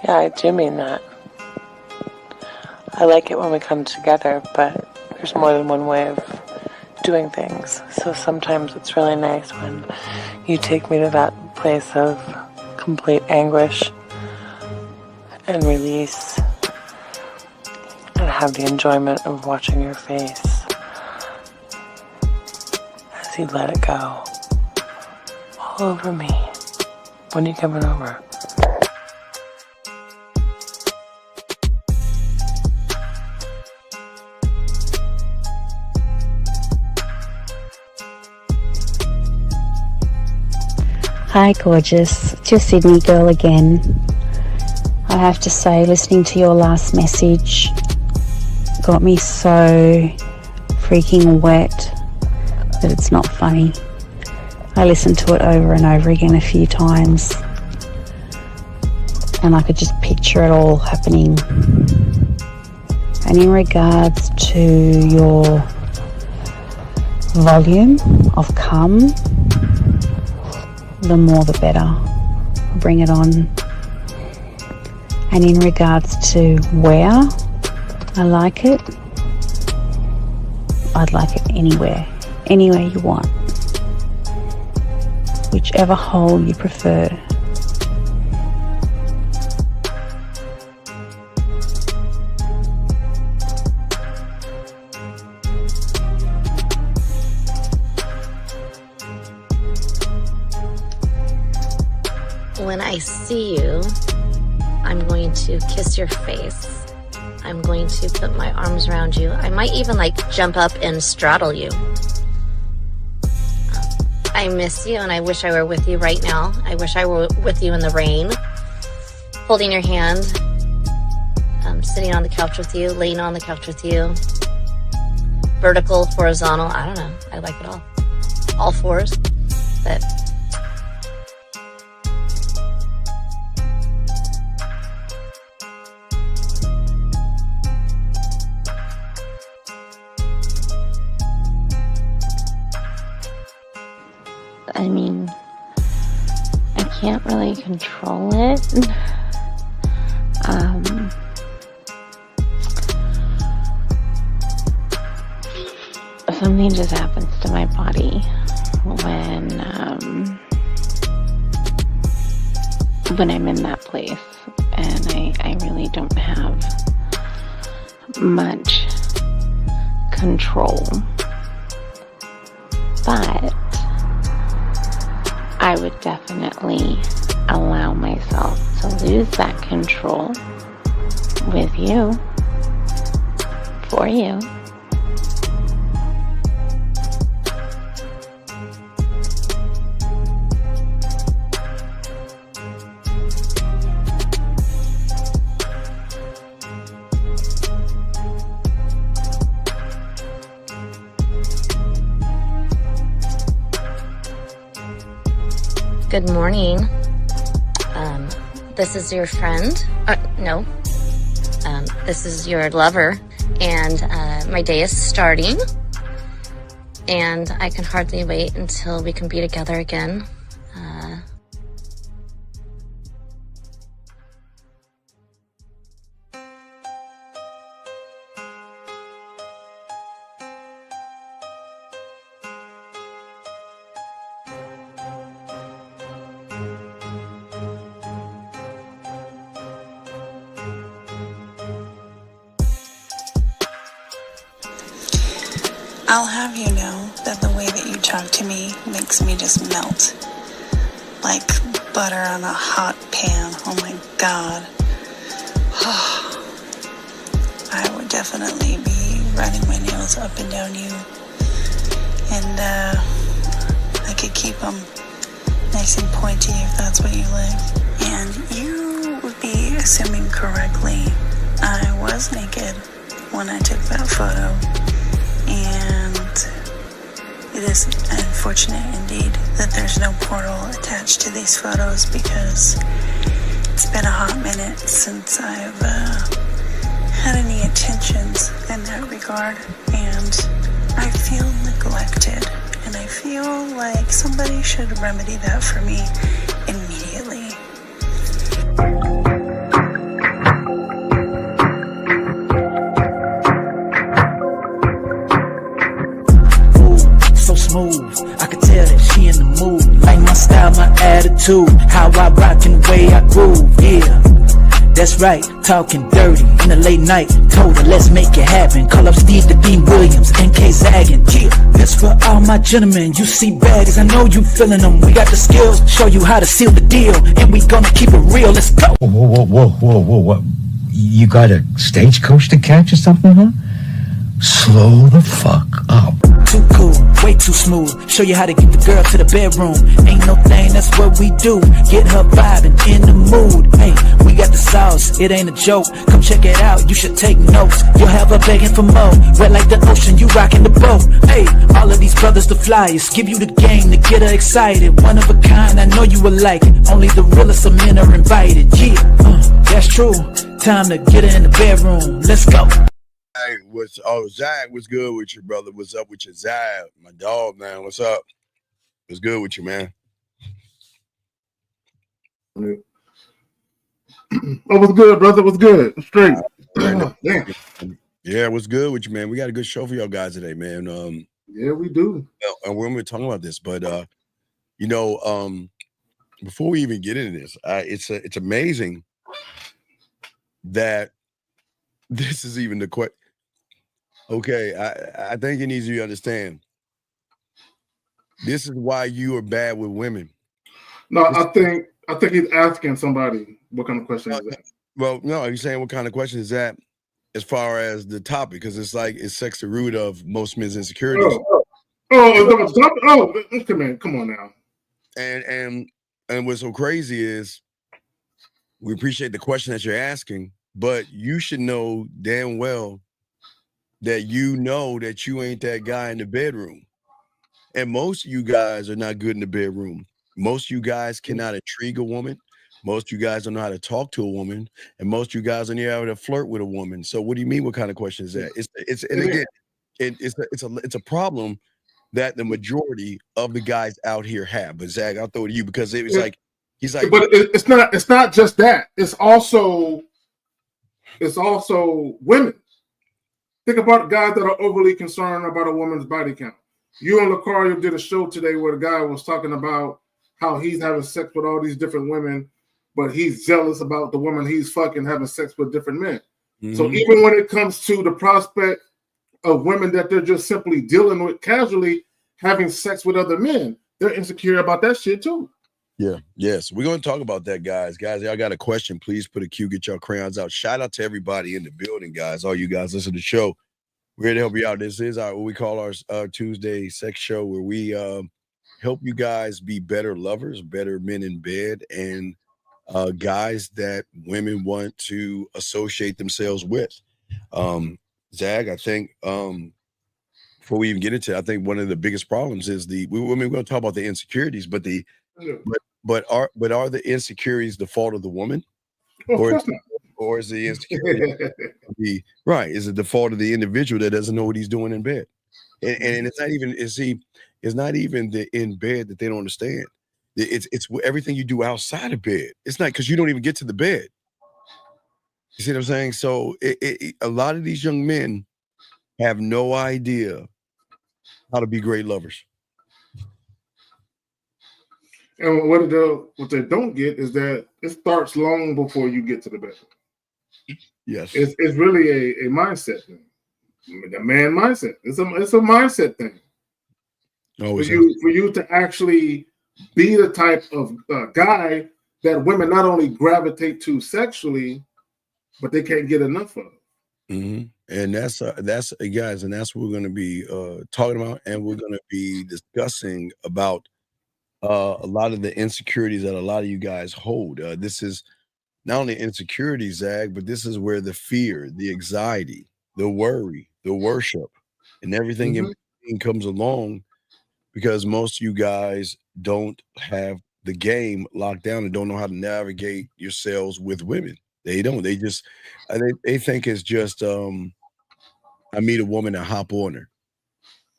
Yeah, I do mean that. I like it when we come together, but there's more than one way of doing things. So sometimes it's really nice when you take me to that place of complete anguish and release and have the enjoyment of watching your face as you let it go all over me. When are you coming over? Hi gorgeous, just Sydney girl again. I have to say, listening to your last message got me so freaking wet that it's not funny. I listened to it over and over again a few times and I could just picture it all happening. And in regards to your volume of cum, the more the better. Bring it on. And in regards to where I like it, I'd like it anywhere you want. Whichever hole you prefer. When I see you, I'm going to kiss your face. I'm going to put my arms around you. I might even jump up and straddle you. I miss you and I wish I were with you right now. I wish I were with you in the rain, holding your hand, sitting on the couch with you, laying on the couch with you, vertical, horizontal, I don't know. I like it all fours, but I mean, I can't really control it. Something just happens to my body when I'm in that place, and I really don't have much control. But I would definitely allow myself to lose that control with you, for you. good morning. This is your friend. No. This is your lover. And my day is starting. And I can hardly wait until we can be together again. I'll have you know that the way that you talk to me makes me just melt. Like butter on a hot pan. Oh my God. I would definitely be running my nails up and down you. And I could keep them nice and pointy if that's what you like. And you would be assuming correctly. I was naked when I took that photo. And it is unfortunate indeed that there's no portal attached to these photos, because it's been a hot minute since I've had any attentions in that regard, and I feel neglected, and I feel like somebody should remedy that for me immediately. attitude, how I rock and the way I groove, yeah. That's right, talking dirty in the late night. Told her, let's make it happen. Call up Steve the Bean Williams, NK Zaggin'. Yeah, that's for all my gentlemen. You see baddies, I know you feeling them. We got the skills, show you how to seal the deal, and we gonna keep it real. Let's go. Whoa. You got a stagecoach to catch or something, huh? Slow the fuck up. Too cool, way too smooth. Show you how to get the girl to the bedroom. Ain't no thing, that's what we do. Get her vibing in the mood. Hey, we got the sauce, it ain't a joke. Come check it out, you should take notes. You'll have her begging for more. Wet like the ocean, you rocking the boat. Hey, all of these brothers the flyers. Give you the game to get her excited. One of a kind, I know you will like it. Only the realest of men are invited. Yeah, that's true. Time to get her in the bedroom. Let's go. Hey, Zach, what's good with you, brother? What's up with you, Zach? My dog, man. What's up? What's good with you, man? Oh, what's good, brother? What's good? Straight. Damn. Yeah, what's good with you, man? We got a good show for y'all guys today, man. Yeah, we do. And we're talking about this, but before we even get into this, it's amazing that this is even the question. Okay, I think it needs to be understand. This is why you are bad with women. No, I think he's asking somebody what kind of question is that. Well, no, he's saying what kind of question is that as far as the topic, because it's like is sex the root of most men's insecurities. Come on now. And what's so crazy is we appreciate the question that you're asking, but you should know damn well that you know that you ain't that guy in the bedroom. And most of you guys are not good in the bedroom. Most of you guys cannot intrigue a woman. Most of you guys don't know how to talk to a woman. And most of you guys don't know how to flirt with a woman. So what do you mean? What kind of question is that? It's a problem that the majority of the guys out here have. But Zach, I'll throw it to you because it was like, he's like, but it's not just that. It's also women. Think about guys that are overly concerned about a woman's body count. You and Lucario did a show today where the guy was talking about how he's having sex with all these different women, but he's jealous about the woman he's fucking having sex with different men. Mm-hmm. So even when it comes to the prospect of women that they're just simply dealing with casually having sex with other men, they're insecure about that shit too. Yeah, yes. We're going to talk about that, guys. Guys, y'all got a question, please put a Q, get your crayons out. Shout out to everybody in the building, guys. All you guys listen to the show. We're here to help you out. This is what we call our Tuesday sex show, where we help you guys be better lovers, better men in bed, and guys that women want to associate themselves with. Zach, I think before we even get into it, I think one of the biggest problems is we're going to talk about the insecurities, but But are the insecurities the fault of the woman, or is the insecurity is it the fault of the individual that doesn't know what he's doing in bed? And it's not even it's not even the in bed that they don't understand. It's everything you do outside of bed. It's not because you don't even get to the bed. You see what I'm saying? So a lot of these young men have no idea how to be great lovers. And what they don't get is that it starts long before you get to the bedroom. Yes, it's really a mindset thing. The man mindset. It's a mindset thing. For you to actually be the type of guy that women not only gravitate to sexually, but they can't get enough of. Mm-hmm. And that's guys, and that's what we're going to be talking about, and we're going to be discussing about a lot of the insecurities that a lot of you guys hold. This is not only insecurities, Zach, but this is where the fear, the anxiety, the worry, the worship, and everything in between comes along, because most of you guys don't have the game locked down and don't know how to navigate yourselves with women. They don't. They just they think it's just I meet a woman, I hop on her.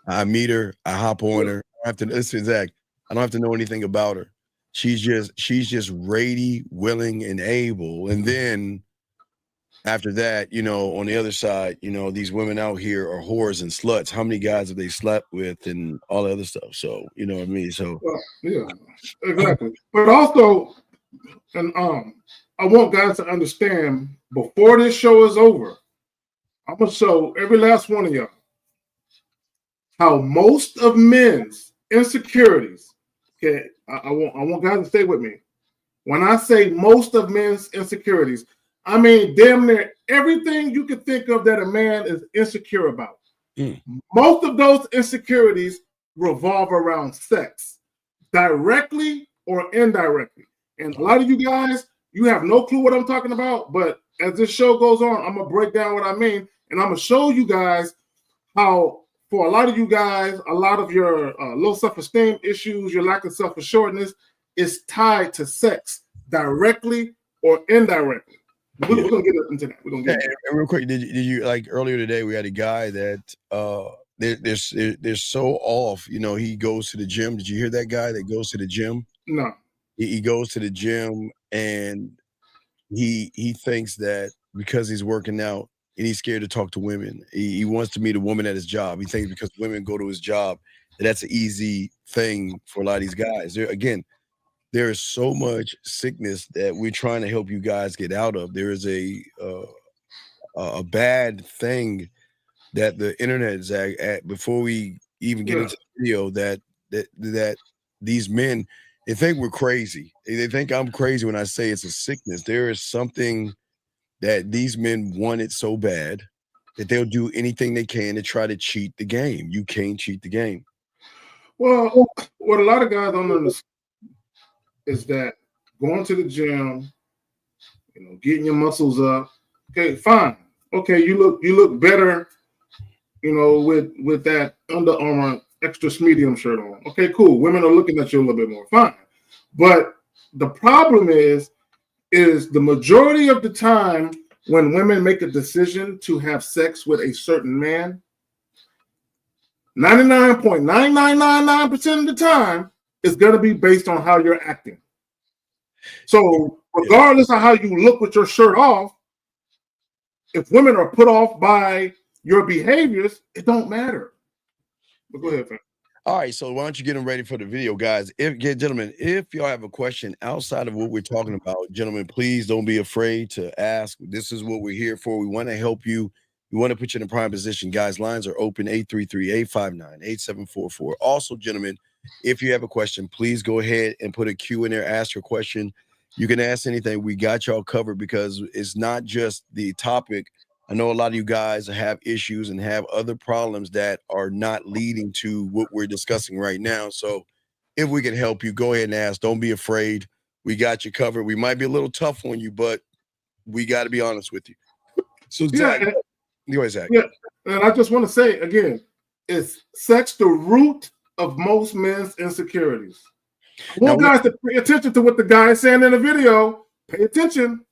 I meet her, I hop on her. I have to listen, Zach. I don't have to know anything about her. She's just ready, willing, and able. And then after that, you know, on the other side, you know, these women out here are whores and sluts. How many guys have they slept with and all the other stuff? So, you know what I mean? So, yeah, exactly. But also, and I want guys to understand before this show is over, I'm gonna show every last one of y'all how most of men's insecurities. Okay, I want guys to stay with me. When I say most of men's insecurities, I mean damn near everything you can think of that a man is insecure about. Most of those insecurities revolve around sex, directly or indirectly. And a lot of you guys, you have no clue what I'm talking about, but as this show goes on, I'm going to break down what I mean, and I'm going to show you guys how, for a lot of you guys, a lot of your low self-esteem issues, your lack of self-assuredness is tied to sex, directly or indirectly. We're going to get into that. We're going to get into that. And real quick, did you like earlier today, we had a guy that they're so off, you know, he goes to the gym. Did you hear that guy that goes to the gym? No. He goes to the gym and he thinks that because he's working out and he's scared to talk to women, he wants to meet a woman at his job. He thinks because women go to his job, that's an easy thing for a lot of these guys. There is so much sickness that we're trying to help you guys get out of. There is a bad thing that the internet is at before we even get into the video that these men, they think we're crazy. They think I'm crazy when I say it's a sickness. There is something that these men want it so bad that they'll do anything they can to try to cheat the game. You can't cheat the game. Well, what a lot of guys don't understand is that going to the gym, you know, getting your muscles up. Okay, fine. Okay, you look better, you know, with that Under Armour extra medium shirt on. Okay, cool. Women are looking at you a little bit more. Fine. But the problem is the majority of the time when women make a decision to have sex with a certain man, 99.9999% of the time, it's going to be based on how you're acting. So regardless of how you look with your shirt off, if women are put off by your behaviors, it don't matter. But go ahead, fam. All right, so why don't you get them ready for the video, guys? Gentlemen, if y'all have a question outside of what we're talking about, gentlemen, please don't be afraid to ask. This is what we're here for. We want to help you. We want to put you in a prime position. Guys, lines are open, 833-859-8744. Also, gentlemen, if you have a question, please go ahead and put a Q in there. Ask your question. You can ask anything. We got y'all covered because it's not just the topic. I know a lot of you guys have issues and have other problems that are not leading to what we're discussing right now. So if we can help you, go ahead and ask. Don't be afraid. We got you covered. We might be a little tough on you, but we got to be honest with you. So, Zach, Zach. Yeah, and I just want to say again, is sex the root of most men's insecurities? I want guys to pay attention to what the guy is saying in the video. Pay attention.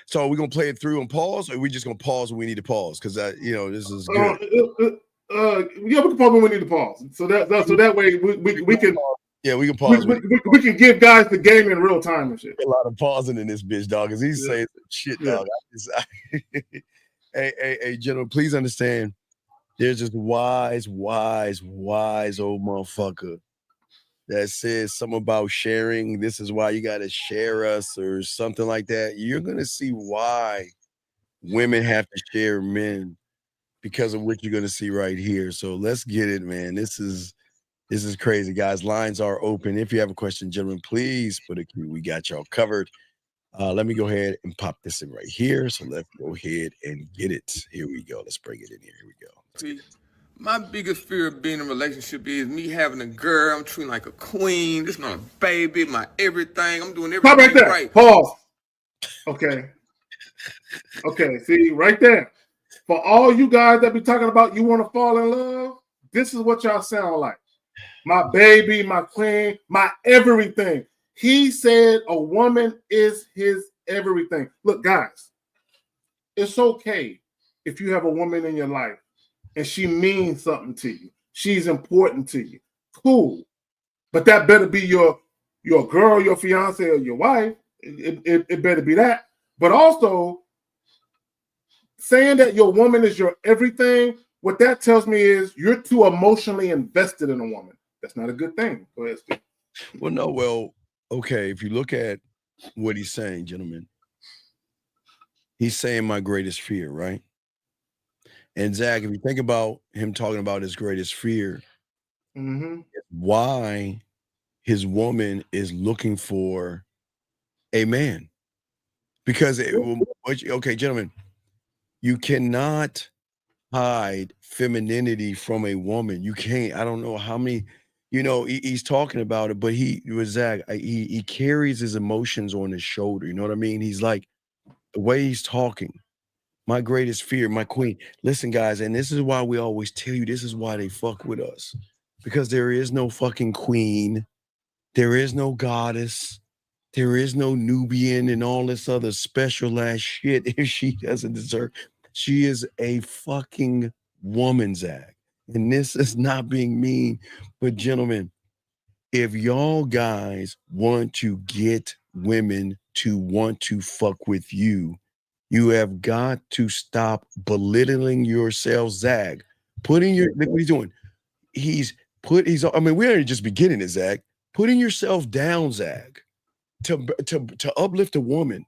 So are we gonna play it through and pause, or are we just gonna pause when we need to pause? Because you know, this is good. Yeah, we can pause when we need to pause. So that way we can. Yeah, we can pause. We can give guys the game in real time and shit. A lot of pausing in this bitch, dog, because he's saying shit, dog. Hey, gentlemen, please understand. There's this wise old motherfucker that says something about sharing. This is why you got to share us or something like that. You're going to see why women have to share men because of what you're going to see right here. So let's get it, man. This is crazy, guys. Lines are open. If you have a question, gentlemen, please put a Q. We got y'all covered. Let me go ahead and pop this in right here. So let's go ahead and get it. Here we go. Let's bring it in here. Here we go. See, my biggest fear of being in a relationship is me having a girl I'm treating like a queen. This is not a baby, my everything. I'm doing everything right there. Right. Pause. Okay. Okay, see, right there. For all you guys that be talking about you want to fall in love, this is what y'all sound like. My baby, my queen, my everything. He said a woman is his everything. Look, guys, it's okay if you have a woman in your life and she means something to you. She's important to you. Cool. But that better be your girl, your fiance, or your wife. It better be that. But also, saying that your woman is your everything, what that tells me is you're too emotionally invested in a woman. That's not a good thing. Go ahead, Steve. Well, no, well, okay. If you look at what he's saying, gentlemen, he's saying my greatest fear, right? And Zach, if you think about him talking about his greatest fear, why his woman is looking for a man. Because, okay, gentlemen, you cannot hide femininity from a woman. You can't. I don't know how many, he's talking about it, but Zach, he carries his emotions on his shoulder. You know what I mean? He's like, the way he's talking, my greatest fear, my queen. Listen, guys, and this is why we always tell you, this is why they fuck with us. Because there is no fucking queen. There is no goddess. There is no Nubian and all this other special ass shit if she doesn't deserve. She is a fucking woman, Zach. And this is not being mean, but gentlemen, if y'all guys want to get women to want to fuck with you, you have got to stop belittling yourself, Zach. Look what he's doing. I mean, we're just beginning it, Zach. Putting yourself down, Zach, to uplift a woman,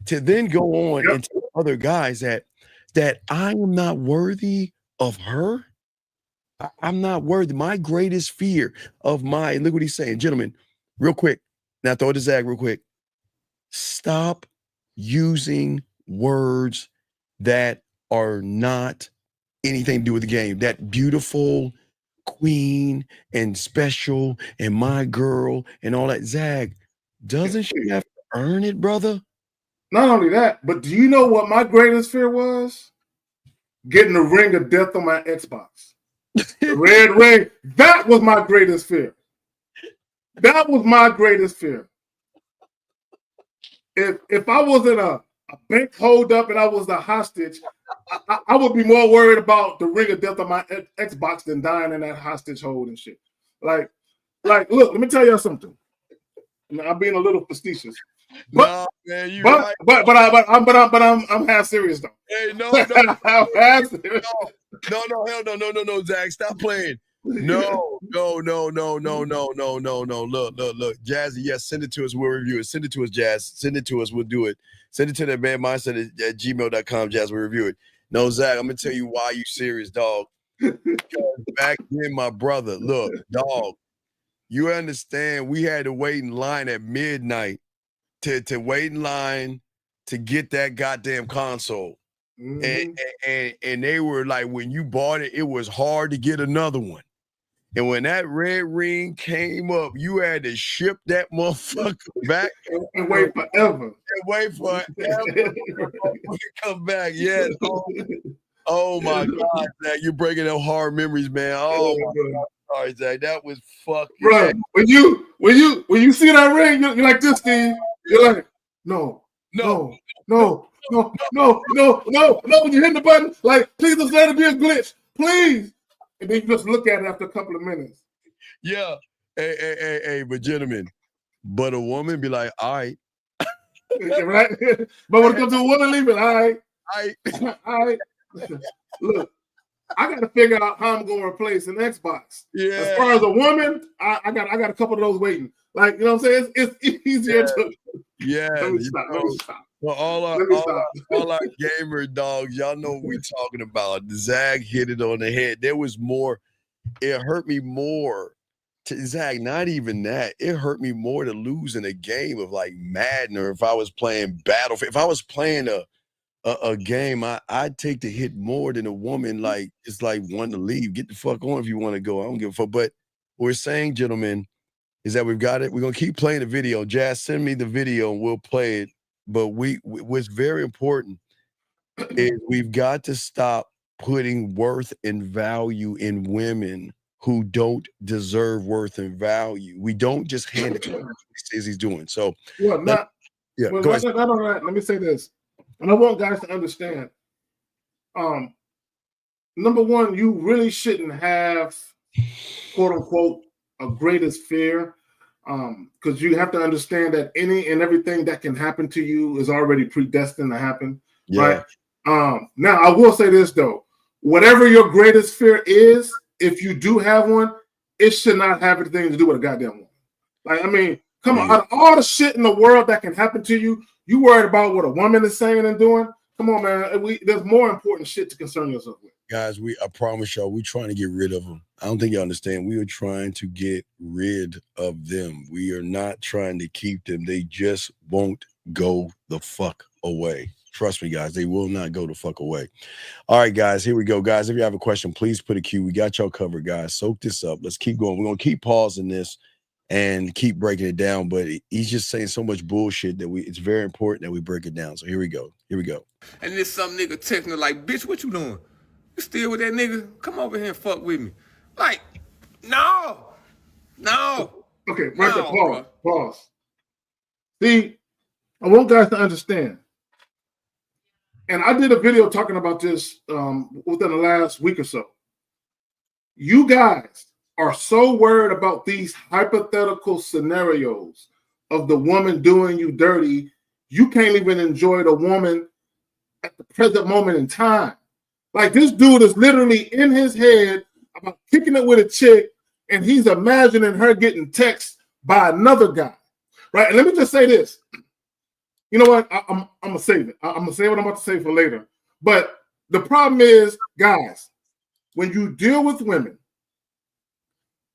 to then go on and tell other guys that I am not worthy of her. I'm not worthy. My greatest fear of look what he's saying, gentlemen, real quick. Now throw it to Zach real quick. Stop using words that are not anything to do with the game. That beautiful queen and special and my girl and all that. Zach, doesn't she have to earn it, brother? Not only that, but do you know what my greatest fear was? Getting the ring of death on my Xbox. The red ring. That was my greatest fear. That was my greatest fear. If I was in a bank holdup and I was the hostage, I would be more worried about the ring of death on my Xbox than dying in that hostage hold and shit. Like, look, let me tell y'all something. I'm being a little facetious. But, no, man, but I'm half serious though. Hey, no, I'm half serious. No, Zach, stop playing. No. Look, Jazzy, yes, send it to us. We'll review it. Send it to us, Jazz. Send it to us. We'll do it. Send it to that man mindset at gmail.com, Jazz. We'll review it. No, Zach, I'm gonna tell you why you serious, dog. Because back then, my brother, look, dog, you understand we had to wait in line at midnight to wait in line to get that goddamn console. And they were like, when you bought it, it was hard to get another one. And when that red ring came up, you had to ship that motherfucker back and wait forever. To come back. Yes. Oh my God, Zach, you're breaking up hard memories, man. Oh my God. Sorry, Zach. That was fucking. Bro, when you see that ring, you're like this, Steve. You're like, no. When you hit the button, like, please just let it be a glitch, please. And then you just look at it after a couple of minutes. Yeah. Hey, but gentlemen, but a woman be like, all right. Right? But when it comes to a woman leaving, all right. Look, I got to figure out how I'm going to replace an Xbox. Yeah. As far as a woman, I got a couple of those waiting. Like, you know what I'm saying? It's easier to. Yeah. Let me stop. Well, all our gamer dogs, y'all know what we're talking about. Zach hit it on the head. There was more. It hurt me more. Zach, not even that. It hurt me more to lose in a game of like Madden, or if I was playing Battlefield. If I was playing a game, I'd take the hit more than a woman. Like, it's like wanting to leave. Get the fuck on if you want to go. I don't give a fuck. But what we're saying, gentlemen, is that we've got it. We're gonna keep playing the video. Jazz, send me the video and we'll play it. But what's very important is we've got to stop putting worth and value in women who don't deserve worth and value. We don't just hand it to him. He says he's doing. So, well, not go ahead. Not on that. Let me say this, and I want guys to understand. Number one, you really shouldn't have, quote unquote, a greatest fear. Because you have to understand that any and everything that can happen to you is already predestined to happen, right? Now, I will say this, though. Whatever your greatest fear is, if you do have one, it should not have anything to do with a goddamn woman. Like, I mean, come on. Out of all the shit in the world that can happen to you, you worried about what a woman is saying and doing? Come on, man. There's more important shit to concern yourself with. Guys, I promise y'all, we're trying to get rid of them. I don't think you understand. We are trying to get rid of them. We are not trying to keep them. They just won't go the fuck away. Trust me, guys, they will not go the fuck away. All right, guys, here we go. Guys, if you have a question, please put a Q. We got y'all covered, guys. Soak this up. Let's keep going. We're going to keep pausing this and keep breaking it down, but he's just saying so much bullshit that it's very important that we break it down. So here we go. Here we go. And then some nigga texting her like, bitch, what you doing? You still with that nigga? Come over here and fuck with me. Like, no. Okay, right there, pause. See, I want guys to understand. And I did a video talking about this within the last week or so. You guys are so worried about these hypothetical scenarios of the woman doing you dirty, you can't even enjoy the woman at the present moment in time. Like, this dude is literally in his head about kicking it with a chick, and he's imagining her getting text by another guy, right? And let me just say this. You know what? I'm going to save it. I'm going to say what I'm about to say for later. But the problem is, guys, when you deal with women,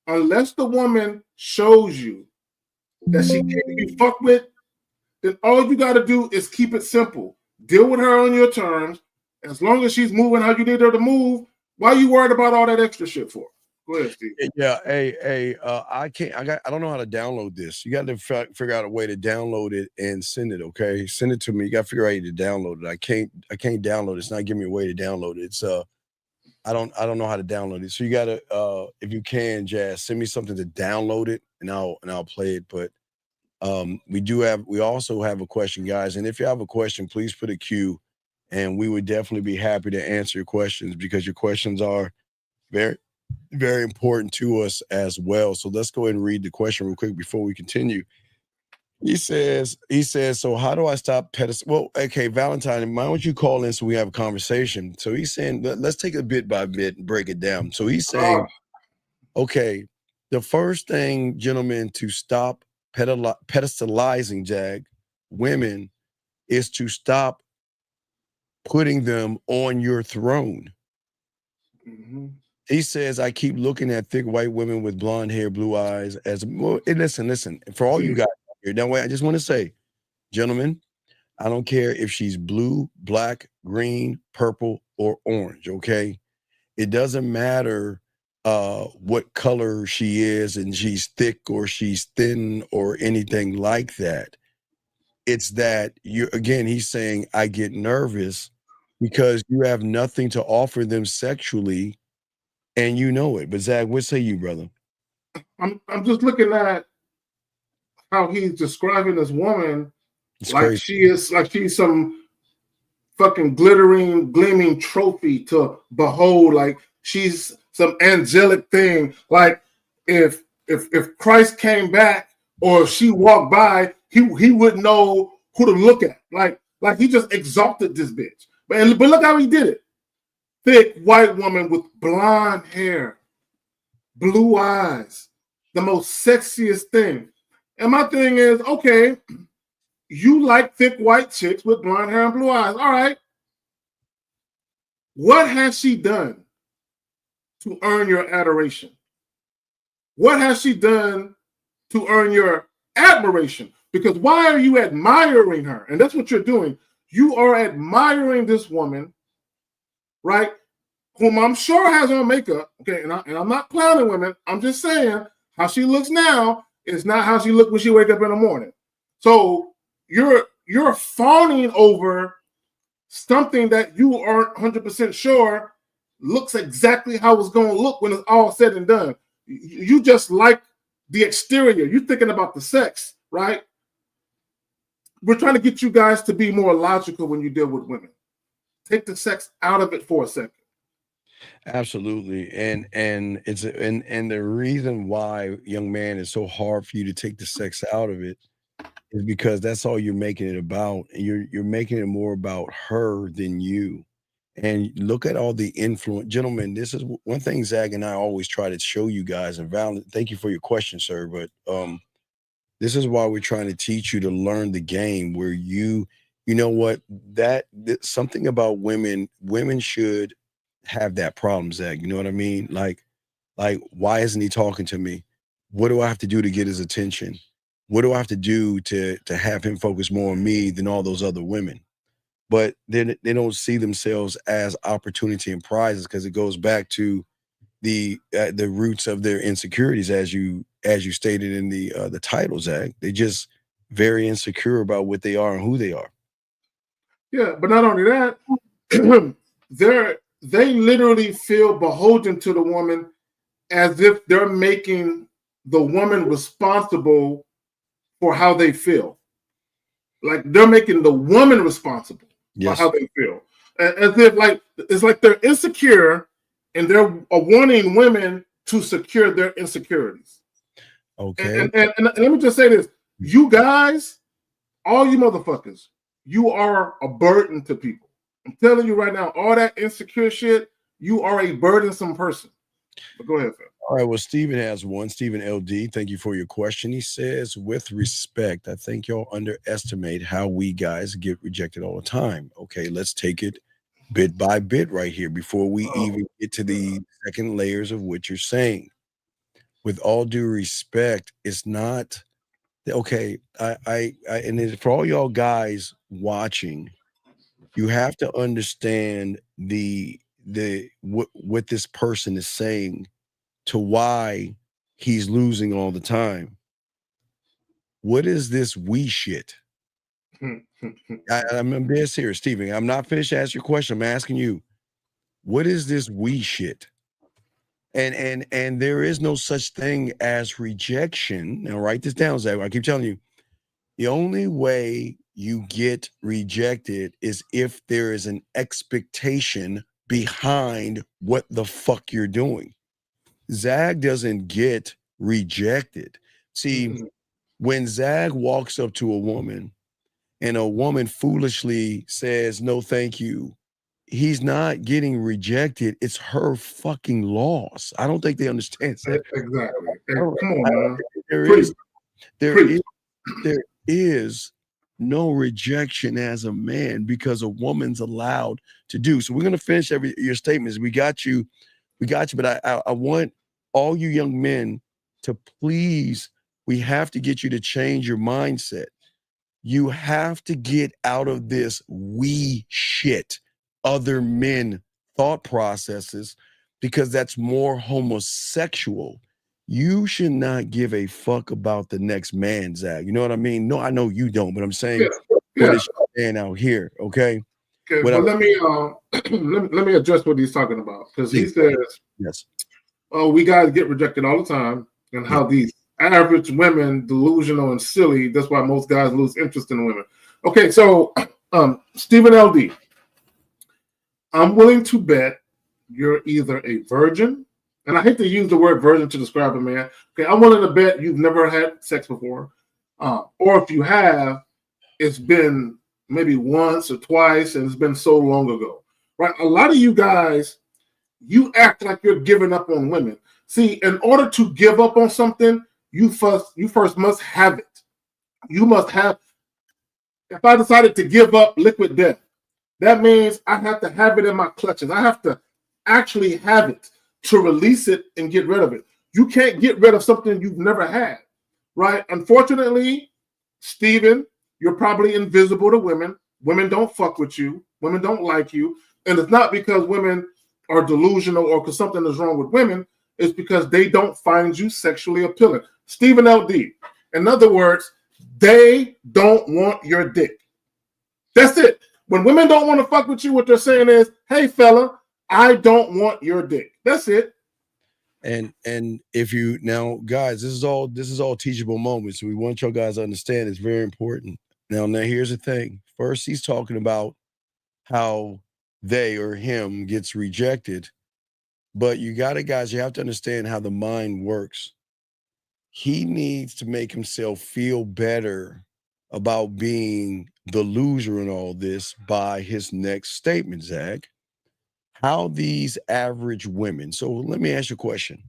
unless the woman shows you that she can't be fucked with, then all you got to do is keep it simple. Deal with her on your terms. As long as she's moving how you need her to move, why are you worried about all that extra shit for? Go ahead, Steve. Yeah, I don't know how to download this. You got to figure out a way to download it and send it, okay? Send it to me. You got to figure out how to download it. I can't download it. It's not giving me a way to download it. It's I don't know how to download it. So you gotta if you can, Jazz, send me something to download it and I'll play it. But we also have a question, guys. And if you have a question, please put a Q. And we would definitely be happy to answer your questions because your questions are very, very important to us as well. So let's go ahead and read the question real quick before we continue. He says, so how do I stop Well, okay, Valentine, why don't you call in so we have a conversation? So he's saying, let's take it bit by bit and break it down. So he's saying, okay, the first thing, gentlemen, to stop pedestalizing women is to stop putting them on your throne. Mm-hmm. He says, I keep looking at thick white women with blonde hair, blue eyes as well. Listen, for all you guys here, that way, I just want to say, gentlemen, I don't care if she's blue, black, green, purple, or orange, okay? It doesn't matter what color she is and she's thick or she's thin or anything like that. It's that he's saying, I get nervous because you have nothing to offer them sexually and you know it. But Zach, what say you, brother? I'm just looking at how he's describing this woman like she's some fucking glittering, gleaming trophy to behold, like she's some angelic thing. Like if Christ came back or if she walked by, he wouldn't know who to look at. Like he just exalted this bitch. But look how he did it. Thick white woman with blonde hair, blue eyes, the most sexiest thing. And my thing is, okay, you like thick white chicks with blonde hair and blue eyes. All right. What has she done to earn your adoration? What has she done to earn your admiration? Because why are you admiring her? And that's what you're doing. You are admiring this woman, right? Whom I'm sure has on makeup. Okay, and I'm not clowning women. I'm just saying how she looks now is not how she looked when she wake up in the morning. So you're fawning over something that you aren't 100% sure looks exactly how it's going to look when it's all said and done. You just like the exterior. You're thinking about the sex, right? We're trying to get you guys to be more logical when you deal with women. Take the sex out of it for a second. Absolutely. And the reason why, young man, it's so hard for you to take the sex out of it is because that's all you're making it about. And you're making it more about her than you. And look at all the influence. Gentlemen, this is one thing Zach and I always try to show you guys, and thank you for your question, sir. But this is why we're trying to teach you to learn the game where you know what, that something about women should have that problem, Zach. You know what I mean? Like, why isn't he talking to me? What do I have to do to get his attention? What do I have to do to have him focus more on me than all those other women? But then they don't see themselves as opportunity and prizes, because it goes back to the roots of their insecurities, as you stated in the title, Zach. They just very insecure about what they are and who they are. Yeah, but not only that, they literally feel beholden to the woman, as if they're making the woman responsible for how they feel. Like they're making the woman responsible for how they feel. As if it's like they're insecure and they're wanting women to secure their insecurities. Okay. And let me just say this. You guys, all you motherfuckers, you are a burden to people. I'm telling you right now, all that insecure shit, you are a burdensome person. But go ahead, Phil. All right, well, Stephen has one. Stephen LD, thank you for your question. He says, with respect, I think y'all underestimate how we guys get rejected all the time. Okay, let's take it bit by bit right here before we even get to the second layers of what you're saying. With all due respect, it's not okay. And for all y'all guys watching, you have to understand what this person is saying to why he's losing all the time. What is this we shit? I'm being serious, Stephen. I'm not finished asking your question. I'm asking you, what is this we shit? And there is no such thing as rejection. Now write this down, Zach. I keep telling you, the only way you get rejected is if there is an expectation behind what the fuck you're doing. Zag doesn't get rejected. See, when Zag walks up to a woman and a woman foolishly says, no, thank you, he's not getting rejected. It's her fucking loss. I don't think they understand that. Exactly. Come on, man. There is no rejection as a man because a woman's allowed to do. So we're going to finish your statements. We got you, but I want all you young men to please, we have to get you to change your mindset. You have to get out of this we shit other men thought processes, because that's more homosexual. You should not give a fuck about the next man, Zach. You know what I mean? No, I know you don't, but I'm saying what is saying out here, okay? Okay, but let me address what he's talking about, because he says, yes, oh, we guys get rejected all the time, and how these average women delusional and silly. That's why most guys lose interest in women. Okay, so Stephen LD, I'm willing to bet you're either a virgin, and I hate to use the word virgin to describe a man. Okay, I'm willing to bet you've never had sex before, or if you have, it's been maybe once or twice, and it's been so long ago, right? A lot of you guys, you act like you're giving up on women. See, in order to give up on something, you first must have it. You must have. If I decided to give up liquid death, that means I have to have it in my clutches. I have to actually have it to release it and get rid of it. You can't get rid of something you've never had, right? Unfortunately, Stephen, you're probably invisible to women. Women don't fuck with you. Women don't like you. And it's not because women are delusional or because something is wrong with women. It's because they don't find you sexually appealing. Stephen LD. In other words, they don't want your dick. That's it. When women don't want to fuck with you, what they're saying is, hey, fella, I don't want your dick. That's it. And if you now, guys, this is all teachable moments. So we want you guys to understand it's very important. Now here's the thing. First, he's talking about how they or him gets rejected. But you have to understand how the mind works. He needs to make himself feel better about being the loser in all this by his next statement, Zach. How these average women, so let me ask you a question.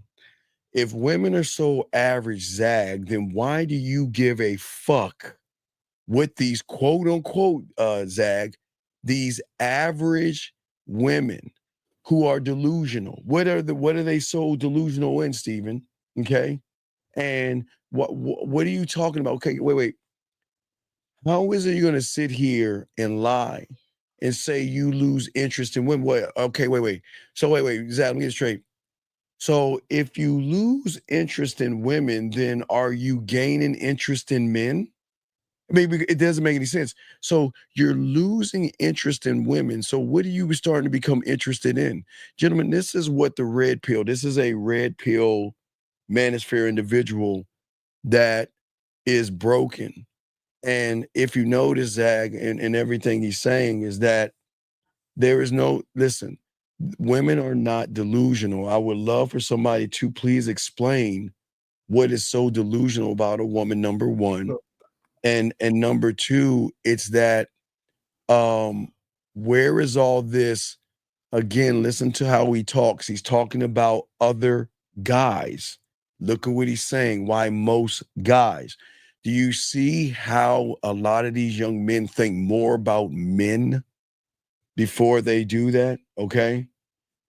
If women are so average, Zag, then why do you give a fuck what these quote unquote, Zag, these average women who are delusional? What are they so delusional in, Stephen? Okay. And what are you talking about? Okay, wait. How is it you're gonna sit here and lie and say you lose interest in women? Wait, okay, wait. So wait, Zach, let me get it straight. So if you lose interest in women, then are you gaining interest in men? I mean, it doesn't make any sense. So you're losing interest in women. So what are you starting to become interested in? Gentlemen, this is what the red pill, this is a red pill manosphere individual that is broken. And if you notice, Zag, and everything he's saying is that there is no, listen, women are not delusional. I would love for somebody to please explain what is so delusional about a woman, number one. And number two, it's that where is all this? Again, listen to how he talks. He's talking about other guys. Look at what he's saying. Why most guys? Do you see how a lot of these young men think more about men before they do that? Okay.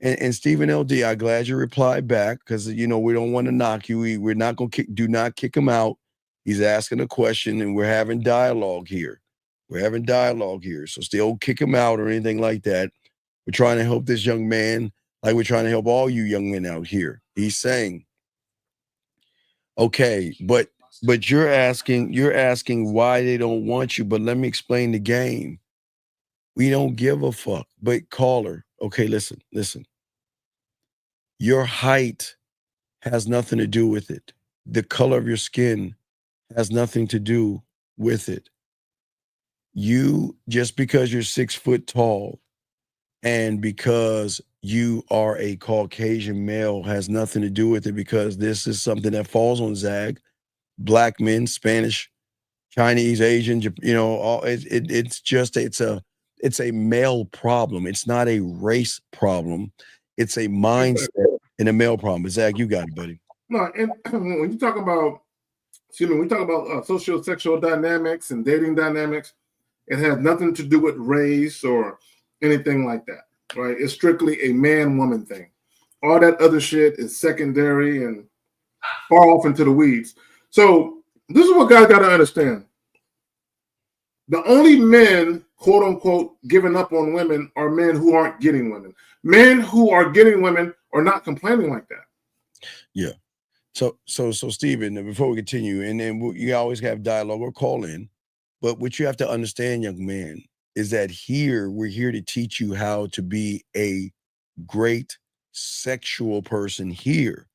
And Stephen LD, I'm glad you replied back because we don't want to knock you. We're not going to do not kick him out. He's asking a question and we're having dialogue here. So still kick him out or anything like that. We're trying to help this young man like we're trying to help all you young men out here. He's saying, okay, but you're asking why they don't want you. But let me explain the game. We don't give a fuck. But caller, okay, listen. Your height has nothing to do with it. The color of your skin has nothing to do with it. You, just because you're 6 foot tall and because you are a Caucasian male has nothing to do with it, because this is something that falls on Zag. Black men, Spanish, Chinese, Asian, it's a male problem. It's not a race problem. It's a mindset and a male problem. But Zach, you got it, buddy. No, and when you talk about, we talk about socio-sexual dynamics and dating dynamics, it has nothing to do with race or anything like that, right? It's strictly a man-woman thing. All that other shit is secondary and far off into the weeds. So this is what guys got to understand. The only men, quote unquote, giving up on women are men who aren't getting women. Men who are getting women are not complaining like that. Yeah. So Stephen, before we continue, and then you always have dialogue or call in, but what you have to understand, young man, is that we're here to teach you how to be a great sexual person here.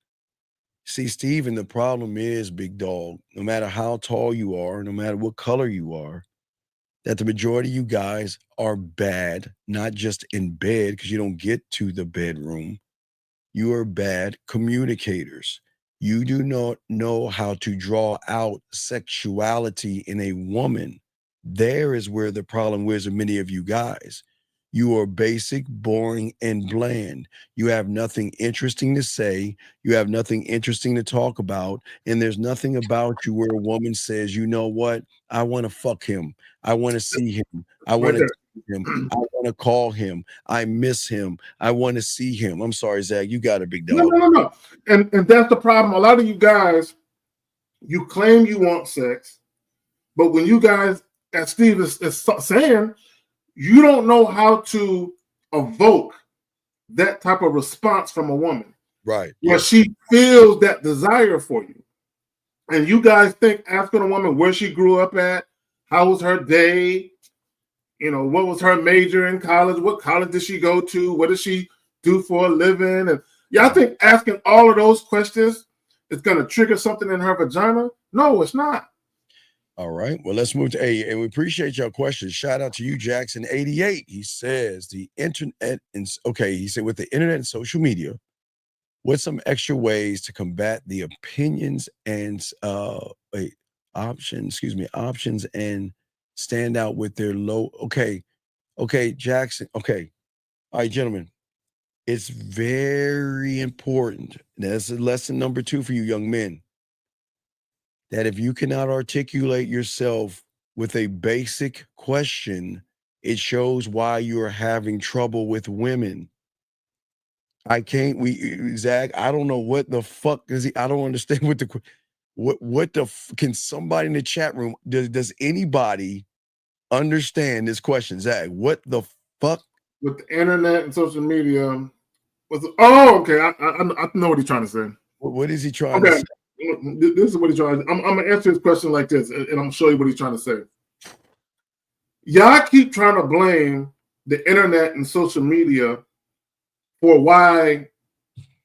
See, Stephen, the problem is, big dog, no matter how tall you are, no matter what color you are, that the majority of you guys are bad, not just in bed, because you don't get to the bedroom. You are bad communicators. You do not know how to draw out sexuality in a woman. There is where the problem is with many of you guys. You are basic, boring, and bland. You have nothing interesting to say. You have nothing interesting to talk about. And there's nothing about you where a woman says, you know what? I want to fuck him. I want to see him. I want to see him. I want to call him. I miss him. I want to see him. I'm sorry, Zach. You got a big dog. No. And that's the problem. A lot of you guys, you claim you want sex, but when you guys, as Steve is saying, you don't know how to evoke that type of response from a woman. Right. Where she feels that desire for you. And you guys think asking a woman where she grew up at, how was her day, what was her major in college, what college did she go to, what does she do for a living? And y'all think asking all of those questions is going to trigger something in her vagina? No, it's not. All right. Well, let's move to A. And we appreciate your questions. Shout out to you, Jackson88. He says the internet, he said, with the internet and social media, what's some extra ways to combat the opinions and options and stand out with their low. Okay, Jackson. Okay, all right, gentlemen. It's very important. That's lesson number 2 for you young men. That if you cannot articulate yourself with a basic question, it shows why you're having trouble with women. Zach, I don't know what the fuck is he, I don't understand can somebody in the chat room, does anybody understand this question, Zach? What the fuck? With the internet and social media, okay, I know what he's trying to say. What is he trying to say? This is what he's trying to say. I'm going to answer his question like this, and I'm going to show you what he's trying to say. Y'all keep trying to blame the internet and social media for why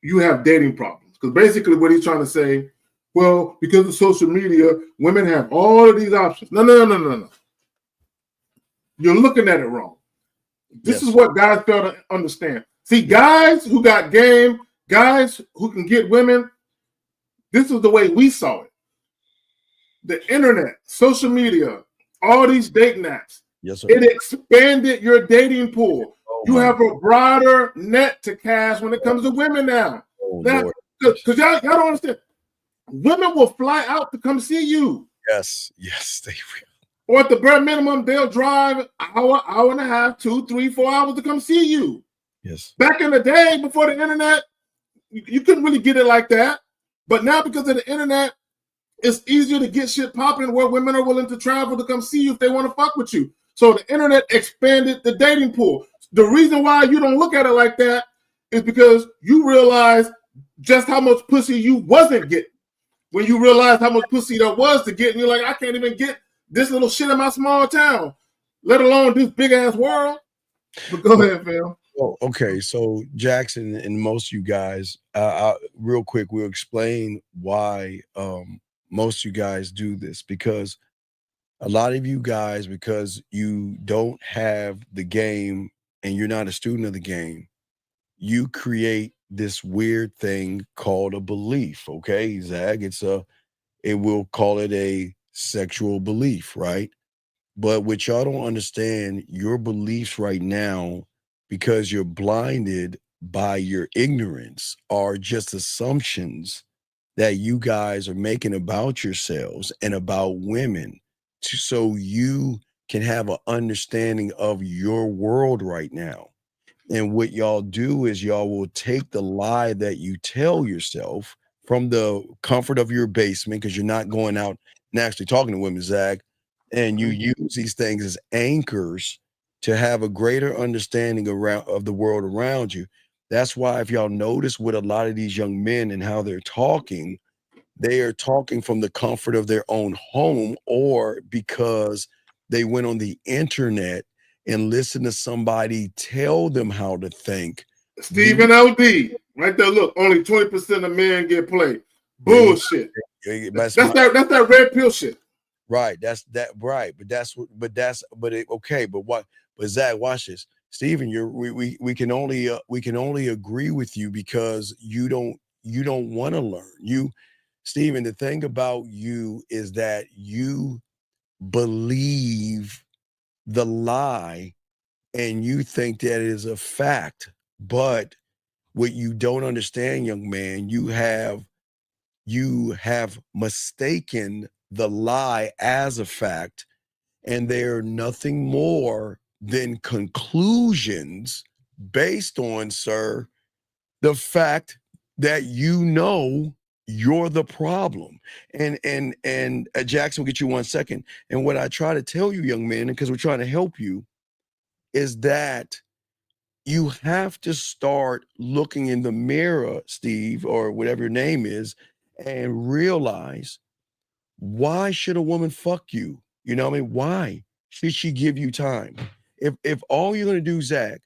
you have dating problems. Because basically what he's trying to say, well, because of social media, women have all of these options. No. You're looking at it wrong. This is what guys fail to understand. See, guys who got game, guys who can get women, this is the way we saw it. The internet, social media, all these dating apps, it expanded your dating pool. You have a broader net to cast when it comes to women now. Because y'all don't understand. Women will fly out to come see you. Yes, they will. Or at the bare minimum, they'll drive an hour and a half, 2, 3, 4 hours to come see you. Yes. Back in the day, before the internet, you couldn't really get it like that. But now, because of the internet, it's easier to get shit popping where women are willing to travel to come see you if they want to fuck with you. So the internet expanded the dating pool. The reason why you don't look at it like that is because you realize just how much pussy you wasn't getting. When you realize how much pussy there was to get, and you're like, I can't even get this little shit in my small town, let alone this big ass world. But go ahead, Phil. Oh, okay, so Jackson and most of you guys, real quick, we'll explain why most of you guys do this. Because a lot of you guys, because you don't have the game and you're not a student of the game, you create this weird thing called a belief. Okay, Zach, we'll call it a sexual belief, right? But what y'all don't understand, your beliefs right now, because you're blinded by your ignorance, are just assumptions that you guys are making about yourselves and about women, so you can have an understanding of your world right now. And what y'all do is y'all will take the lie that you tell yourself from the comfort of your basement, because you're not going out and actually talking to women, Zach, and you use these things as anchors to have a greater understanding of the world around you. That's why, if y'all notice with a lot of these young men and how they are talking from the comfort of their own home, or because they went on the internet and listened to somebody tell them how to think. Stephen LD, right there. Look, only 20% of men get played. Bullshit. That's that red pill shit. Right. That's that. Right. But Zach, watch this. Stephen, we can only agree with you because you don't want to learn. Stephen, the thing about you is that you believe the lie and you think that it is a fact. But what you don't understand, young man, you have mistaken the lie as a fact, and they're nothing more than conclusions based on, sir, the fact that you're the problem. And Jackson, we'll get you 1 second. And what I try to tell you, young man, because we're trying to help you, is that you have to start looking in the mirror, Steve, or whatever your name is, and realize, why should a woman fuck you? You know what I mean? Why should she give you time? If all you're going to do, Zach,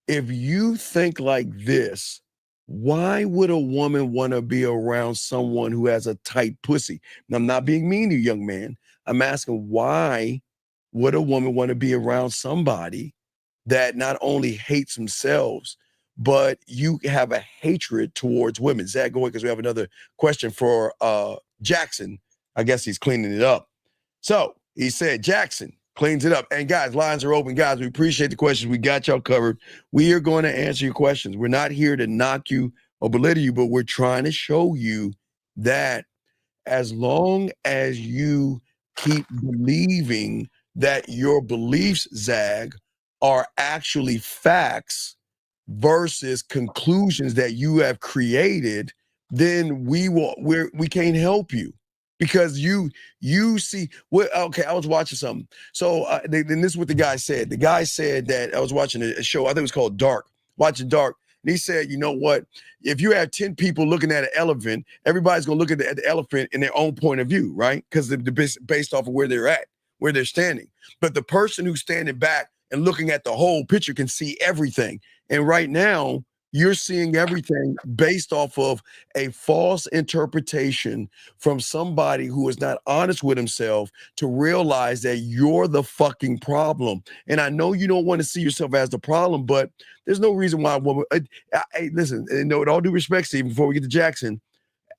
if you think like this, why would a woman want to be around someone who has a tight pussy? And I'm not being mean to you, young man. I'm asking, why would a woman want to be around somebody that not only hates themselves, but you have a hatred towards women? Zach, go ahead, because we have another question for Jackson. I guess he's cleaning it up. So he said, Jackson cleans it up. And guys, lines are open. Guys, we appreciate the questions. We got y'all covered. We are going to answer your questions. We're not here to knock you or belittle you, but we're trying to show you that as long as you keep believing that your beliefs, Zag, are actually facts versus conclusions that you have created, then we can't help you, because you see what. Okay, I was watching something. So then this is what the guy said. The guy said that I was watching a show. I think it was called Dark. Watching Dark. And he said, you know what? If you have 10 people looking at an elephant, everybody's going to look at the elephant in their own point of view, right? Because they're based off of where they're at, where they're standing. But the person who's standing back and looking at the whole picture can see everything. And right now, you're seeing everything based off of a false interpretation from somebody who is not honest with himself to realize that you're the fucking problem. And I know you don't want to see yourself as the problem, but there's no reason why a woman, hey, listen, with all due respect, Steve, before we get to Jackson,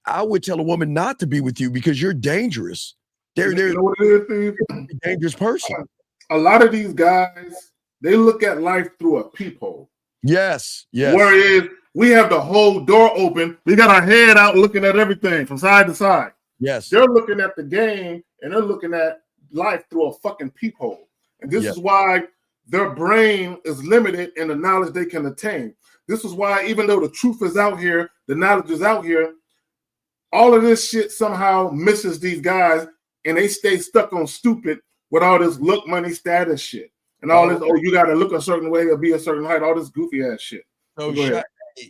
I would tell a woman not to be with you because you're dangerous. They're you know what it is, Steve? A dangerous person. A lot of these guys, they look at life through a peephole. Yes. Whereas we have the whole door open. We got our head out looking at everything from side to side. Yes. They're looking at the game and they're looking at life through a fucking peephole. And this is why their brain is limited in the knowledge they can attain. This is why, even though the truth is out here, the knowledge is out here, all of this shit somehow misses these guys and they stay stuck on stupid with all this look, money, status shit. And all this, you got to look a certain way or be a certain height, all this goofy ass shit. So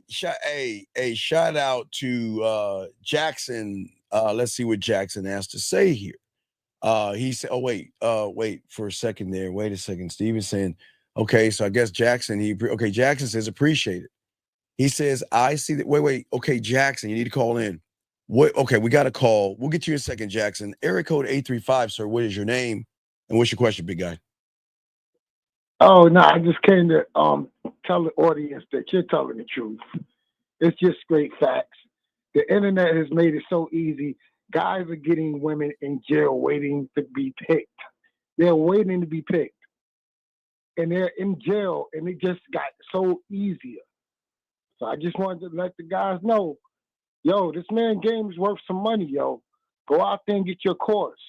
shout out to Jackson. Let's see what Jackson has to say here. He said, wait for a second there. Wait a second. Steven's saying, okay, so I guess Jackson, Jackson says appreciate it. He says, I see that. Wait. Okay, Jackson, you need to call in. Okay, we got a call. We'll get you in a second, Jackson. Area code 835, sir. What is your name? And what's your question, big guy? Oh, no, I just came to tell the audience that you're telling the truth. It's just straight facts. The internet has made it so easy. Guys are getting women in jail waiting to be picked. They're waiting to be picked. And they're in jail, and it just got so easier. So I just wanted to let the guys know, yo, this man game is worth some money, yo. Go out there and get your course.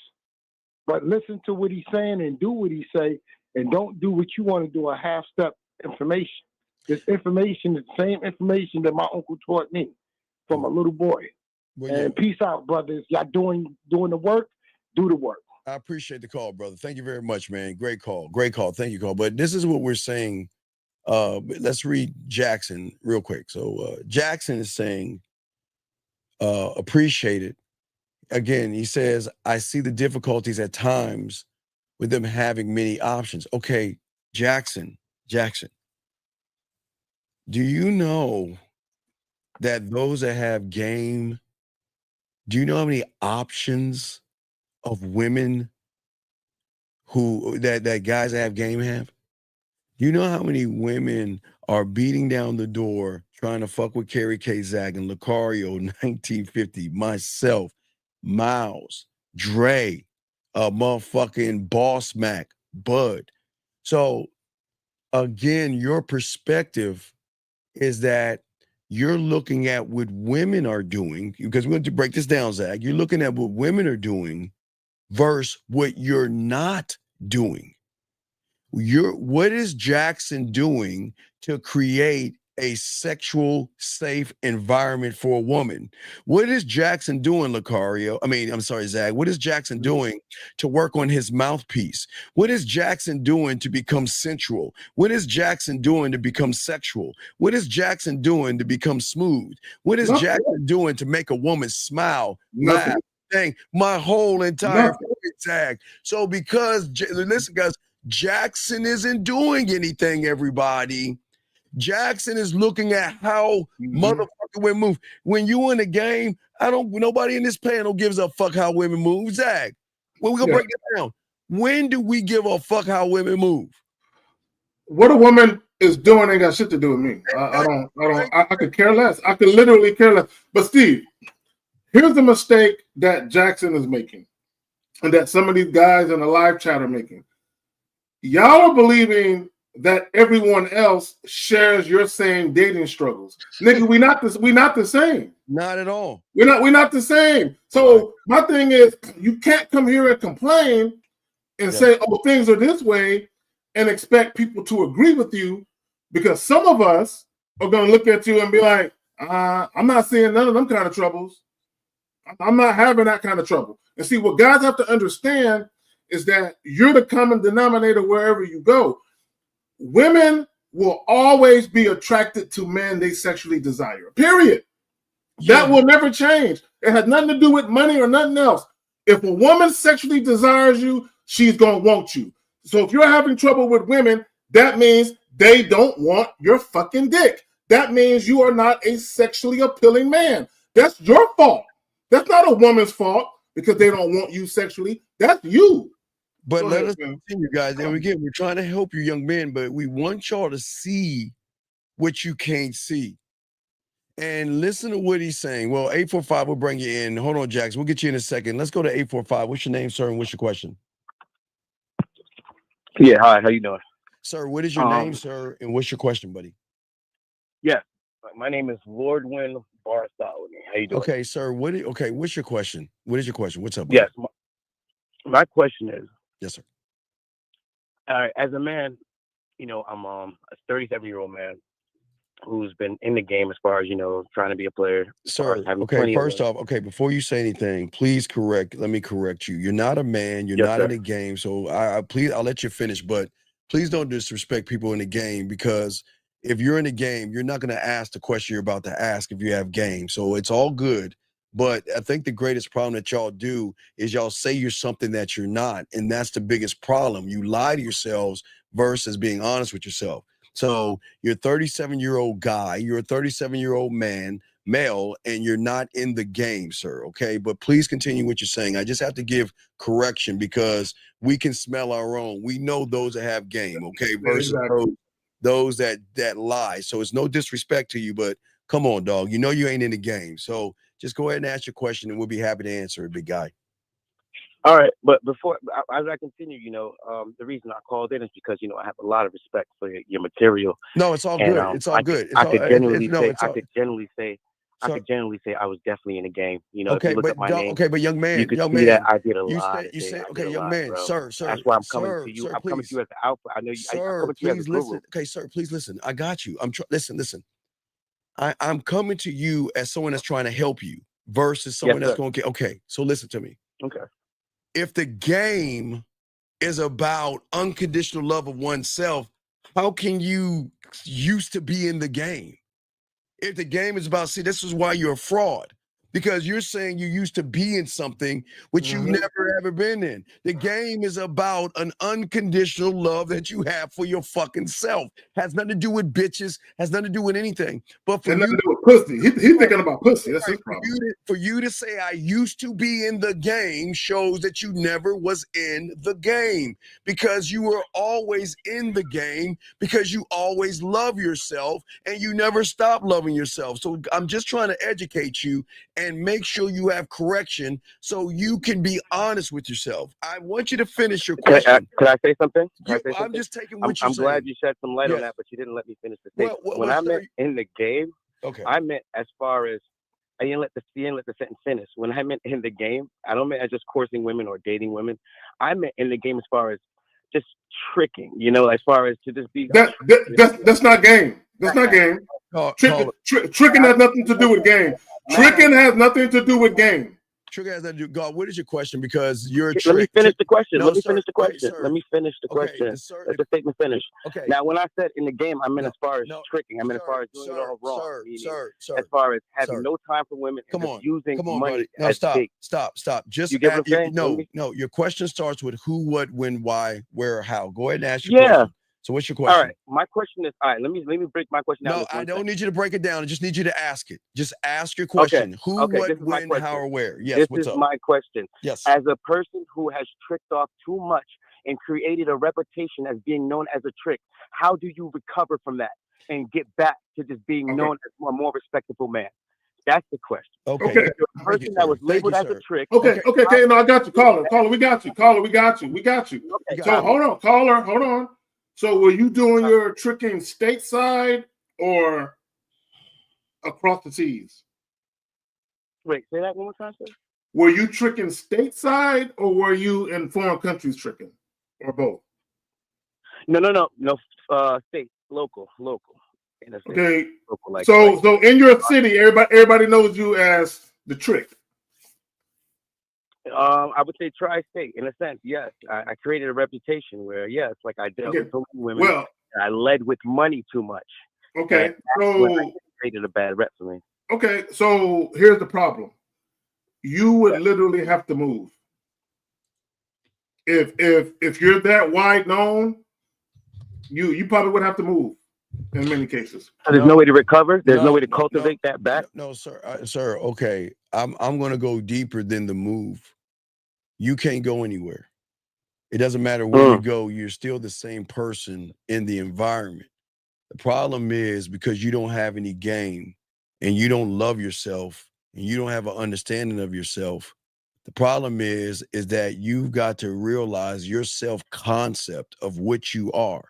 But listen to what he's saying and do what he say, and don't do what you want to do, a half-step information. This information is the same information that my uncle taught me from a little boy. And peace out, brothers. Y'all doing the work, do the work. I appreciate the call, brother. Thank you very much, man. Great call. Thank you, call. But this is what we're saying. Let's read Jackson real quick. So Jackson is saying, appreciate it. Again, he says, I see the difficulties at times with them having many options. Okay, Jackson, do you know that those that have game, do you know how many options of women that guys that have game have? Do you know how many women are beating down the door trying to fuck with Carrie K. Zag and Lucario 1950, myself, Miles, Dre, motherfucking Boss Mac, Bud. So again, your perspective is that you're looking at what women are doing, because we're going to break this down, Zach. You're looking at what women are doing versus what you're not doing. What is Jackson doing to create a sexual safe environment for a woman? What is Jackson doing, Zach? What is Jackson doing to work on his mouthpiece? What is Jackson doing to become sensual? What is Jackson doing to become sexual? What is Jackson doing to become smooth? What is Jackson doing to make a woman smile, laugh, sing? My whole entire Zag. So because, listen, guys, Jackson isn't doing anything, everybody. Jackson is looking at how motherfucking women move. When you in the game, nobody in this panel gives a fuck how women move. Zach, well, we're gonna break it down. When do we give a fuck how women move? What a woman is doing ain't got shit to do with me. I could care less. I could literally care less. But Steve, Here's the mistake that Jackson is making, and that some of these guys in the live chat are making. Y'all are believing that everyone else shares your same dating struggles. Nigga, we not the same. Not at all. We're not the same. So my thing is, you can't come here and complain and say, oh, things are this way, and expect people to agree with you, because some of us are going to look at you and be like, I'm not seeing none of them kind of troubles. I'm not having that kind of trouble. And see, what guys have to understand is that you're the common denominator wherever you go. Women will always be attracted to men they sexually desire, period. That will never change. It has nothing to do with money or nothing else. If a woman sexually desires you, she's going to want you. So if you're having trouble with women, that means they don't want your fucking dick. That means you are not a sexually appealing man. That's your fault. That's not a woman's fault because they don't want you sexually. That's you. But let us continue, guys. And again, we're trying to help you young men, but we want y'all to see what you can't see. And listen to what he's saying. Well, 845 will bring you in. Hold on, Jax. We'll get you in a second. Let's go to 845. What's your name, sir, and what's your question? Yeah, hi. How you doing? Sir, what is your name, sir, and what's your question, buddy? Yeah, my name is Lordwin Bartholomew. How you doing? Okay, sir. What's your question? What is your question? What's up, buddy? Yes, my question is. Yes, sir. All right, as a man, I'm a 37-year-old man who's been in the game as far as, trying to be a player. Sir, okay, first off, okay, before you say anything, please let me correct you. You're not a man, you're not in the game, so I'll let you finish, but please don't disrespect people in the game, because if you're in the game, you're not going to ask the question you're about to ask if you have game. So it's all good. But I think the greatest problem that y'all do is y'all say you're something that you're not. And that's the biggest problem. You lie to yourselves versus being honest with yourself. So you're a 37-year-old guy, you're a 37-year-old male, and you're not in the game, sir. Okay. But please continue what you're saying. I just have to give correction because we can smell our own. We know those that have game, okay, versus those that lie. So it's no disrespect to you, but come on, dog. You know you ain't in the game. So just go ahead and ask your question, and we'll be happy to answer it, big guy. All right, but before as I continue, the reason I called in is because I have a lot of respect for your material. No, it's all good. It's all good. I could generally say I was definitely in the game. Okay, if you look at my name, but young man, you can see that I did a lot. Okay, young man, sir. That's why I'm coming to you. I'm coming to you as the alpha. I know you. Sir, I'm coming to you as a guru. listen. Okay, sir, please listen. I got you. Listen. I'm coming to you as someone that's trying to help you versus someone that's going to get. Okay, so listen to me. Okay. If the game is about unconditional love of oneself, how can you used to be in the game? If the game is about, this is why you're a fraud. Because you're saying you used to be in something which you've never ever been in. The game is about an unconditional love that you have for your fucking self. Has nothing to do with bitches, has nothing to do with anything. But for nothing to do with pussy. He's thinking about pussy. That's his problem. For you to say I used to be in the game shows that you never was in the game. Because you were always in the game, because you always love yourself and you never stop loving yourself. So I'm just trying to educate you and make sure you have correction so you can be honest with yourself. I want you to finish your question. Can I say something? I'm just taking what you're saying. I'm glad you shed some light on that, but you didn't let me finish the statement. When I meant in the game, I meant as far as I didn't let the sentence finish. When I meant in the game, I don't mean as just coursing women or dating women. I meant in the game as far as just tricking, as far as to just be. That's not game. That's not game. Tricking has nothing to do with game. Tricking has nothing to do with game. Tricking has nothing to do. God, what is your question? Because you're. Let me finish the question. Let me finish the question. Let the statement finish. Okay. Now, when I said in the game, I meant as far as tricking. I meant as far as doing it all wrong. As far as having no time for women. Come on. Using money. No, stop. Just you get what I'm saying? No. Your question starts with who, what, when, why, where, how. Go ahead and ask your question. So what's your question? All right, my question is, let me break my question down. No, I don't need you to break it down. I just need you to ask it. Just ask your question. Okay. Who, what, when, how, or where. Yes, this is my question. Yes. As a person who has tricked off too much and created a reputation as being known as a trick, how do you recover from that and get back to just being known as a more respectable man? That's the question. Okay. The person that was labeled as a trick. Okay. No, I got you. Caller, we got you. Okay, So hold on, caller, hold on. So were you doing your tricking stateside or across the seas? Wait, say that one more time, sir. Were you tricking stateside or were you in foreign countries tricking, or both? No. State, local. In a state, Okay. local, so in your city, everybody knows you as the trick. I would say tri-state in a sense. Yes, I created a reputation where it's like I dealt with so many women. Well, I led with money too much. Okay, so created a bad rep for me. Okay, so here's the problem. You would literally have to move. If you're that wide known, you probably would have to move in many cases. So there's no way to recover. There's no way to cultivate that back. No, sir. Sir, okay. I'm going to go deeper than the move. You can't go anywhere. It doesn't matter where you go. You're still the same person in the environment. The problem is because you don't have any game and you don't love yourself and you don't have an understanding of yourself. The problem is that you've got to realize your self-concept of what you are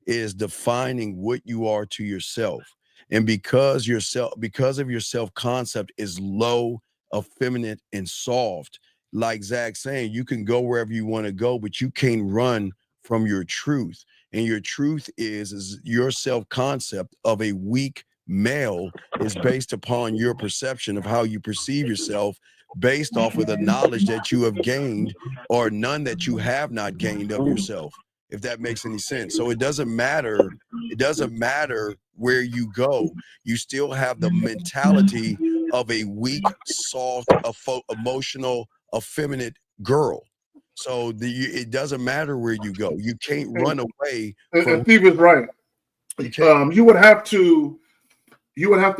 is defining what you are to yourself. And because of your self-concept is low, effeminate, and soft, like Zach's saying, you can go wherever you want to go, but you can't run from your truth. And your truth is your self-concept of a weak male is based upon your perception of how you perceive yourself based off of the knowledge that you have gained or none that you have not gained of yourself, if that makes any sense. So it doesn't matter where you go. You still have the mentality of a weak, soft, emotional, effeminate girl. So it doesn't matter where you go. You can't run away. And Steve is right. You would have to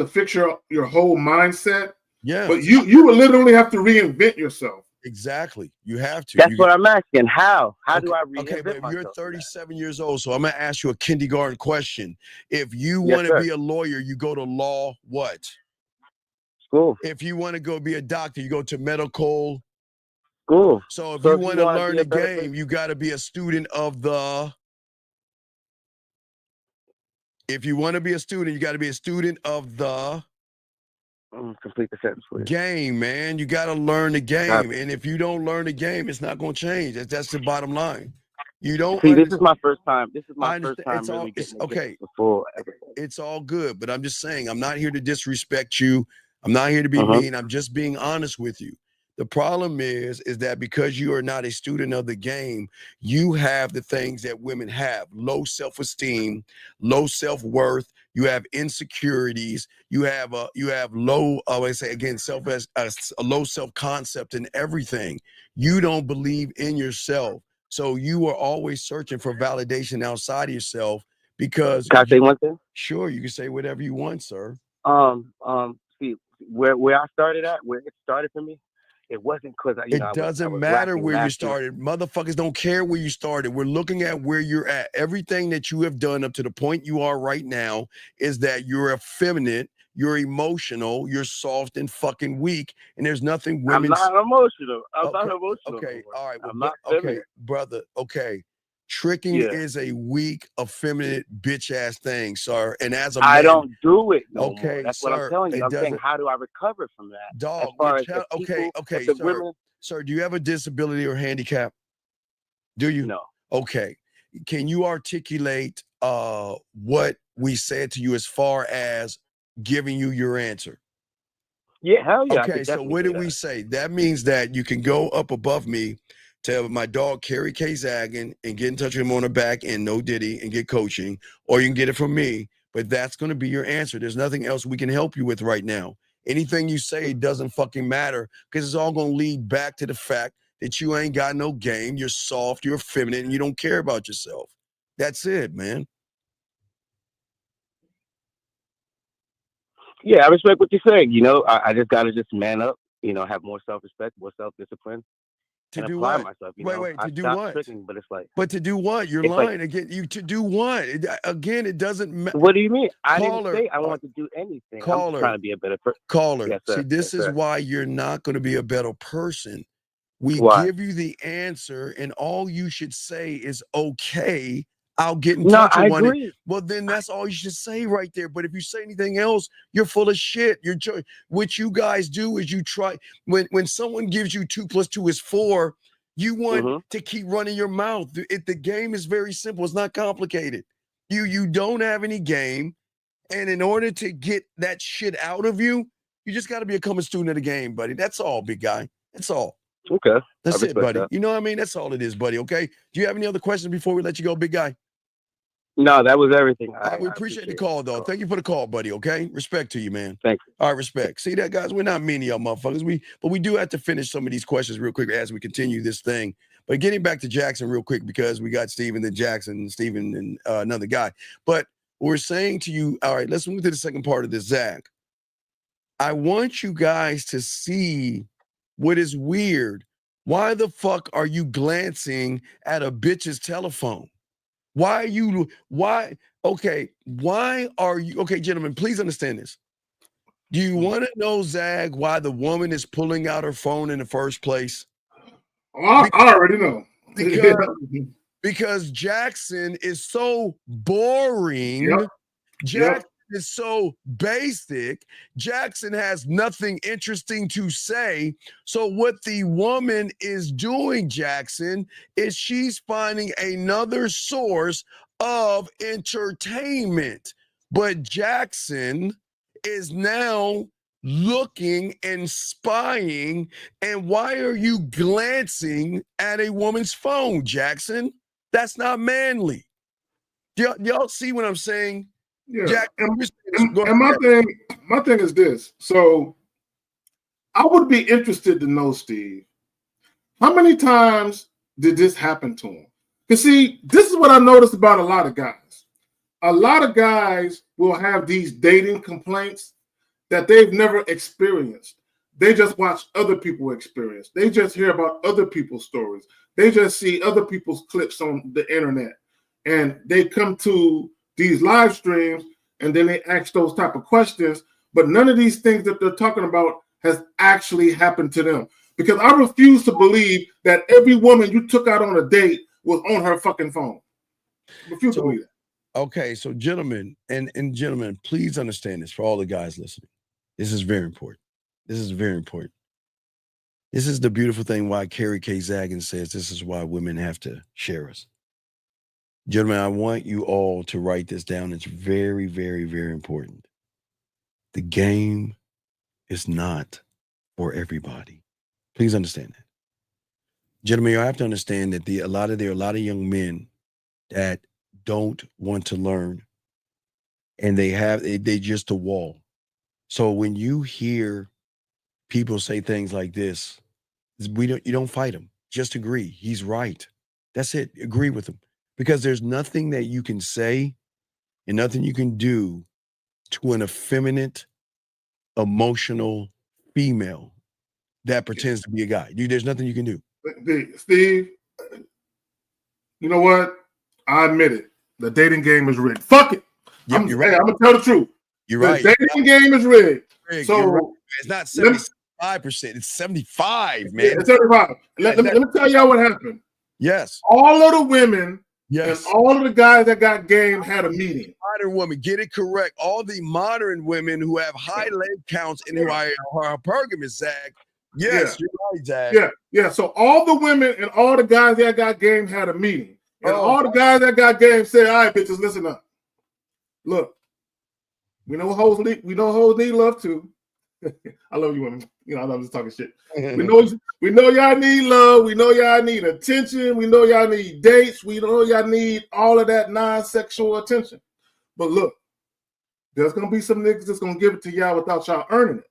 fix your whole mindset. Yeah. But you would literally have to reinvent yourself. Exactly. You have to. That's what I'm asking. How do I reinvent Okay, but if myself? you're 37 years old, so I'm going to ask you a kindergarten question. If you want to be a lawyer, you go to law what? School. If you want to go be a doctor, you go to medical school. So if you want to learn the game, you got to be a student of the. If you want to be a student, you got to be a student of the. Complete the sentence, please. Game, man. You got to learn the game. And if you don't learn the game, it's not going to change. That's the bottom line. You don't see. This is my first time. This is my first time really getting okay. Before it's all good, but I'm just saying, I'm not here to disrespect you. I'm not here to be mean. I'm just being honest with you. The problem is that because you are not a student of the game, you have the things that women have: low self-esteem, low self-worth. You have insecurities. You have low, I say again, a low self-concept in everything. You don't believe in yourself, so you are always searching for validation outside of yourself. Because can I say one thing? Sure, you can say whatever you want, sir. See where I started at, where it started for me. It wasn't because it doesn't matter where you started. Motherfuckers don't care where you started. We're looking at where you're at. Everything that you have done up to the point you are right now is that you're effeminate, you're emotional, you're soft and fucking weak, and there's nothing women. I'm not emotional. I'm not emotional. Okay, all right. I'm not okay, brother. Okay. Tricking is a weak, effeminate, bitch ass thing, sir. And as a man, I don't do it. No okay, more. That's sir, what I'm telling you. I'm saying, how do I recover from that? Dog. As far as okay, sir. Women... Sir, do you have a disability or handicap? Do you? No. Okay. Can you articulate what we said to you as far as giving you your answer? Yeah, hell yeah. Okay, so what did we say? That means that you can go up above me to my dog, Kerry K. Zaggin, and get in touch with him on the back end, no Diddy, and get coaching, or you can get it from me, but that's going to be your answer. There's nothing else we can help you with right now. Anything you say doesn't fucking matter because it's all going to lead back to the fact that you ain't got no game, you're soft, you're feminine, and you don't care about yourself. That's it, man. Yeah, I respect what you're saying. You know, I just got to man up, have more self-respect, more self-discipline. To and do apply what? myself. Wait, I to do stopped what? tricking, but it's like. But to do what? You're lying again. You to do what? Again, it doesn't matter. What do you mean? I Caller, didn't say I want to do anything. Caller, I'm just trying to be a better person. Caller, Yes, sir. see, this yes, is sir. why you're not going to be a better person. We Why? give you the answer, and all you should say is, okay, I'll get in touch with one. Agree. Well, then that's all you should say right there. But if you say anything else, you're full of shit. What you guys do is you try, when someone gives you 2 + 2 is 4, you want to keep running your mouth. The game is very simple. It's not complicated. You don't have any game. And in order to get that shit out of you, you just got to become a student of the game, buddy. That's all, big guy. That's all. Okay. That's it, buddy. That. You know what I mean? That's all it is, buddy. Okay. Do you have any other questions before we let you go, big guy? No, that was everything. We appreciate the call, though. Thank you for the call, buddy. Okay. Respect to you, man. Thank you. All right, respect. See that, guys? We're not mean to y'all motherfuckers. But we do have to finish some of these questions real quick as we continue this thing. But getting back to Jackson real quick, because we got Steven, then Jackson, Steven, and another guy. But we're saying to you, all right, let's move to the second part of this, Zach. I want you guys to see what is weird. Why the fuck are you glancing at a bitch's telephone? Why are you, okay, gentlemen, please understand this. Do you want to know, Zag, why the woman is pulling out her phone in the first place? I already know. Because Jackson is so boring. Yep. Jackson is so basic. Jackson has nothing interesting to say. So what the woman is doing, Jackson, is she's finding another source of entertainment. But Jackson is now looking and spying. And why are you glancing at a woman's phone, Jackson? That's not manly. Y'all see what I'm saying? Yeah. Jack, and my thing is this. So I would be interested to know, Steve, how many times did this happen to him? Because see, this is what I noticed about a lot of guys. A lot of guys will have these dating complaints that they've never experienced. They just watch other people experience. They just hear about other people's stories. They just see other people's clips on the internet. And they come to these live streams and then they ask those type of questions. But none of these things that they're talking about has actually happened to them. Because I refuse to believe that every woman you took out on a date was on her fucking phone. I refuse to believe that. Okay, so gentlemen and gentlemen, please understand this for all the guys listening. This is very important. This is very important. This is the beautiful thing why Carrie K. Zagan says this is why women have to share us. Gentlemen, I want you all to write this down. It's very, very, very important. The game is not for everybody. Please understand that. Gentlemen, you have to understand that there are a lot of young men that don't want to learn, and they just a wall. So when you hear people say things like this, you don't fight them. Just agree. He's right. That's it. Agree with him. Because there's nothing that you can say and nothing you can do to an effeminate, emotional female that pretends to be a guy. There's nothing you can do. Steve, you know what? I admit it. The dating game is rigged. Fuck it. Yep, you're right. I'm going to tell the truth. You're right. The dating game is rigged. So right. It's not 75%. It's 75, man. Yeah, it's 75. Let me tell y'all what happened. Yes. All of the women and all of the guys that got game had a meeting. Modern women, get it correct. All the modern women who have high leg counts and who are hypergamous, Zach. Yes, you're right, Zach. Yeah. So all the women and all the guys that got game had a meeting. And all the guys that got game said, all right, bitches, listen up. Look, we know hoes need love too. I love you women. I'm just talking shit. We know y'all need love. We know y'all need attention. We know y'all need dates. We know y'all need all of that non-sexual attention. But look, there's gonna be some niggas that's gonna give it to y'all without y'all earning it.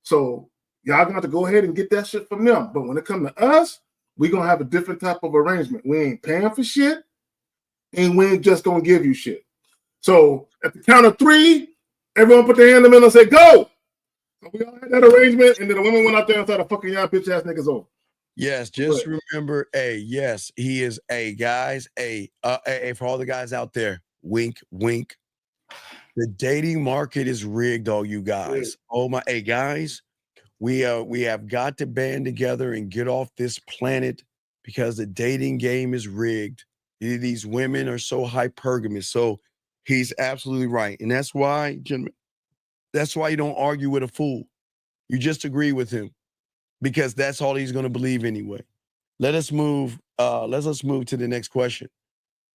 So y'all gonna have to go ahead and get that shit from them. But when it comes to us, we're gonna have a different type of arrangement. We ain't paying for shit, and we ain't just gonna give you shit. So at the count of 3, everyone put their hand in the middle and say, go! So we all had that arrangement, and then the women went out there and started fucking y'all bitch ass niggas over. Yes, just remember, yes, he is guys, for all the guys out there, wink, wink. The dating market is rigged, all you guys. Oh my, guys, we have got to band together and get off this planet because the dating game is rigged. These women are so hypergamous. So he's absolutely right. And that's why, gentlemen, that's why you don't argue with a fool. You just agree with him because that's all he's going to believe anyway. Let's move to the next question.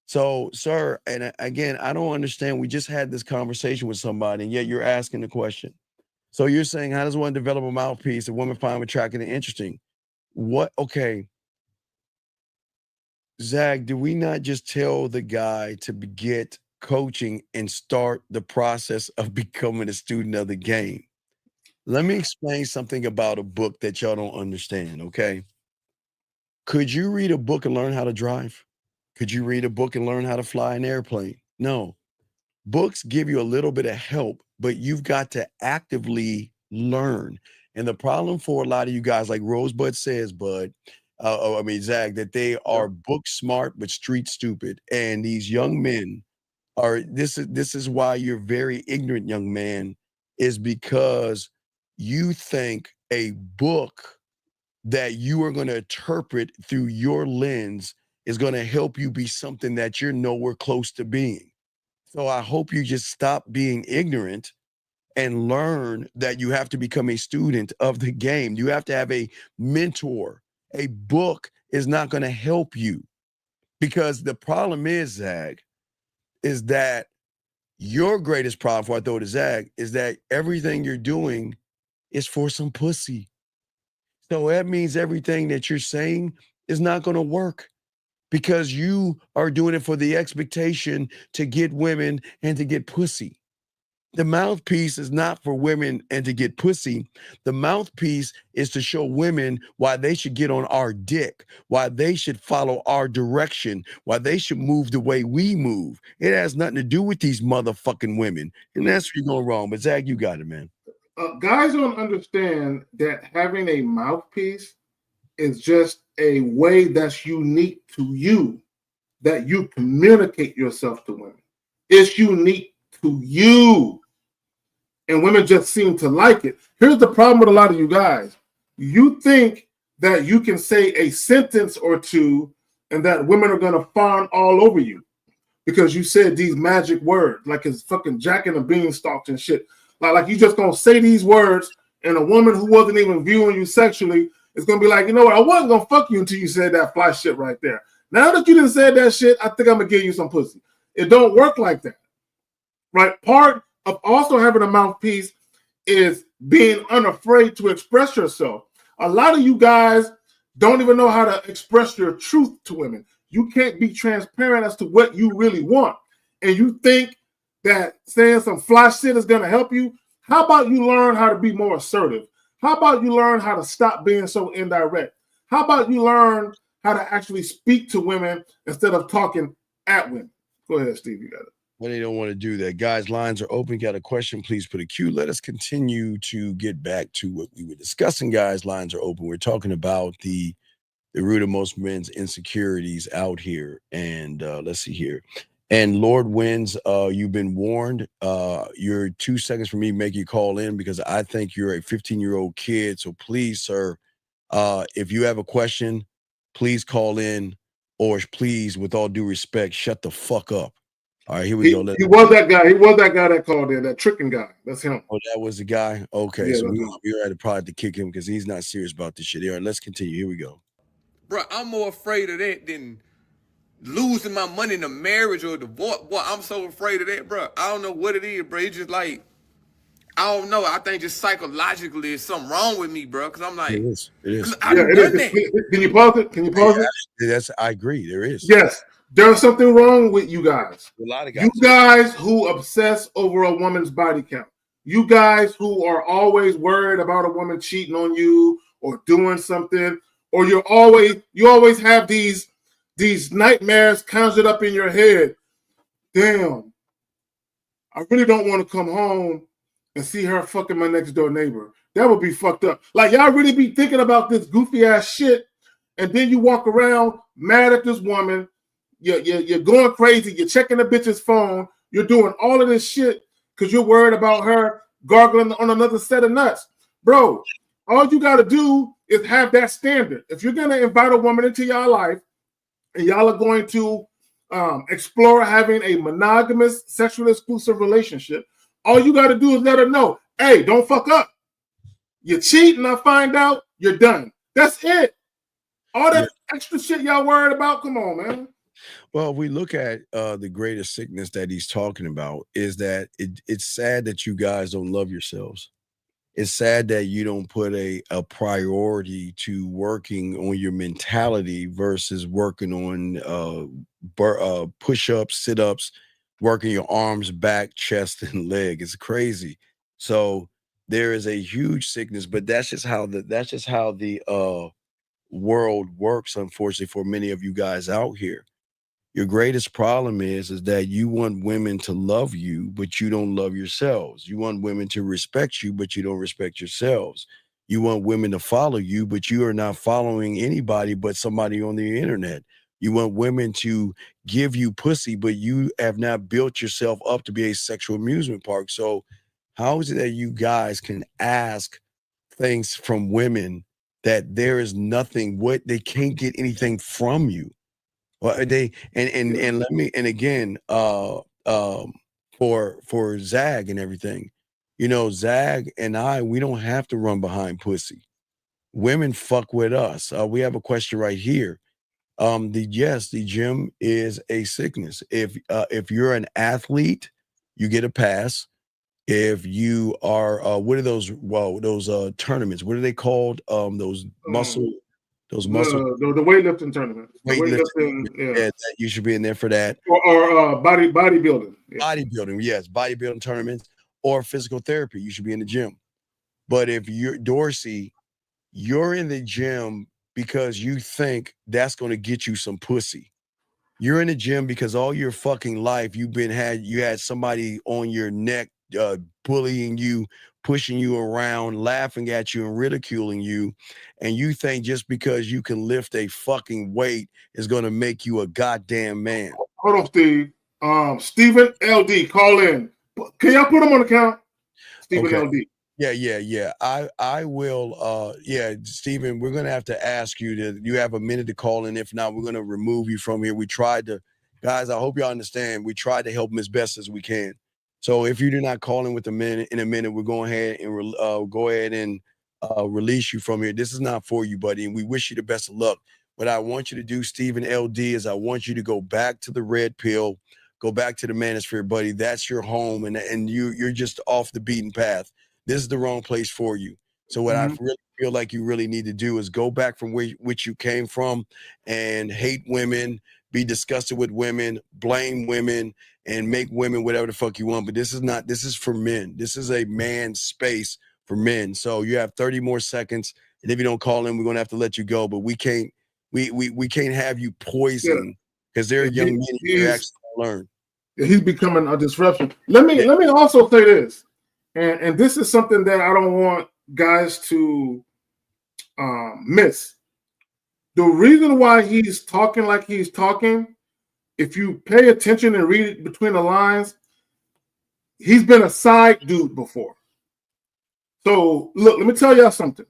So, sir, and again, I don't understand. We just had this conversation with somebody, and yet you're asking the question. So you're saying, how does one develop a mouthpiece? A woman find attractive and interesting. What? Okay. Zach, do we not just tell the guy to get coaching and start the process of becoming a student of the game? Let me explain something about a book that y'all don't understand, okay? Could you read a book and learn how to drive? Could you read a book and learn how to fly an airplane? No. Books give you a little bit of help, but you've got to actively learn. And the problem for a lot of you guys, like Rosebud says, Zach, that they are book smart but street stupid. And these young men are, this is why you're very ignorant, young man, is because you think a book that you are going to interpret through your lens is going to help you be something that you're nowhere close to being. So I hope you just stop being ignorant and learn that you have to become a student of the game. You have to have a mentor. A book is not going to help you because the problem is, Zach, is that your greatest problem, before I throw it to Zach, is that everything you're doing is for some pussy. So that means everything that you're saying is not going to work because you are doing it for the expectation to get women and to get pussy. The mouthpiece is not for women and to get pussy. The mouthpiece is to show women why they should get on our dick, why they should follow our direction, why they should move the way we move. It has nothing to do with these motherfucking women. And that's where you're going wrong. But Zach, you got it, man. Guys don't understand that having a mouthpiece is just a way that's unique to you, that you communicate yourself to women. It's unique to you. And women just seem to like it. Here's the problem with a lot of you guys. You think that you can say a sentence or two and that women are going to fawn all over you because you said these magic words, like it's fucking Jack and the Beanstalk and shit. Like you just going to say these words and a woman who wasn't even viewing you sexually is going to be like, you know what, I wasn't going to fuck you until you said that fly shit right there. Now that you didn't say that shit, I think I'm going to give you some pussy. It don't work like that, right? Part of also having a mouthpiece is being unafraid to express yourself. A lot of you guys don't even know how to express your truth to women. You can't be transparent as to what you really want. And you think that saying some fly shit is going to help you. How about you learn how to be more assertive? How about you learn how to stop being so indirect? How about you learn how to actually speak to women instead of talking at women? Go ahead, Steve, you got it. Well, they don't want to do that. Guys, lines are open. Got a question, please put a Q. Let us continue to get back to what we were discussing, guys. Lines are open. We're talking about the root of most men's insecurities out here. And let's see here. And Lord wins, you've been warned. You're 2 seconds for me to make you call in because I think you're a 15-year-old kid. So please, sir, if you have a question, please call in, or please, with all due respect, shut the fuck up. All right, here we go. He was that guy. He was that guy that called in, that tricking guy. That's him. Oh, that was the guy? Okay, yeah, so we're at a probably to kick him because he's not serious about this shit. All right, let's continue. Here we go. Bro, I'm more afraid of that than losing my money in a marriage or a divorce. Boy, I'm so afraid of that, bro. I don't know what it is, bro. It's just like, I don't know. I think just psychologically there's something wrong with me, bro. Because I'm like, it is. I've done that. Can you pause it? Can you pause it? I agree. There is. Yes. There's something wrong with you guys. A lot of guys. You guys who obsess over a woman's body count. You guys who are always worried about a woman cheating on you or doing something, or you always have these nightmares conjured up in your head. Damn, I really don't want to come home and see her fucking my next door neighbor. That would be fucked up. Like, y'all really be thinking about this goofy ass shit and then you walk around mad at this woman. You're going crazy. You're checking the bitch's phone. You're doing all of this shit because you're worried about her gargling on another set of nuts. Bro, all you got to do is have that standard. If you're going to invite a woman into your life and y'all are going to explore having a monogamous, sexually exclusive relationship, all you got to do is let her know, hey, don't fuck up. You cheat and I find out, you're done. That's it. All that extra shit y'all worried about, come on, man. Well, we look at the greatest sickness that he's talking about is that it's sad that you guys don't love yourselves. It's sad that you don't put a priority to working on your mentality versus working on push-ups, sit-ups, working your arms, back, chest, and leg. It's crazy. So there is a huge sickness, but that's just how the world works, unfortunately, for many of you guys out here. Your greatest problem is that you want women to love you, but you don't love yourselves. You want women to respect you, but you don't respect yourselves. You want women to follow you, but you are not following anybody but somebody on the internet. You want women to give you pussy, but you have not built yourself up to be a sexual amusement park. So how is it that you guys can ask things from women that there is nothing, what they can't get anything from you? Well, they and let me, and again, for Zag and everything, you know, Zag and I, we don't have to run behind pussy. Women fuck with us. We have a question right here. The gym is a sickness. If you're an athlete, you get a pass. If you are, what are those? Well, those tournaments. What are they called? Those muscle. The weightlifting tournament. Yeah, you should be in there for that. Or bodybuilding. Yeah. Bodybuilding, yes. Bodybuilding tournaments or physical therapy. You should be in the gym. But if you're Dorsey, you're in the gym because you think that's going to get you some pussy. You're in the gym because all your fucking life you had somebody on your neck bullying you, pushing you around, laughing at you and ridiculing you, and you think just because you can lift a fucking weight is going to make you a goddamn man. Hold on, Steve. Stephen LD, call in. Can y'all put him on the count? Stephen LD. Yeah. I will. Stephen, we're gonna have to ask you you have a minute to call in. If not, we're gonna remove you from here. We tried to, guys. I hope y'all understand. We tried to help him as best as we can. So if you do not call in in a minute, we're going ahead and release you from here. This is not for you, buddy, and we wish you the best of luck. What I want you to do, Stephen LD, is I want you to go back to the red pill, go back to the manosphere, buddy. That's your home, and you're just off the beaten path. This is the wrong place for you. So what I really feel like you really need to do is go back from which you came from and hate women, be disgusted with women, blame women, and make women whatever the fuck you want. But this is for men. This is a man's space for men. So you have 30 more seconds. And if you don't call in, we're going to have to let you go. But we can't have you poison because they're young men who actually learn. He's becoming a disruption. Let me also say this. And this is something that I don't want guys to miss. The reason why he's talking like he's talking, if you pay attention and read it between the lines, he's been a side dude before. So, look, let me tell y'all something.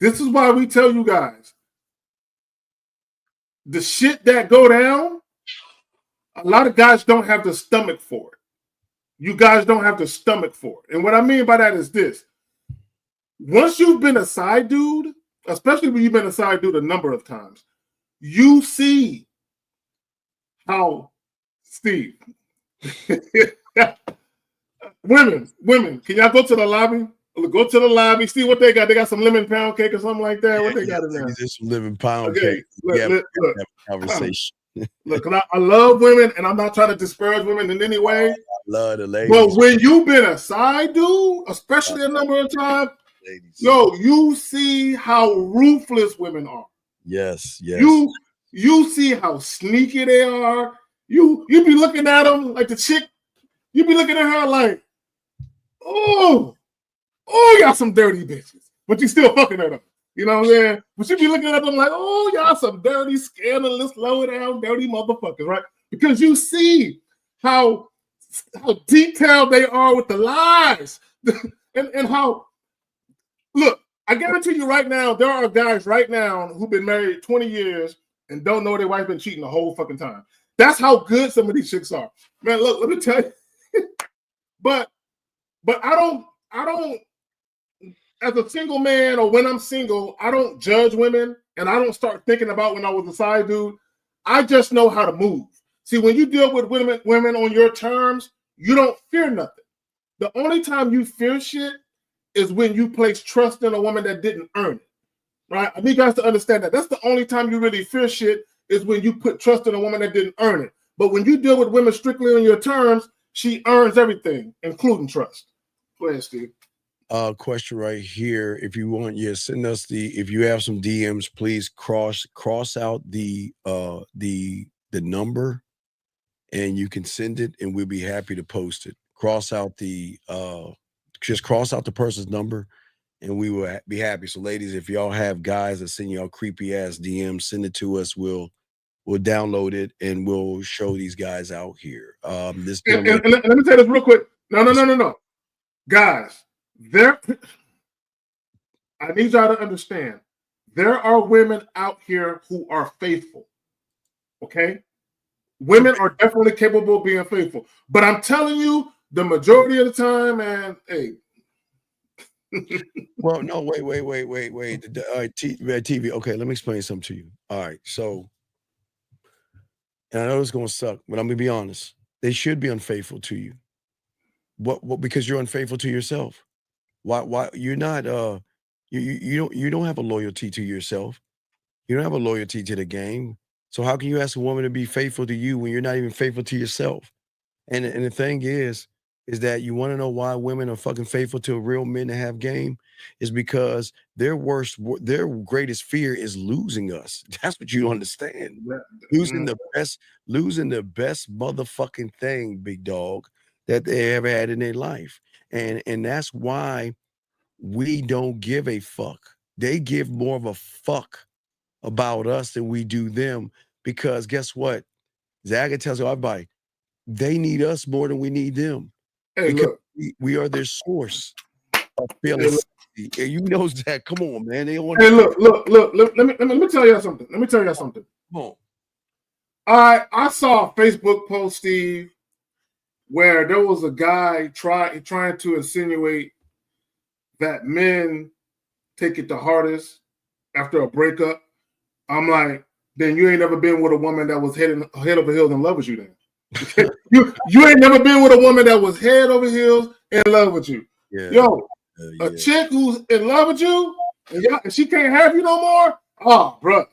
This is why we tell you guys, the shit that go down, a lot of guys don't have the stomach for it. You guys don't have the stomach for it. And what I mean by that is this. Once you've been a side dude, especially when you've been a side dude a number of times, you see how, Steve, women, can y'all go to the lobby? Go to the lobby, see what they got. They got some lemon pound cake or something like that. What they got in there? Just some lemon pound cake. Look. Conversation. Look, I love women, and I'm not trying to disparage women in any way. I love the ladies. But when you've been a side dude, especially a number of times, you see how ruthless women are. Yes. You see how sneaky they are. You be looking at them like the chick. You be looking at her like, oh, y'all some dirty bitches, but you still fucking at them. You know what I'm saying? But you be looking at them like, oh, y'all some dirty, scandalous, low down, dirty motherfuckers, right? Because you see how detailed they are with the lies. and how, look, I guarantee you right now, there are guys right now who've been married 20 years and don't know their wife been cheating the whole fucking time. That's how good some of these chicks are. Man, look, let me tell you. but I don't, as a single man or when I'm single, I don't judge women and I don't start thinking about when I was a side dude. I just know how to move. See, when you deal with women on your terms, you don't fear nothing. The only time you fear shit is when you place trust in a woman that didn't earn it, right? I need you guys to understand that. That's the only time you really fear shit is when you put trust in a woman that didn't earn it. But when you deal with women strictly on your terms, she earns everything, including trust. Go ahead, Steve. Question right here. If you want, send us if you have some DMs, please cross out the number and you can send it and we'll be happy to post it. Cross out just cross out the person's number and we will be happy. So ladies, if y'all have guys that send y'all creepy ass DMs, send it to us. We'll download it and we'll show these guys out here. And let me say this real quick. No. Guys, I need y'all to understand, there are women out here who are faithful. Okay? Women are definitely capable of being faithful. But I'm telling you, the majority of the time, man, hey. Well, no, wait. TV. Okay, let me explain something to you. All right, so, and I know it's gonna suck, but I'm gonna be honest. They should be unfaithful to you. What? Because you're unfaithful to yourself. Why you're not? You don't have a loyalty to yourself. You don't have a loyalty to the game. So how can you ask a woman to be faithful to you when you're not even faithful to yourself? And the thing is that you want to know why women are fucking faithful to real men that have game is because their greatest fear is losing us. That's what you don't understand. Losing the best motherfucking thing, big dog, that they ever had in their life. And that's why we don't give a fuck. They give more of a fuck about us than we do them, because guess what? Zaga tells everybody, they need us more than we need them. Hey, because look. we are their source of feeling. And you know that. Come on, man. They don't want hey, look. Let me tell you something. Come on. I saw a Facebook post, Steve, where there was a guy trying to insinuate that men take it the hardest after a breakup. I'm like, then you ain't never been with a woman that was head over heels in love with you then. you ain't never been with a woman that was head over heels in love with you. Yeah. A chick who's in love with you and she can't have you no more? Oh, bro.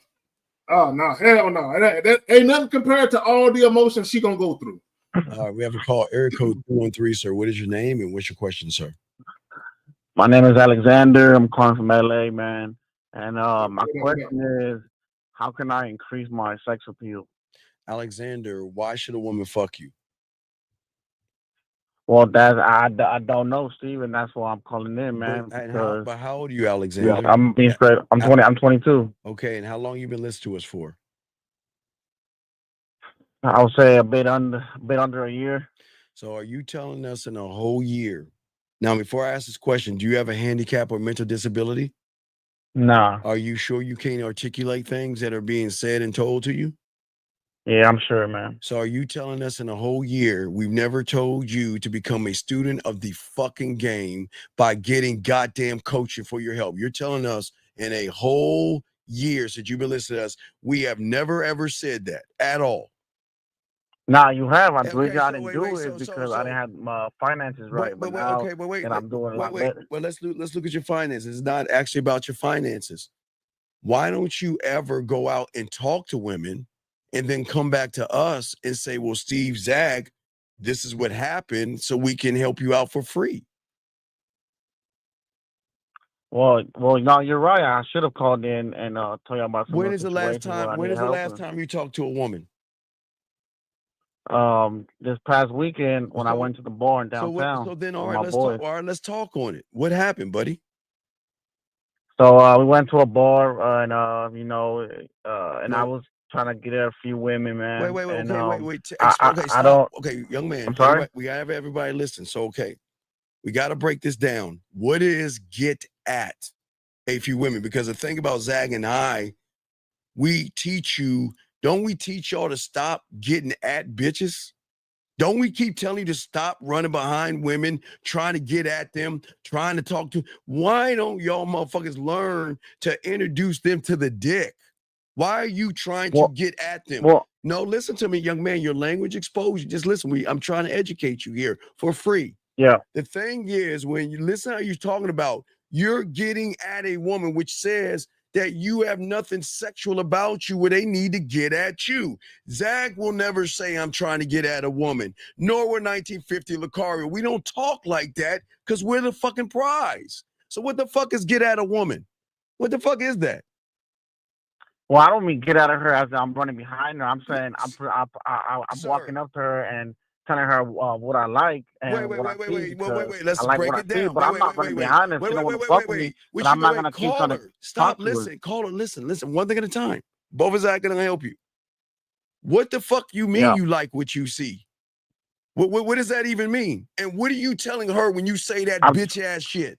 Oh, no. Hell no. That ain't nothing compared to all the emotions she gonna go through. We have a call. Area code 213, sir. What is your name and what's your question, sir? My name is Alexander. I'm calling from LA, man. And my question is, how can I increase my sex appeal? Alexander, why should a woman fuck you? Well, I don't know, Steve, and that's why I'm calling in, man. But how old are you, Alexander? Yeah, I'm being straight. I'm 20. I'm 22. Okay, and how long you been listening to us for? I would say a bit under a year. So, are you telling us in a whole year? Now, before I ask this question, do you have a handicap or mental disability? Nah. Are you sure you can't articulate things that are being said and told to you? Yeah, I'm sure, man. So are you telling us in a whole year, we've never told you to become a student of the fucking game by getting goddamn coaching for your help? You're telling us in a whole year since you've been listening to us, we have never, ever said that at all. Nah, you have. The reason I didn't do it because I didn't have my finances right. But now I'm doing a lot better. Well, let's look at your finances. It's not actually about your finances. Why don't you ever go out and talk to women and then come back to us and say, well, Steve, Zag, this is what happened, so we can help you out for free? Well, no, you're right. I should have called in and tell you about some. When is the last time you talked to a woman? This past weekend when I went to the bar in downtown. So then, all right, let's talk on it. What happened, buddy? So we went to a bar, and and I was trying to get a few women, man. Wait. And, Okay, I stop. don't. Okay, young man. I'm sorry? We gotta have everybody listen. So, okay, we got to break this down. What is get at a few women? Because the thing about Zag and I, we teach you. Don't we teach y'all to stop getting at bitches? Don't we keep telling you to stop running behind women, trying to get at them, trying to talk to? Why don't y'all motherfuckers learn to introduce them to the dick? Why are you trying to get at them? No, listen to me, young man. Your language exposure. Just listen. I'm trying to educate you here for free. Yeah. The thing is, when you listen how you're talking about, you're getting at a woman, which says that you have nothing sexual about you where they need to get at you. Zag will never say, I'm trying to get at a woman, nor will 1950 Lucario. We don't talk like that because we're the fucking prize. So what the fuck is get at a woman? What the fuck is that? Well, I don't mean get out of her as I'm running behind her. I'm saying I'm walking up to her and telling her what I like. And Wait. Let's like break it down. But I'm not running behind her. She don't want to fuck with me. But I'm not gonna keep trying to stop. Listen, caller. Listen. One thing at a time. Both is gonna help you. What the fuck you mean you like what you see? What does that even mean? And what are you telling her when you say that bitch ass shit?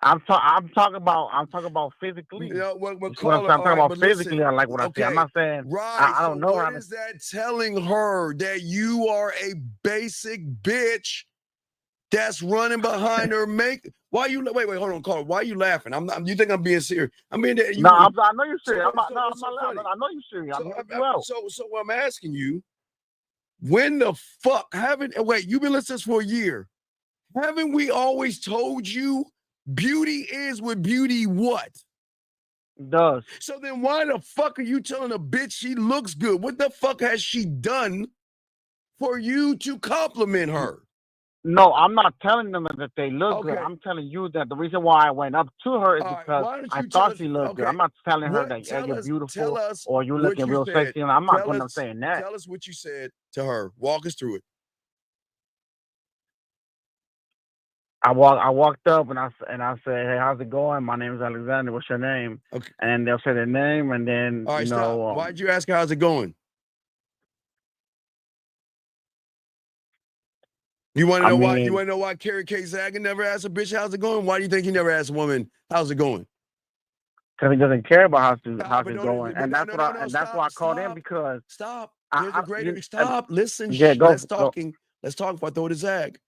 I'm talking about physically. You know, I'm talking about physically. Listen, I like what I say. I'm not saying right. I don't know. What is that telling her? That you are a basic bitch that's running behind her Why you wait, hold on, caller. Why are you laughing? You think I'm being serious? I mean, I know you're serious. I'm not laughing. I know you're serious. So I'm asking you, when the fuck you've been listening to this for a year. Haven't we always told you beauty is what beauty what? Does. So then why the fuck are you telling a bitch she looks good? What the fuck has she done for you to compliment her? No, I'm not telling them that they look good. I'm telling you that the reason why I went up to her is because I thought she looked good. I'm not telling her that you're beautiful or you're looking real sexy. And I'm not going to say that. Tell us what you said to her. Walk us through it. I walked up and I said, "Hey, how's it going? My name is Alexander. What's your name?" Okay. And they'll say their name, and then all right, stop. Why'd you ask her how's it going? You want to know why? You want to know why Carrie K. Zagan never asked a bitch how's it going? Why do you think he never asked a woman how's it going? Because he doesn't care about how's it's going, and that's why I called in because stop. There's a greater stop. Listen, let's talk before I throw it to Zag.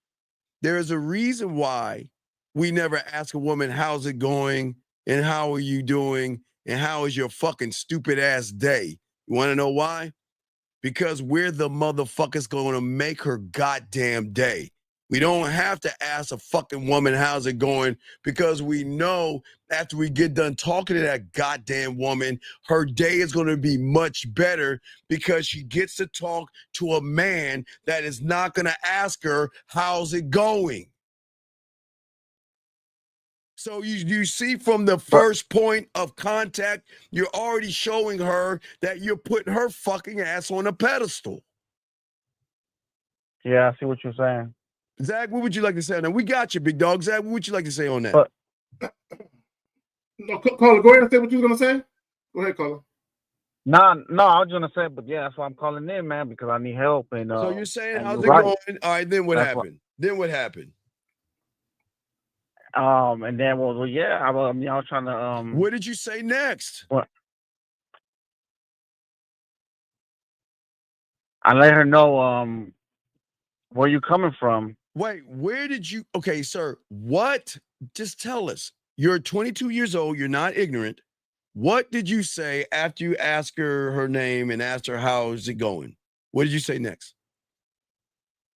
There is a reason why we never ask a woman, how's it going? And how are you doing? And how is your fucking stupid ass day? You want to know why? Because we're the motherfuckers going to make her goddamn day. We don't have to ask a fucking woman, how's it going? Because we know after we get done talking to that goddamn woman, her day is going to be much better because she gets to talk to a man that is not going to ask her, how's it going? So you see from the first point of contact, you're already showing her that you're putting her fucking ass on a pedestal. Yeah, I see what you're saying. Zach, what would you like to say on that? We got you, big dog. Zach, what would you like to say on that? No, caller, go ahead and say what you were going to say. Go ahead, caller. No, I was going to say, but yeah, that's why I'm calling in, man, because I need help. And so you're saying, how's it going? All right, then what happened? Then what happened? And then, I was trying to. What did you say next? What? I let her know where you coming from. Wait, where did you? Okay, sir. What? Just tell us. You're 22 years old. You're not ignorant. What did you say after you asked her name and asked her how's it going? What did you say next?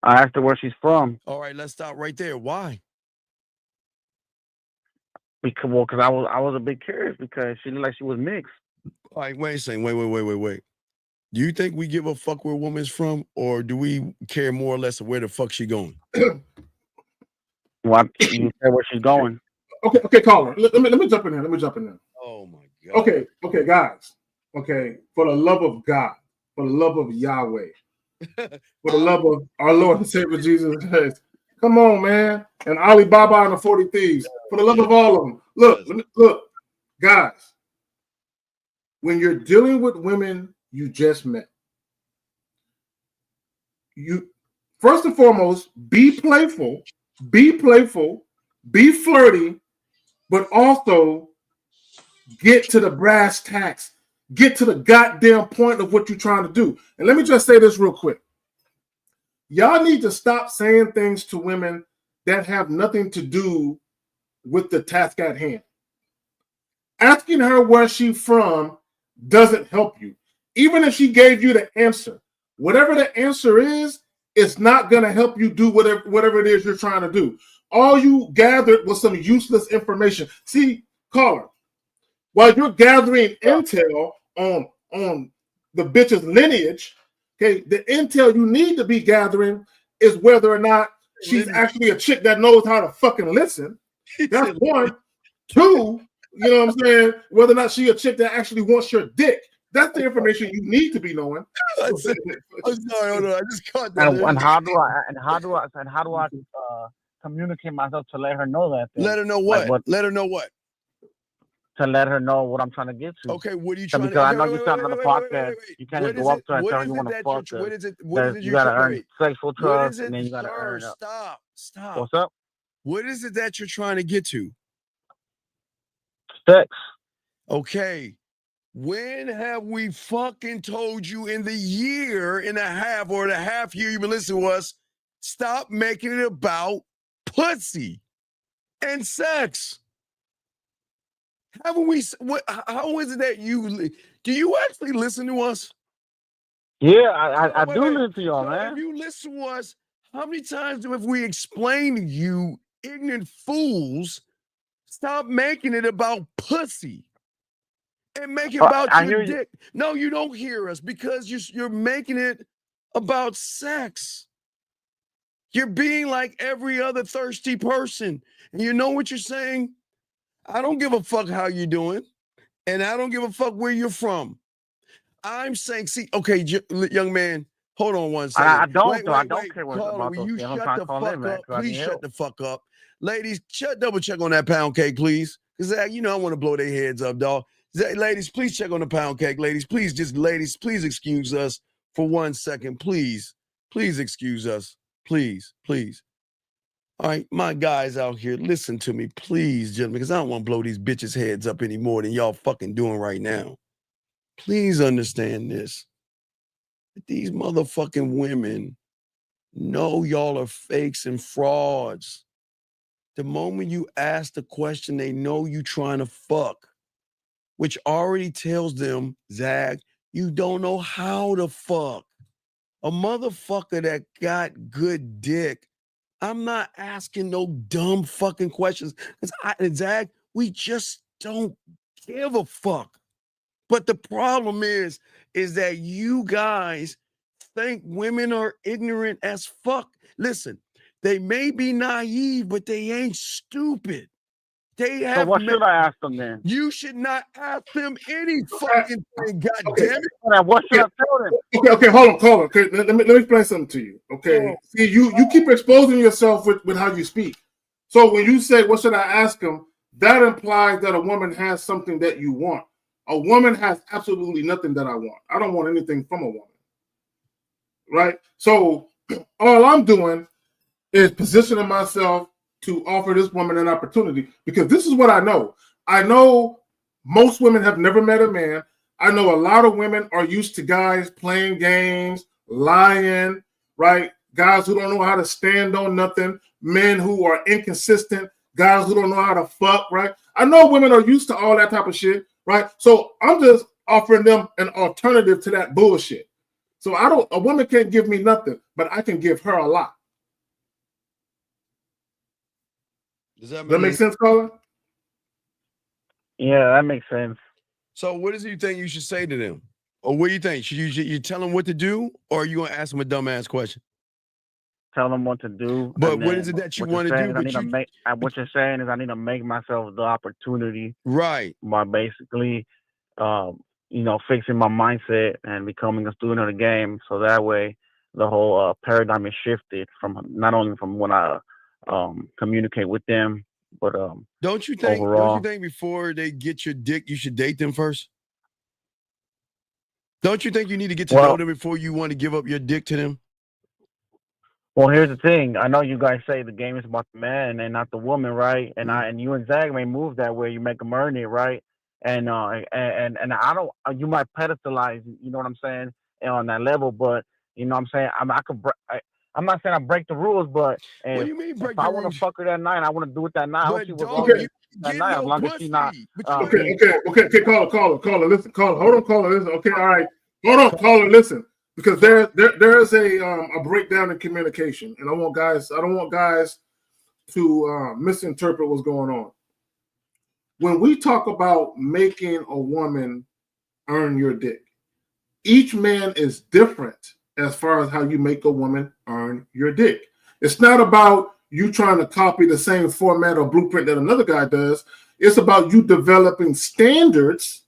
I asked her where she's from. All right, let's stop right there. Why? Because I was a bit curious because she looked like she was mixed. All right, wait a second. Wait. Do you think we give a fuck where a woman's from, or do we care more or less of where the fuck she going? Well, you care where she's going. Okay, caller. Let me jump in there. Oh my God. Okay, guys. Okay, for the love of God, for the love of Yahweh, for the love of our Lord and Savior Jesus Christ, Come on, man. And Alibaba and the 40 Thieves. For the love of all of them. Look, guys. When you're dealing with women you just met, you first and foremost, be playful, be flirty, but also get to the brass tacks. Get to the goddamn point of what you're trying to do. And let me just say this real quick. Y'all need to stop saying things to women that have nothing to do with the task at hand. Asking her where she's from doesn't help you. Even if she gave you the answer, whatever the answer is, it's not going to help you do whatever it is you're trying to do. All you gathered was some useless information. See, caller, while you're gathering intel on the bitch's lineage, okay, the intel you need to be gathering is whether or not she's actually a chick that knows how to fucking listen. That's one. Two, you know what I'm saying? Whether or not she a chick that actually wants your dick. That's the information you need to be knowing. I'm sorry, hold on. I just caught that. And how do I communicate myself to let her know that? Thing? Let her know what? Like let her know what? To let her know what I'm trying to get to. Okay, what are you trying to? Because I know you sound on the podcast. You can't just go up to her and tell her you want to fuck her. What is it? You gotta earn sexual trust, and then you gotta earn up. Stop. What's up? What is it that you're trying to get to? Sex. Okay. When have we fucking told you in the year and a half or the half year you've been listening to us, stop making it about pussy and sex? Haven't we? How is it that do you actually listen to us? Yeah, I do listen to y'all, man. If you listen to us, how many times have we explained to you, ignorant fools, stop making it about pussy and make it about your dick? No, you don't hear us because you're making it about sex. You're being like every other thirsty person. And you know what you're saying? I don't give a fuck how you're doing, and I don't give a fuck where you're from. I'm saying, see, okay, young man, hold on one second. I don't care what about those you things. shut the fuck up. Please shut the fuck up. Ladies, double check on that pound cake, please. Because, you know, I want to blow their heads up, dog. Ladies, please check on the pound cake. Ladies, please excuse us for 1 second. Please excuse us. Please. All right, my guys out here, listen to me, please, gentlemen, because I don't want to blow these bitches' heads up any more than y'all fucking doing right now. Please understand this. These motherfucking women know y'all are fakes and frauds. The moment you ask the question, they know you trying to fuck, which already tells them, Zach, you don't know how to fuck. A motherfucker that got good dick, I'm not asking no dumb fucking questions. Zach, we just don't give a fuck. But the problem is that you guys think women are ignorant as fuck. Listen, they may be naive, but they ain't stupid. They have. So what should I ask them then? You should not ask them any fucking thing. God damn it! What should I tell them? Okay, hold on. Okay, let me explain something to you. Okay, see, you keep exposing yourself with how you speak. So when you say what should I ask them, that implies that a woman has something that you want. A woman has absolutely nothing that I want. I don't want anything from a woman. Right? So all I'm doing is positioning myself to offer this woman an opportunity, because this is what I know. I know most women have never met a man. I know a lot of women are used to guys playing games, lying, right? Guys who don't know how to stand on nothing, men who are inconsistent, guys who don't know how to fuck, right? I know women are used to all that type of shit, right? So I'm just offering them an alternative to that bullshit. So a woman can't give me nothing, but I can give her a lot. Does that make sense, Colin? Yeah, that makes sense. So what is it you think you should say to them? Or what do you think? Should you tell them what to do, or are you going to ask them a dumbass question? Tell them what to do. But what is it that you want to do? What you're saying is I need to make myself the opportunity. Right. By basically, fixing my mindset and becoming a student of the game. So that way, the whole paradigm has shifted from not only from when I communicate with them, but don't you think overall, don't you think before they get your dick, you should date them first? Don't you think you need to get to know them before you want to give up your dick to them? Well, here's the thing. I know you guys say the game is about the man and not the woman, right? And you and Zach may move that way. You make them earn it, right? And I don't. You might pedestalize, you know what I'm saying, on that level. But you know what I'm saying. I'm not saying I break the rules, but what do you mean break if I want to fuck her that night, I want to do it that night. But that night, as long as she's not. Okay. Caller, listen, caller, hold on, caller, listen. Okay, all right, hold on, caller, listen. Because there is a breakdown in communication, and I don't want guys to misinterpret what's going on. When we talk about making a woman earn your dick, each man is different as far as how you make a woman earn your dick. It's not about you trying to copy the same format or blueprint that another guy does. It's about you developing standards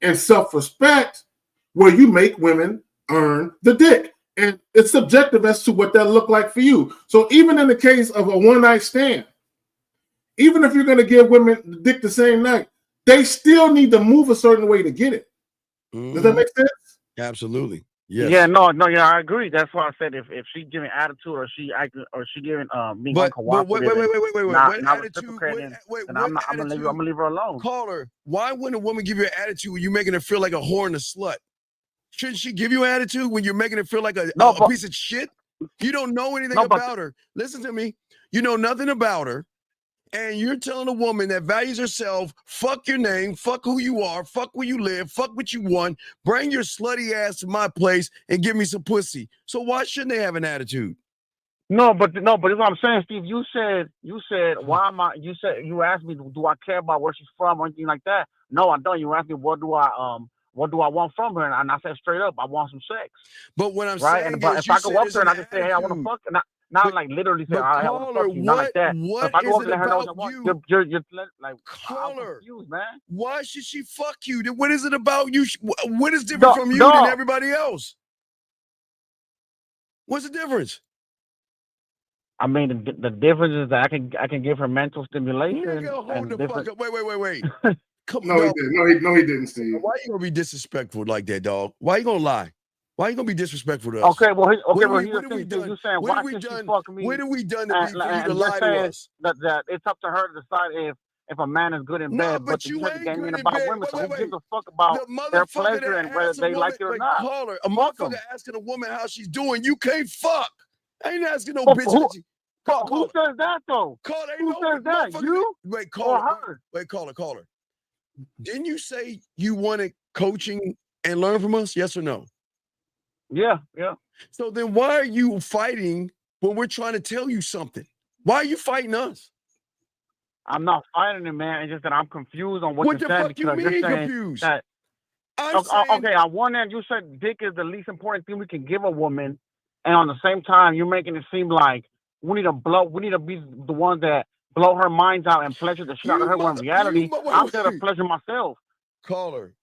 and self-respect where you make women earn the dick. And it's subjective as to what that look like for you. So even in the case of a one-night stand, even if you're going to give women the dick the same night, they still need to move a certain way to get it. Does that make sense? Absolutely. Yes. Yeah, yeah, I agree. That's why I said if she giving attitude or she acting or she giving me uncooperative, wait, I'm gonna leave her alone. Caller, why wouldn't a woman give you an attitude when you're making her feel like a whore and a slut? Shouldn't she give you an attitude when you're making her feel like a piece of shit? You don't know anything about her. Listen to me. You know nothing about her. And you're telling a woman that values herself, fuck your name, fuck who you are, fuck where you live, fuck what you want, bring your slutty ass to my place and give me some pussy. So why shouldn't they have an attitude? No, but that's what I'm saying, Steve. You said, why am I? You asked me, do I care about where she's from or anything like that? No, I don't. You asked me, what do I want from her? And I said straight up, I want some sex. But what I'm saying is, if I go up to her and I just say, hey, I want to fuck, not like literally say, I want to fuck you, not like that. What if I go is up to her about and you? You're like, caller, confused, man. Why should she fuck you? What is it about you? What is different from you than everybody else? What's the difference? I mean, the difference is that I can give her mental stimulation. Hold the fuck up. Wait. No, he didn't, Steve. Why you gonna be disrespectful like that, dog? Why you gonna lie? Why you gonna be disrespectful to us? Okay, well, what have we done? You're saying, why should she fuck me? What have we done for you to lie to us? That it's up to her to decide if a man is good in bed. But you ain't good in bed. Women, so who gives a fuck about their pleasure and whether they like it or not? Caller, a motherfucker asking a woman how she's doing, you can't fuck. I ain't asking no bitch. Who says that though? Caller, who says that? You? Wait, caller. Or her? Wait, caller. Didn't you say you wanted coaching and learn from us? Yes or no? Yeah. So then why are you fighting when we're trying to tell you something? Why are you fighting us? I'm not fighting it, man. It's just that I'm confused on what you're saying. What the fuck you mean confused? Okay, on one end, you said dick is the least important thing we can give a woman. And on the same time, you're making it seem like we need to be the ones that blow her minds out and pleasure the shit out of her when in reality, I'm there to pleasure myself. Caller.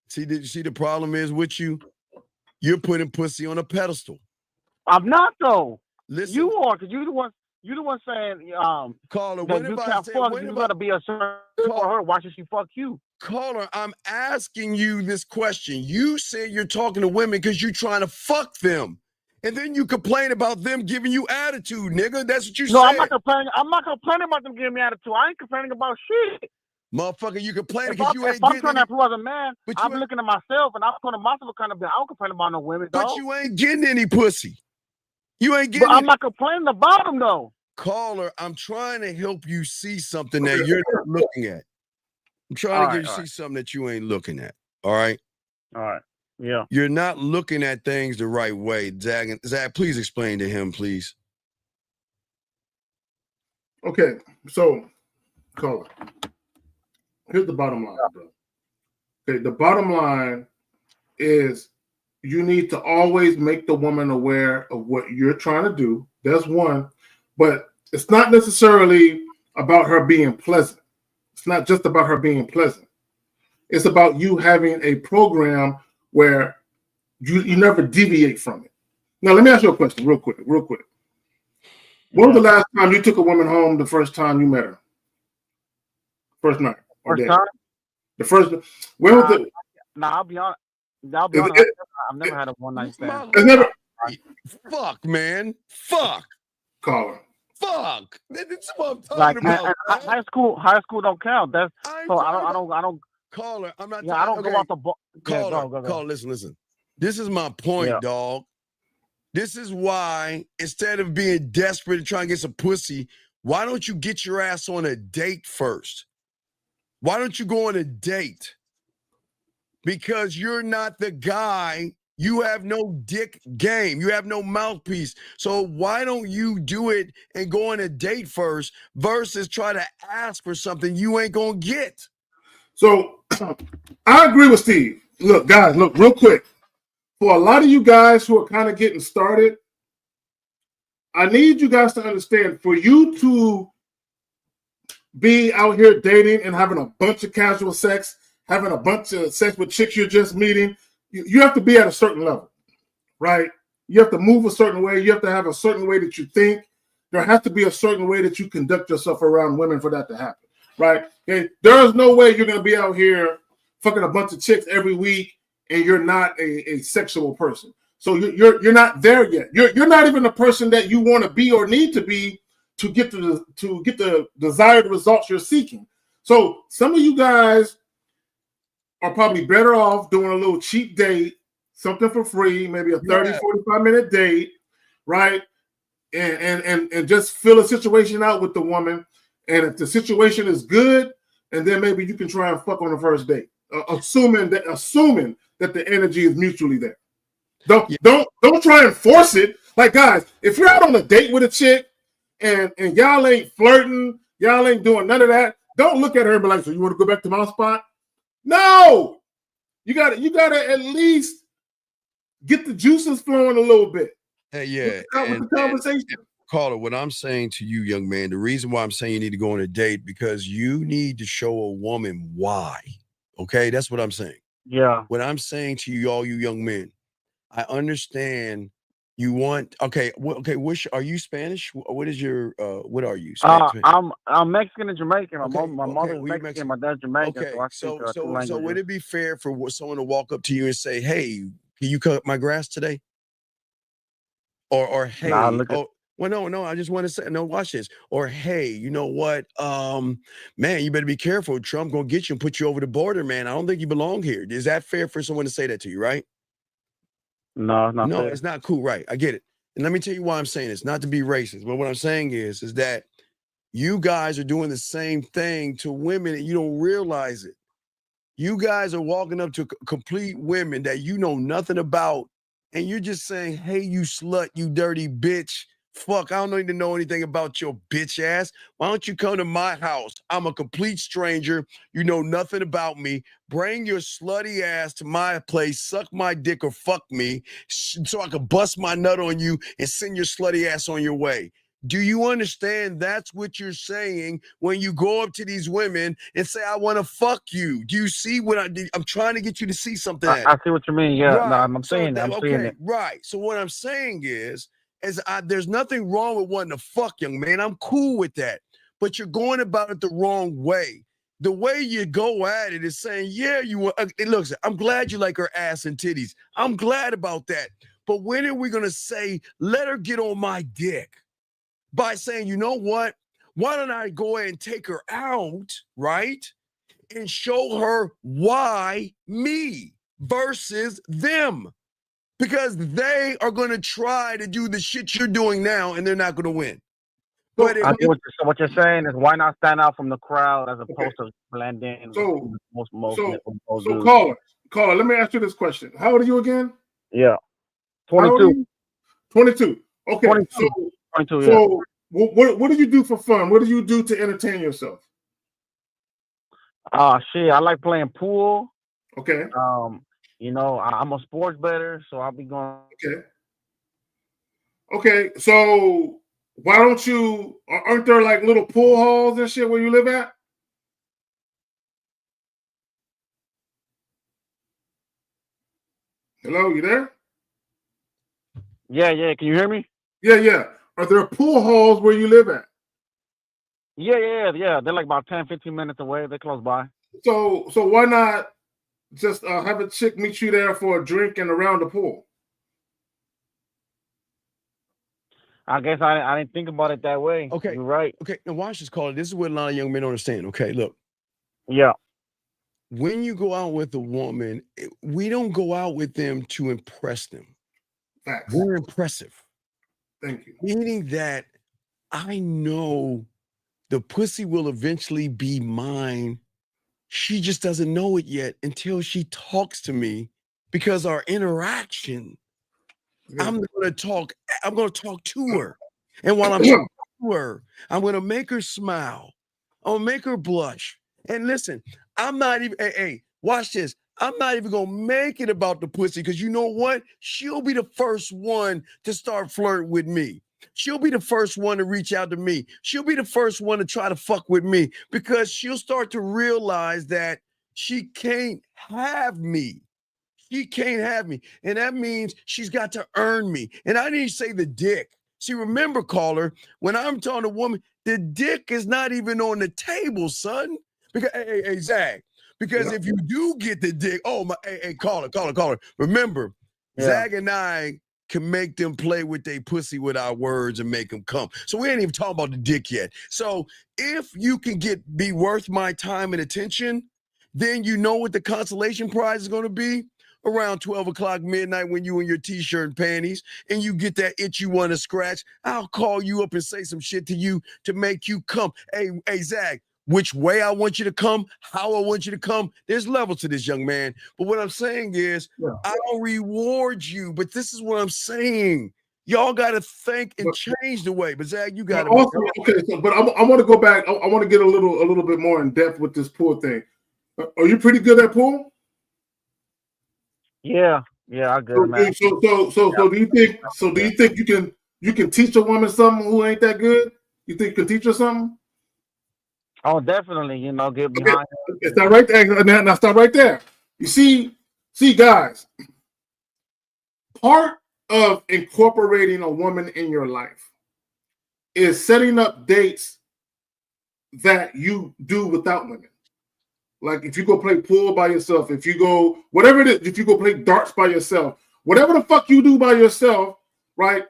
See the problem is with you? You're putting pussy on a pedestal. I'm not though. Listen, you are, because you're the one saying caller, that you can't fuck. You gotta be a certain for her. Why should she fuck you? Caller, I'm asking you this question. You said you're talking to women because you're trying to fuck them. And then you complain about them giving you attitude, nigga. That's what you said. No, I'm not complaining about them giving me attitude. I ain't complaining about shit. Motherfucker, you complaining because you ain't getting... If I'm trying to improve as a man, I'm looking at myself and I'm putting myself kind of bit. I don't complain about no women, But dog. you ain't getting any pussy. You ain't getting I'm not complaining about them, though. Caller, I'm trying to help you see something that you're not looking at. I'm trying to see something that you ain't looking at. All right? All right. Yeah. You're not looking at things the right way. Zach, please explain to him, please. Okay, so, caller, here's the bottom line, bro. Okay, the bottom line is you need to always make the woman aware of what you're trying to do. That's one. But it's not necessarily about her being pleasant. It's not just about her being pleasant. It's about you having a program where you never deviate from it. Now, let me ask you a question real quick. When was the last time you took a woman home the first time you met her? First night or day? The first. When was the? Nah, I'll be honest. I've never had a one night stand. It's never. Fuck, man. Fuck. Caller. Fuck. That's what I'm talking about. High school don't count. That's so I don't. Caller, I'm not. Yeah, I don't go out the bar. Caller, listen. This is my point, dog. This is why instead of being desperate and trying to get some pussy, why don't you get your ass on a date first? Why don't you go on a date? Because you're not the guy. You have no dick game. You have no mouthpiece. So why don't you do it and go on a date first versus try to ask for something you ain't gonna get? So I agree with Steve. Look, guys, real quick. For a lot of you guys who are kind of getting started, I need you guys to understand, for you to be out here dating and having a bunch of casual sex, having a bunch of sex with chicks you're just meeting, you have to be at a certain level, right? You have to move a certain way. You have to have a certain way that you think. There has to be a certain way that you conduct yourself around women for that to happen, right? Okay? There is no way you're going to be out here fucking a bunch of chicks every week and you're not a sexual person. So you're not there yet. You're not even the person that you want to be or need to be to get the desired results you're seeking. So some of you guys are probably better off doing a little cheap date, something for free, maybe a 30, 45-minute date, right? And just fill a situation out with the woman. And if the situation is good, and then maybe you can try and fuck on the first date, assuming that the energy is mutually there. Don't try and force it. Like, guys, if you're out on a date with a chick and y'all ain't flirting, y'all ain't doing none of that, don't look at her and be like, so you want to go back to my spot? No, you gotta at least get the juices flowing a little bit. Hey, yeah, with the conversation. Caller, what I'm saying to you, young man, the reason why I'm saying you need to go on a date, because you need to show a woman why. Okay, that's what I'm saying. Yeah. What I'm saying to you, all you young men, I understand you want. Okay, are you Spanish? What is your? What are you? I'm Mexican and Jamaican. My mother's Mexican, my dad's Jamaican. Okay, so would it be fair for someone to walk up to you and say, "Hey, can you cut my grass today?" Or hey, no, I just want to say, no, watch this. Or hey, you know what? Man, you better be careful. Trump gonna get you and put you over the border, man. I don't think you belong here. Is that fair for someone to say that to you, right? No, it's not No, fair. it's not cool, right? I get it. And let me tell you why I'm saying this, not to be racist, but what I'm saying is that you guys are doing the same thing to women and you don't realize it. You guys are walking up to complete women that you know nothing about, and you're just saying, hey, you slut, you dirty bitch. Fuck, I don't need to know anything about your bitch ass. Why don't you come to my house? I'm a complete stranger. You know nothing about me. Bring your slutty ass to my place, suck my dick or fuck me so I can bust my nut on you and send your slutty ass on your way. Do you understand that's what you're saying when you go up to these women and say, I want to fuck you? Do you see what I did? I'm trying to get you to see something. I see what you mean. Yeah, right. No, I'm saying that. I'm saying it. Right. So what I'm saying is there's nothing wrong with wanting to fuck, young man. I'm cool with that. But you're going about it the wrong way. The way you go at it is saying, yeah, it looks, I'm glad you like her ass and titties. I'm glad about that. But when are we going to say, let her get on my dick? By saying, you know what? Why don't I go ahead and take her out, right? And show her why me versus them. Because they are going to try to do the shit you're doing now and they're not going to win. But what you're saying is, why not stand out from the crowd as opposed to blend in? So caller, let me ask you this question. How old are you again? Yeah. 22. 22. Okay. 22. 22, so what do you do for fun? What do you do to entertain yourself? Shit, I like playing pool. Okay. I'm a sports bettor, so I'll be going. Okay. So why don't you? Aren't there like little pool halls and shit where you live at? Hello, you there? Yeah. Can you hear me? Yeah. Are there pool halls where you live at? Yeah. They're like about 10, 15 minutes away. They're close by. So why not just have a chick meet you there for a drink and around the pool? I guess I didn't think about it that way. Okay. You're right. Okay. Now watch this, caller. This is what a lot of young men don't understand. Okay, look. Yeah. When you go out with a woman, we don't go out with them to impress them. Facts. We're impressive. Thank you. Meaning that I know the pussy will eventually be mine. She just doesn't know it yet until she talks to me, because our interaction, I'm going to talk to her. And while I'm talking to her, I'm going to make her smile. I'll make her blush. And listen, I'm not even, hey, watch this. I'm not even going to make it about the pussy, because you know what? She'll be the first one to start flirting with me. She'll be the first one to reach out to me. She'll be the first one to try to fuck with me, because she'll start to realize that she can't have me. She can't have me. And that means she's got to earn me. And I didn't say the dick. See, remember, caller, when I'm talking to a woman, the dick is not even on the table, son. Because, hey, Zach, because if you do get the dick, caller. Remember, Zach and I can make them play with their pussy with our words and make them come. So we ain't even talking about the dick yet. So if you can be worth my time and attention, then you know what the consolation prize is going to be. Around 12 o'clock midnight, when you in your t-shirt and panties and you get that itch you want to scratch, I'll call you up and say some shit to you to make you come. Hey, Zach, which way I want you to come, how I want you to come. There's levels to this, young man. But what I'm saying is, I'll reward you. But this is what I'm saying. Y'all got to think and change the way. But Zach, you got to. Okay, but I want to go back. I want to get a little bit more in depth with this pool thing. Are you pretty good at pool? Yeah, I good, man. So do you think? So do you think you can teach a woman something who ain't that good? You think you can teach her something? Oh, definitely. Get behind. Okay. Stop right there. Now stop right there. You see, guys. Part of incorporating a woman in your life is setting up dates that you do without women. Like if you go play pool by yourself, if you go, whatever it is, if you go play darts by yourself, whatever the fuck you do by yourself, right?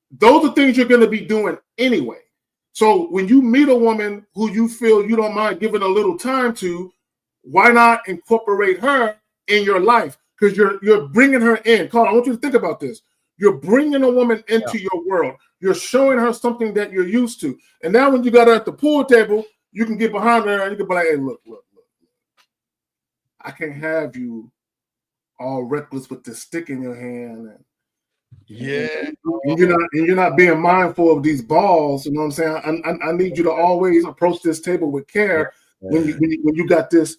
Those are things you're going to be doing anyway. So when you meet a woman who you feel you don't mind giving a little time to, why not incorporate her in your life? Because you're bringing her in. Carl, I want you to think about this. You're bringing a woman into your world. You're showing her something that you're used to. And now when you got her at the pool table, you can get behind her and you can be like, hey, look. I can't have you all reckless with the stick in your hand. And you're not being mindful of these balls. You know what I'm saying? I need you to always approach this table with care when you got this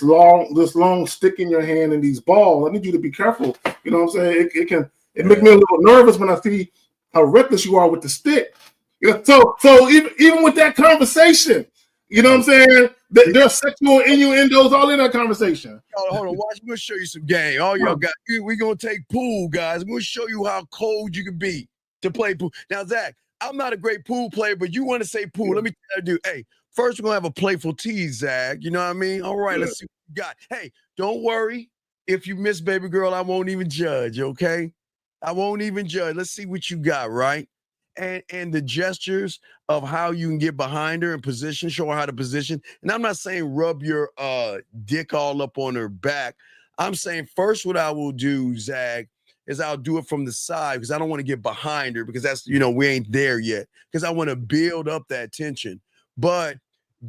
long stick in your hand and these balls. I need you to be careful. You know what I'm saying? It makes me a little nervous when I see how reckless you are with the stick. You know, so even with that conversation, you know what I'm saying? There's sexual innuendos all in that conversation. Hold on, watch. We're going to show you some game. All y'all got, we're going to take pool, guys. We're going to show you how cold you can be to play pool. Now, Zach, I'm not a great pool player, but you want to say pool. Let me tell you, hey, first we're going to have a playful tease, Zach. You know what I mean? All right, let's see what you got. Hey, don't worry. If you miss baby girl, I won't even judge, okay? I won't even judge. Let's see what you got, right? And the gestures of how you can get behind her and position, show her how to position. And I'm not saying rub your dick all up on her back. I'm saying first what I will do, Zach, is I'll do it from the side because I don't want to get behind her because that's, we ain't there yet because I want to build up that tension. But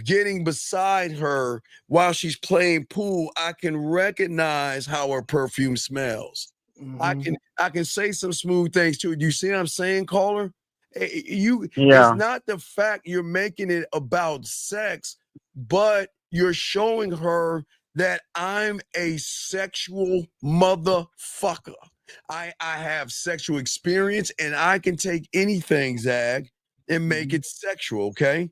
getting beside her while she's playing pool, I can recognize how her perfume smells. Mm-hmm. I can say some smooth things to it. You see what I'm saying, caller? It's not the fact you're making it about sex, but you're showing her that I'm a sexual motherfucker. I have sexual experience and I can take anything, Zag, and make it sexual, okay?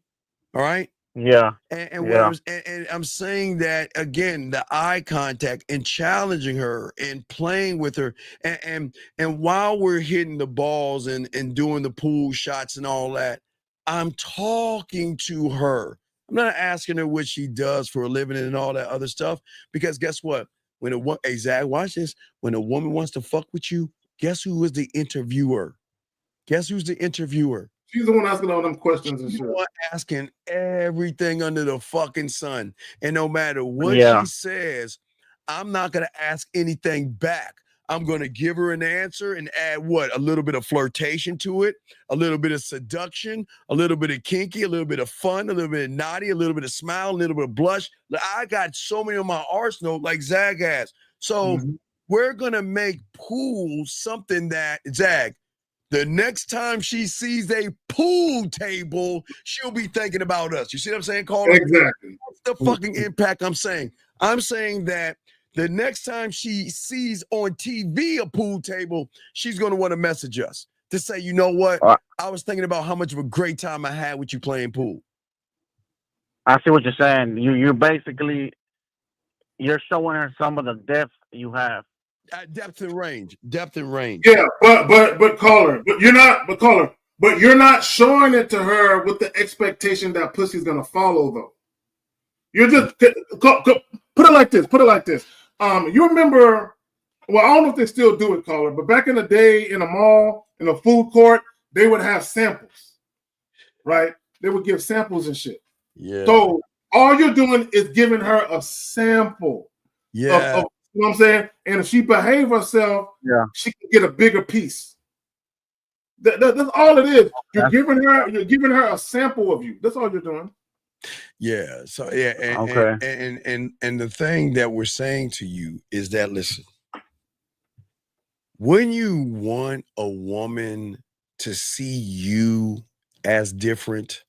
All right? Yeah. And I'm saying that again, the eye contact and challenging her and playing with her, and while we're hitting the balls and doing the pool shots and all that, I'm talking to her. I'm not asking her what she does for a living and all that other stuff, because guess what? When Zach, watch this. When a woman wants to fuck with you, guess who is the interviewer? Guess who's the interviewer? She's the one asking all them questions and shit. Asking everything under the fucking sun. And no matter what she says, I'm not going to ask anything back. I'm going to give her an answer and add what? A little bit of flirtation to it, a little bit of seduction, a little bit of kinky, a little bit of fun, a little bit of naughty, a little bit of smile, a little bit of blush. I got so many on my arsenal like Zag has. So we're going to make pool something that, Zag, the next time she sees a pool table, she'll be thinking about us. You see what I'm saying, Carl? Exactly. That's the fucking impact I'm saying. I'm saying that the next time she sees on TV a pool table, she's going to want to message us to say, you know what? I was thinking about how much of a great time I had with you playing pool. I see what you're saying. You're basically, you're showing her some of the depth you have. Depth and range. Yeah, but caller, but you're not showing it to her with the expectation that pussy's gonna follow though. You're just put it like this. You remember? Well, I don't know if they still do it, caller, but back in the day, in a mall, in a food court, they would have samples, right? They would give samples and shit. Yeah. So all you're doing is giving her a sample. Yeah. Of you know what I'm saying? And if she behave herself, she can get a bigger piece. That's all it is. You're giving her a sample of you. That's all you're doing. Yeah. So yeah. And the thing that we're saying to you is that, listen, when you want a woman to see you as different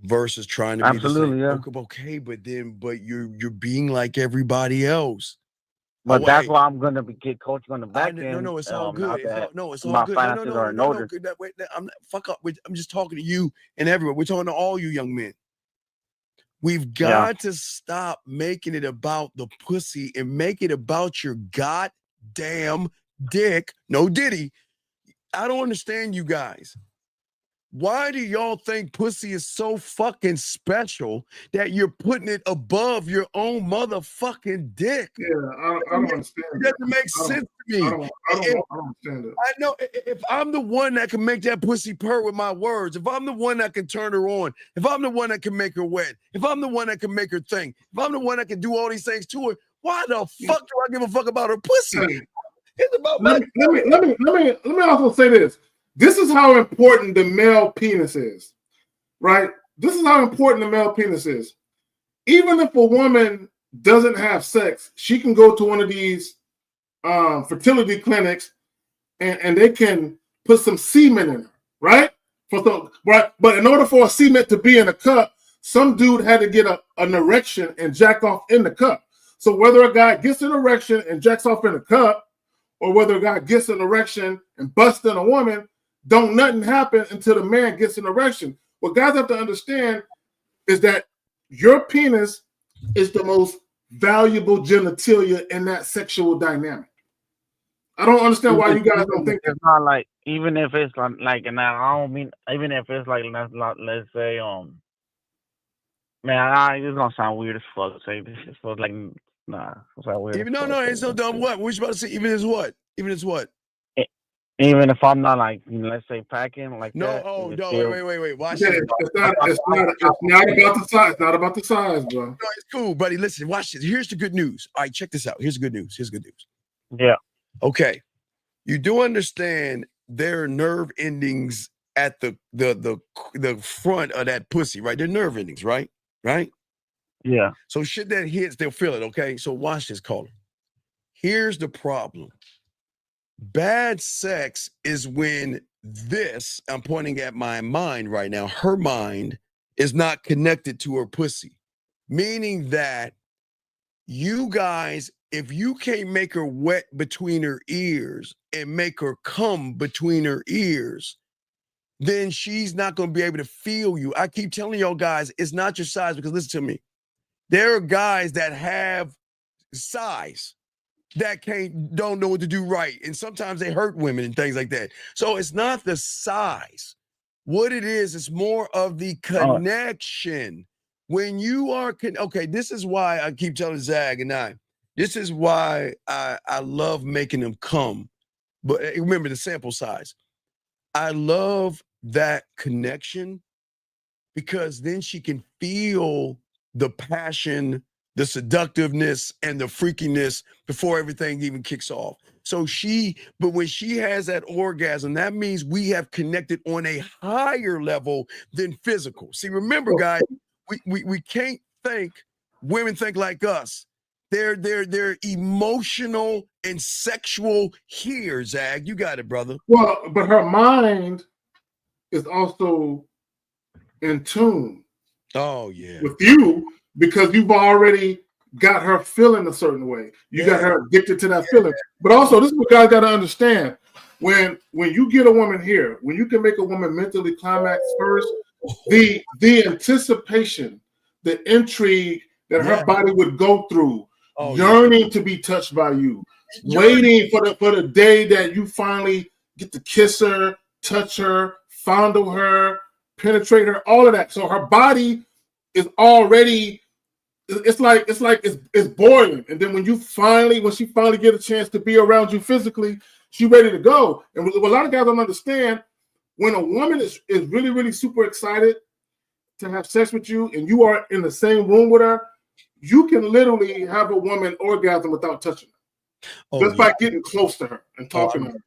versus trying to be the same, okay, but you're being like everybody else. But that's why I'm gonna get coached on the back end. No, it's all good. It's all my good. finances are in order. I'm not, fuck up. I'm just talking to you and everyone. We're talking to all you young men. We've got to stop making it about the pussy and make it about your goddamn dick. No Diddy. I don't understand you guys. Why do y'all think pussy is so fucking special that you're putting it above your own motherfucking dick? Yeah, I don't understand. It doesn't make sense to me. I don't understand it. I know if I'm the one that can make that pussy purr with my words, if I'm the one that can turn her on, if I'm the one that can make her wet, if I'm the one that can make her think, if I'm the one that can do all these things to her, why the fuck do I give a fuck about her pussy? It's about let me also say this. This is how important the male penis is, right? This is how important the male penis is. Even if a woman doesn't have sex, she can go to one of these fertility clinics and they can put some semen in her, right? But in order for a semen to be in a cup, some dude had to get an erection and jack off in the cup. So whether a guy gets an erection and jacks off in a cup, or whether a guy gets an erection and busts in a woman, don't nothing happen until the man gets an erection. What guys have to understand is that your penis is the most valuable genitalia in that sexual dynamic. I don't understand why you guys don't think it's not like, even if it's like, and I don't mean, even if it's like, let's say, man, it's gonna sound weird as fuck to say this. It's like, nah, it's not weird. Even no, it's so dumb. What? What you about to say? Even as what? Even as what? Even if I'm not like, let's say packing like no, that. Oh, no, wait. Watch this. It's not about the size. It's not about the size, bro. No, it's cool, buddy. Listen, watch this. Here's the good news. All right, check this out. Here's the good news. Yeah. Okay. You do understand there are nerve endings at the front of that pussy, right? They're nerve endings, right? Right? Yeah. So shit that hits, they'll feel it, okay? So watch this, caller. Here's the problem. Bad sex is when this, I'm pointing at my mind right now, her mind is not connected to her pussy. Meaning that you guys, if you can't make her wet between her ears and make her come between her ears, then she's not going to be able to feel you. I keep telling y'all guys, it's not your size, because listen to me. There are guys that have size that don't know what to do right. And sometimes they hurt women and things like that. So it's not the size. What it is, it's more of the connection. When you are, okay, this is why I keep telling Zag and this is why I love making them come. But remember the sample size. I love that connection because then she can feel the passion, the seductiveness, and the freakiness before everything even kicks off. So but when she has that orgasm, that means we have connected on a higher level than physical. See, remember, guys, we can't think women think like us. They're emotional and sexual here, Zag. You got it, brother. Well, but her mind is also in tune. Oh, yeah. With you, because you've already got her feeling a certain way. You got her addicted to that feeling. But also, this is what guys got to understand. When you get a woman here, when you can make a woman mentally climax first, the anticipation, the intrigue that her body would go through, yearning to be touched by you, waiting for the day that you finally get to kiss her, touch her, fondle her, penetrate her, all of that. So her body is already, it's boiling. And then when she finally get a chance to be around you physically, she's ready to go. And what a lot of guys don't understand, when a woman is really, really super excited to have sex with you and you are in the same room with her, you can literally have a woman orgasm without touching her. Just by getting close to her and talking to her.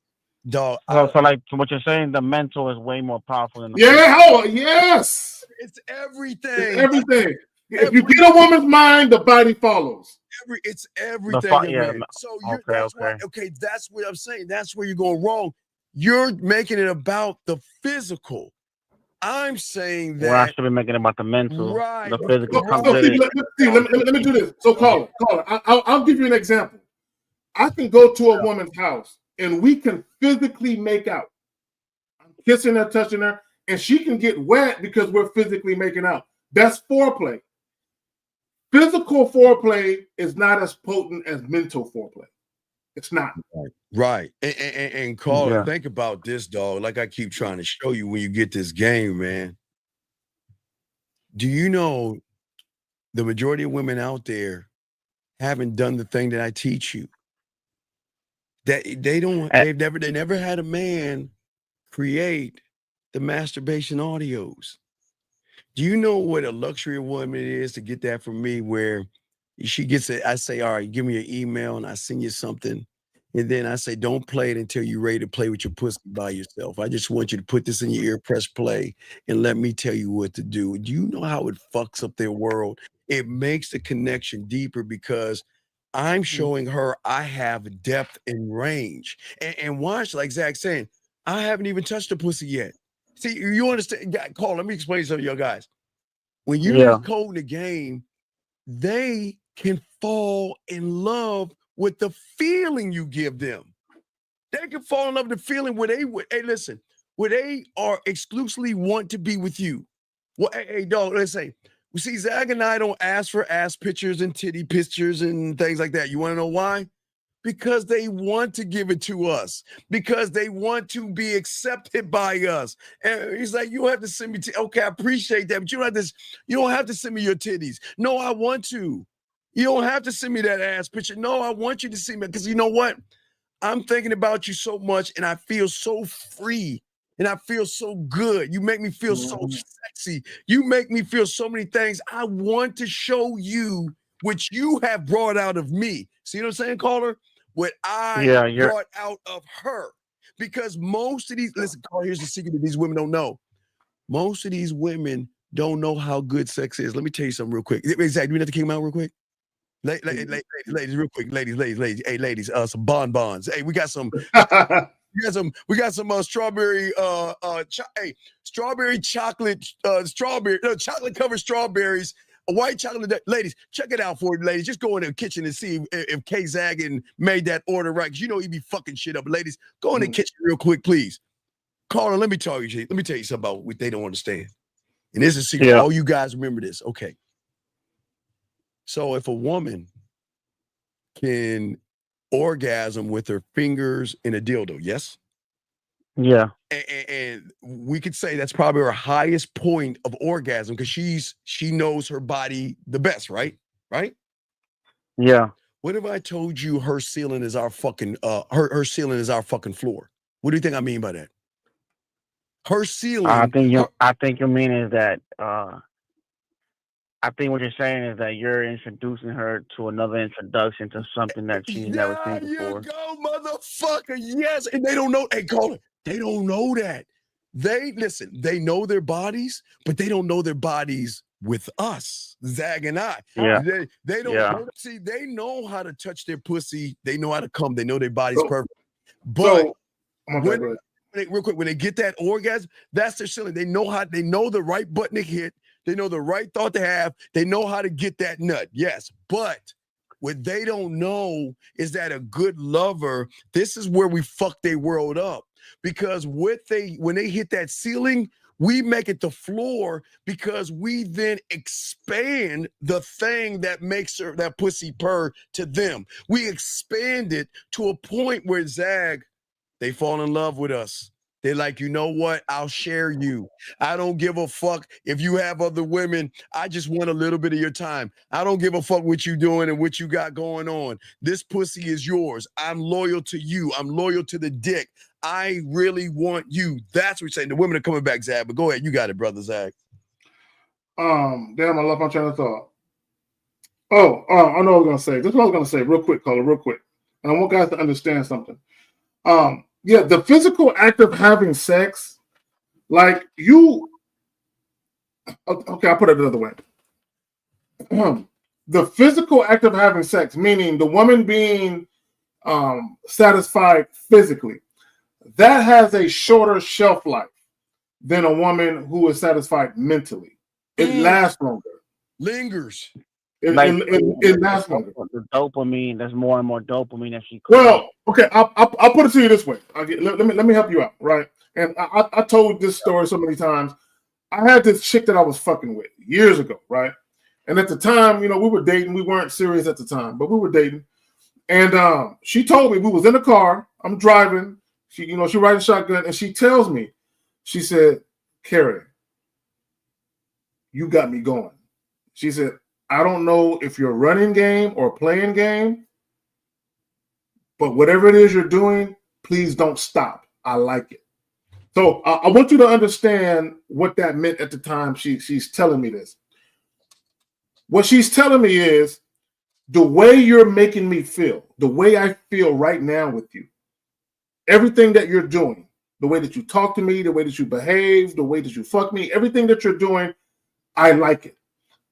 Dog. So like what you're saying, the mental is way more powerful than the yes. It's everything. It's everything. If you get a woman's mind, the body follows. It's everything. So that's what I'm saying. That's where you're going wrong. You're making it about the physical. I'm saying that I should be making it about the mental, right? The physical. Let me do this. So call it. I'll give you an example. I can go to a woman's house and we can physically make out. I'm kissing her, touching her, and she can get wet because we're physically making out. That's foreplay. Physical foreplay is not as potent as mental foreplay. It's not. Right. And Carl, think about this, dog. Like I keep trying to show you when you get this game, man. Do you know the majority of women out there haven't done the thing that I teach you? That they never had a man create the masturbation audios. Do you know what a luxury woman is to get that from me, where she gets it? I say, all right, give me your email and I send you something. And then I say, don't play it until you're ready to play with your pussy by yourself. I just want you to put this in your ear, press play, and let me tell you what to do. Do you know how it fucks up their world? It makes the connection deeper because I'm showing her I have depth and range. And watch, like Zach saying, I haven't even touched the pussy yet. See, you understand? Cole, let me explain something to you guys. When you let code in the game, they can fall in love with the feeling you give them. They can fall in love with the feeling where they are exclusively want to be with you. Well, hey, dog, let's say, we see Zach and I don't ask for ass pictures and titty pictures and things like that. You want to know why? Because they want to give it to us. Because they want to be accepted by us. And he's like, you don't have to send me. Okay, I appreciate that, but you don't have to send me your titties. No, I want to. You don't have to send me that ass picture. No, I want you to see me, because you know what? I'm thinking about you so much, and I feel so free, and I feel so good. You make me feel so sexy. You make me feel so many things. I want to show you what you have brought out of me. See what I'm saying, caller? What I brought out of her. Because most of these, listen, Carl, here's the secret that these women don't know. Most of these women don't know how good sex is. Let me tell you something real quick. Zach, do we have to kick him out real quick? Ladies, real quick, ladies. Hey, ladies, some bonbons. Hey, we got some. We got some strawberry, strawberry chocolate, chocolate covered strawberries. A white chocolate. Ladies, check it out for you, ladies. Just go in the kitchen and see if K Zaggin made that order right. Because you know he be fucking shit up. Ladies, go in the kitchen real quick, please. Carter, let me tell you something about what they don't understand. And this is secret. All you guys remember this. Okay. So if a woman can orgasm with her fingers in a dildo, yes? Yeah. And we could say that's probably her highest point of orgasm because she knows her body the best, right? Right? Yeah. What if I told you her ceiling is our fucking her ceiling is our fucking floor? What do you think I mean by that? Her ceiling. I think you mean is that I think what you're saying is that you're introducing her to another introduction to something that she's never seen before. There you go, motherfucker. Yes. And they don't know. Hey, Caller, they don't know that. They know their bodies, but they don't know their bodies with us, Zag and I. Yeah. They don't see, they know how to touch their pussy. They know how to come. They know their body's perfect. But real quick, when they get that orgasm, that's their ceiling. They know the right button to hit. They know the right thought to have. They know how to get that nut. Yes. But what they don't know is that a good lover, this is where we fuck their world up. Because when they hit that ceiling, we make it the floor because we then expand the thing that makes that pussy purr to them. We expand it to a point where Zag, they fall in love with us. They're like, you know what? I'll share you. I don't give a fuck if you have other women. I just want a little bit of your time. I don't give a fuck what you doing and what you got going on. This pussy is yours. I'm loyal to you. I'm loyal to the dick. I really want you. That's what we're saying. The women are coming back, Zag. But go ahead. You got it, brother Zag. Damn, I lost my train of thought. I know what I was going to say. This is what I was going to say real quick, Caller, real quick. And I want guys to understand something. Yeah, the physical act of having sex, like you. Okay, I'll put it another way. The physical act of having sex, meaning the woman being satisfied physically, that has a shorter shelf life than a woman who is satisfied mentally. It lasts longer. Lingers. It lasts longer. The dopamine, there's more and more dopamine that she. Well, okay, I'll put it to you this way. Let me help you out, right? And I told this story so many times. I had this chick that I was fucking with years ago, right? And at the time, we were dating. We weren't serious at the time, but we were dating. And she told me, we was in the car. I'm driving. She riding shotgun, and she tells me, she said, "Carrie, you got me going." She said, "I don't know if you're running game or playing game, but whatever it is you're doing, please don't stop. I like it." So I want you to understand what that meant at the time she's telling me this. What she's telling me is the way you're making me feel, the way I feel right now with you, everything that you're doing, the way that you talk to me, the way that you behave, the way that you fuck me, everything that you're doing, I like it.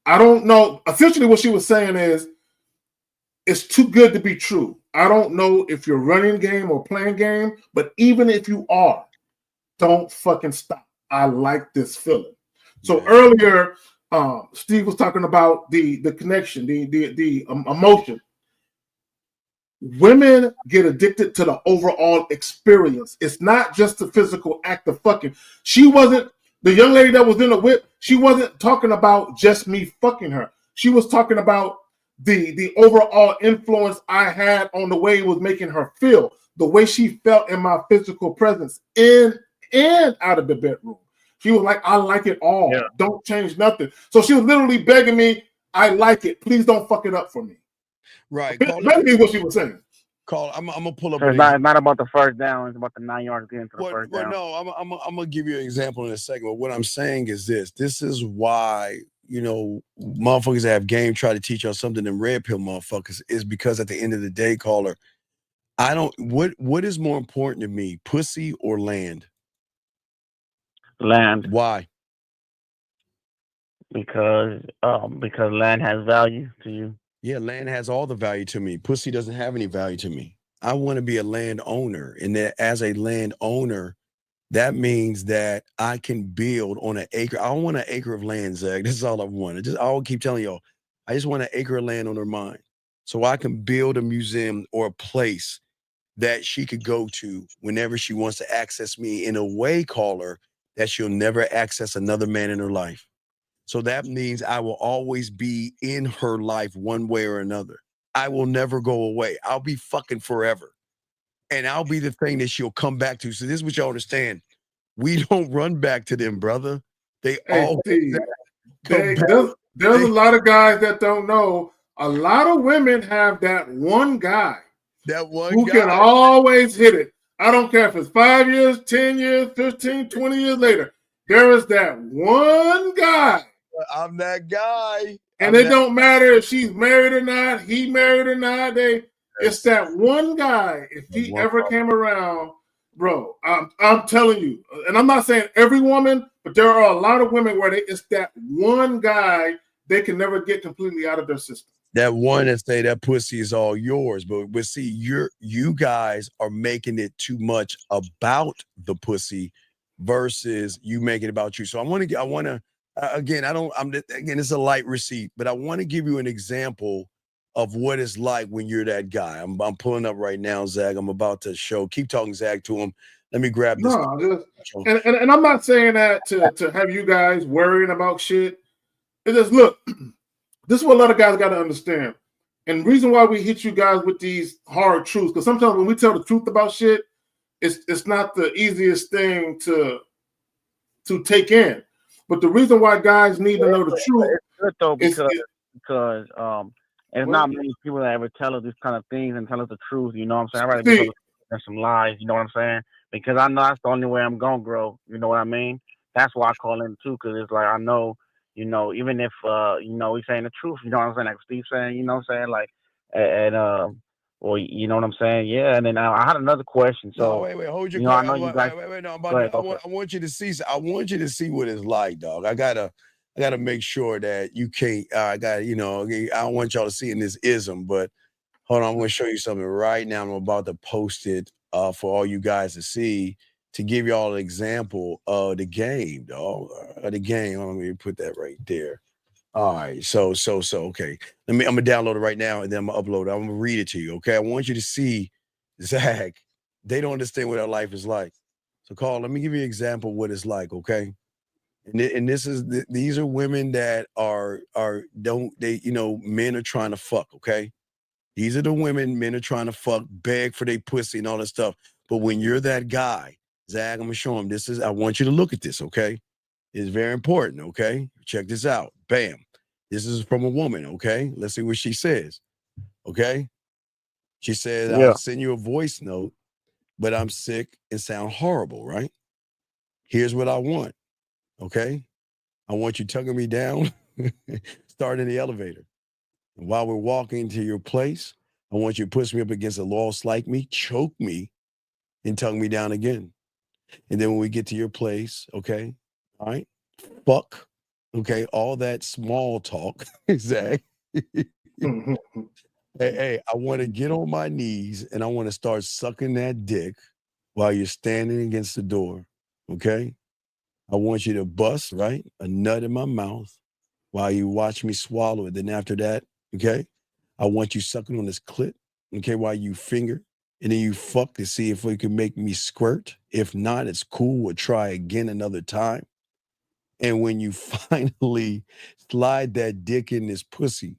I don't know. Essentially, what she was saying is, it's too good to be true. I don't know if you're running game or playing game, but even if you are, don't fucking stop. I like this feeling. So earlier, Steve was talking about the connection, the emotion. Women get addicted to the overall experience. It's not just the physical act of fucking. The young lady that was in the whip, she wasn't talking about just me fucking her. She was talking about the overall influence I had on the way it was making her feel, the way she felt in my physical presence in and out of the bedroom. She was like, I like it all. Yeah. Don't change nothing. So she was literally begging me, I like it. Please don't fuck it up for me. Right. Basically what she was saying. I'm gonna pull up. So it's not about the first down. It's about the 9 yards getting to the first down. No, I'm gonna give you an example in a second. But what I'm saying is this. This is why, motherfuckers that have game try to teach us something in red pill motherfuckers is because at the end of the day, Caller, what is more important to me, pussy or land? Land. Why? Because land has value to you. Yeah, land has all the value to me. Pussy doesn't have any value to me. I want to be a landowner. And that as a landowner, that means that I can build on an acre. I don't want an acre of land, Zach. This is all I want. I'll keep telling y'all, I just want an acre of land on their mind. So I can build a museum or a place that she could go to whenever she wants to access me in a way, caller, that she'll never access another man in her life. So that means I will always be in her life one way or another. I will never go away. I'll be fucking forever. And I'll be the thing that she'll come back to. So this is what y'all understand. We don't run back to them, brother. They all there's a lot of guys that don't know. A lot of women have that one guy. Who can always hit it. I don't care if it's 5 years, 10 years, 15, 20 years later. There is that one guy. I'm that guy. And it don't matter if she's married or not, he married or not. It's that one guy. If he ever came around, bro, I'm telling you, and I'm not saying every woman, but there are a lot of women where it's that one guy they can never get completely out of their system. That one that say that pussy is all yours, but see, you guys are making it too much about the pussy versus you making it about you. So again, it's a light receipt, but I want to give you an example of what it's like when you're that guy. I'm pulling up right now, Zag. I'm about to show. Keep talking, Zag, to him. Let me grab this. And I'm not saying that to have you guys worrying about shit. It just look. This is what a lot of guys got to understand. And the reason why we hit you guys with these hard truths, because sometimes when we tell the truth about shit, it's not the easiest thing to take in. But the reason why guys need to know the truth it's good though, because there's not many people that ever tell us these kind of things and tell us the truth. You know what I'm saying? I'd rather be than some lies. You know what I'm saying? Because I know that's the only way I'm gonna grow. You know what I mean? That's why I call in too, because it's like I know. You know, even if we saying the truth, you know what I'm saying? Like Steve saying, you know what I'm saying? Like, or you know what I'm saying? Yeah. And then I had another question. So wait, hold your. I know you guys. I want you to see. I want you to see what it's like, dog. I gotta make sure that you can't. I don't want y'all to see in this ism, but hold on, I'm gonna show you something right now. I'm about to post it for all you guys to see. To give y'all an example of the game, dog. The game. Let me put that right there. All right. So, okay. I'm gonna download it right now and then I'm gonna upload it. I'm gonna read it to you. Okay. I want you to see, Zach. They don't understand what our life is like. So, Carl, let me give you an example of what it's like. Okay. And these are women that men are trying to fuck. Okay. These are the women men are trying to fuck, beg for their pussy and all that stuff. But when you're that guy, Zach, I'm gonna show him I want you to look at this, okay? It's very important, okay? Check this out. Bam. This is from a woman, okay? Let's see what she says. Okay. She says, I'll send you a voice note, but I'm sick and sound horrible, right? Here's what I want. Okay. I want you tugging me down, start in the elevator. And while we're walking to your place, I want you to push me up against a wall, like me, choke me, and tug me down again. And then when we get to your place, okay, all right, fuck, okay, all that small talk, Zach. Hey, I want to get on my knees and I want to start sucking that dick while you're standing against the door, okay? I want you to bust, right, a nut in my mouth while you watch me swallow it. Then after that, okay, I want you sucking on this clit, okay, while you finger. And then you fuck to see if we can make me squirt. If not, it's cool. We'll try again another time. And when you finally slide that dick in this pussy,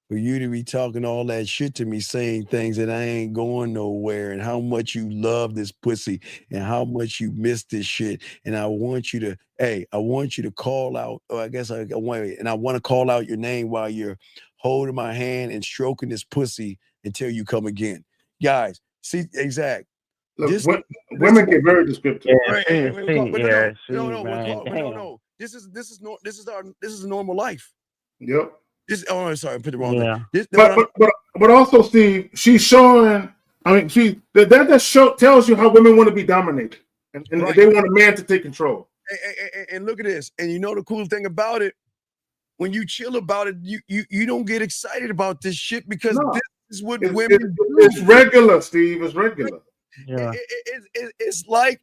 for you to be talking all that shit to me, saying things that I ain't going nowhere, and how much you love this pussy and how much you miss this shit. And I want you to call out, or I want to call out your name while you're holding my hand and stroking this pussy until you come again. Guys, see, exact. Look, women get very descriptive. No. This is normal life. Yep. I'm sorry, I put it wrong. Yeah. But also, Steve, she's showing. I mean, that show tells you how women want to be dominated, and right. They want a man to take control. And look at this. And you know the cool thing about it, when you chill about it, you don't get excited about this shit because this is what women do. It's regular, Steve. It's regular. Yeah. It's like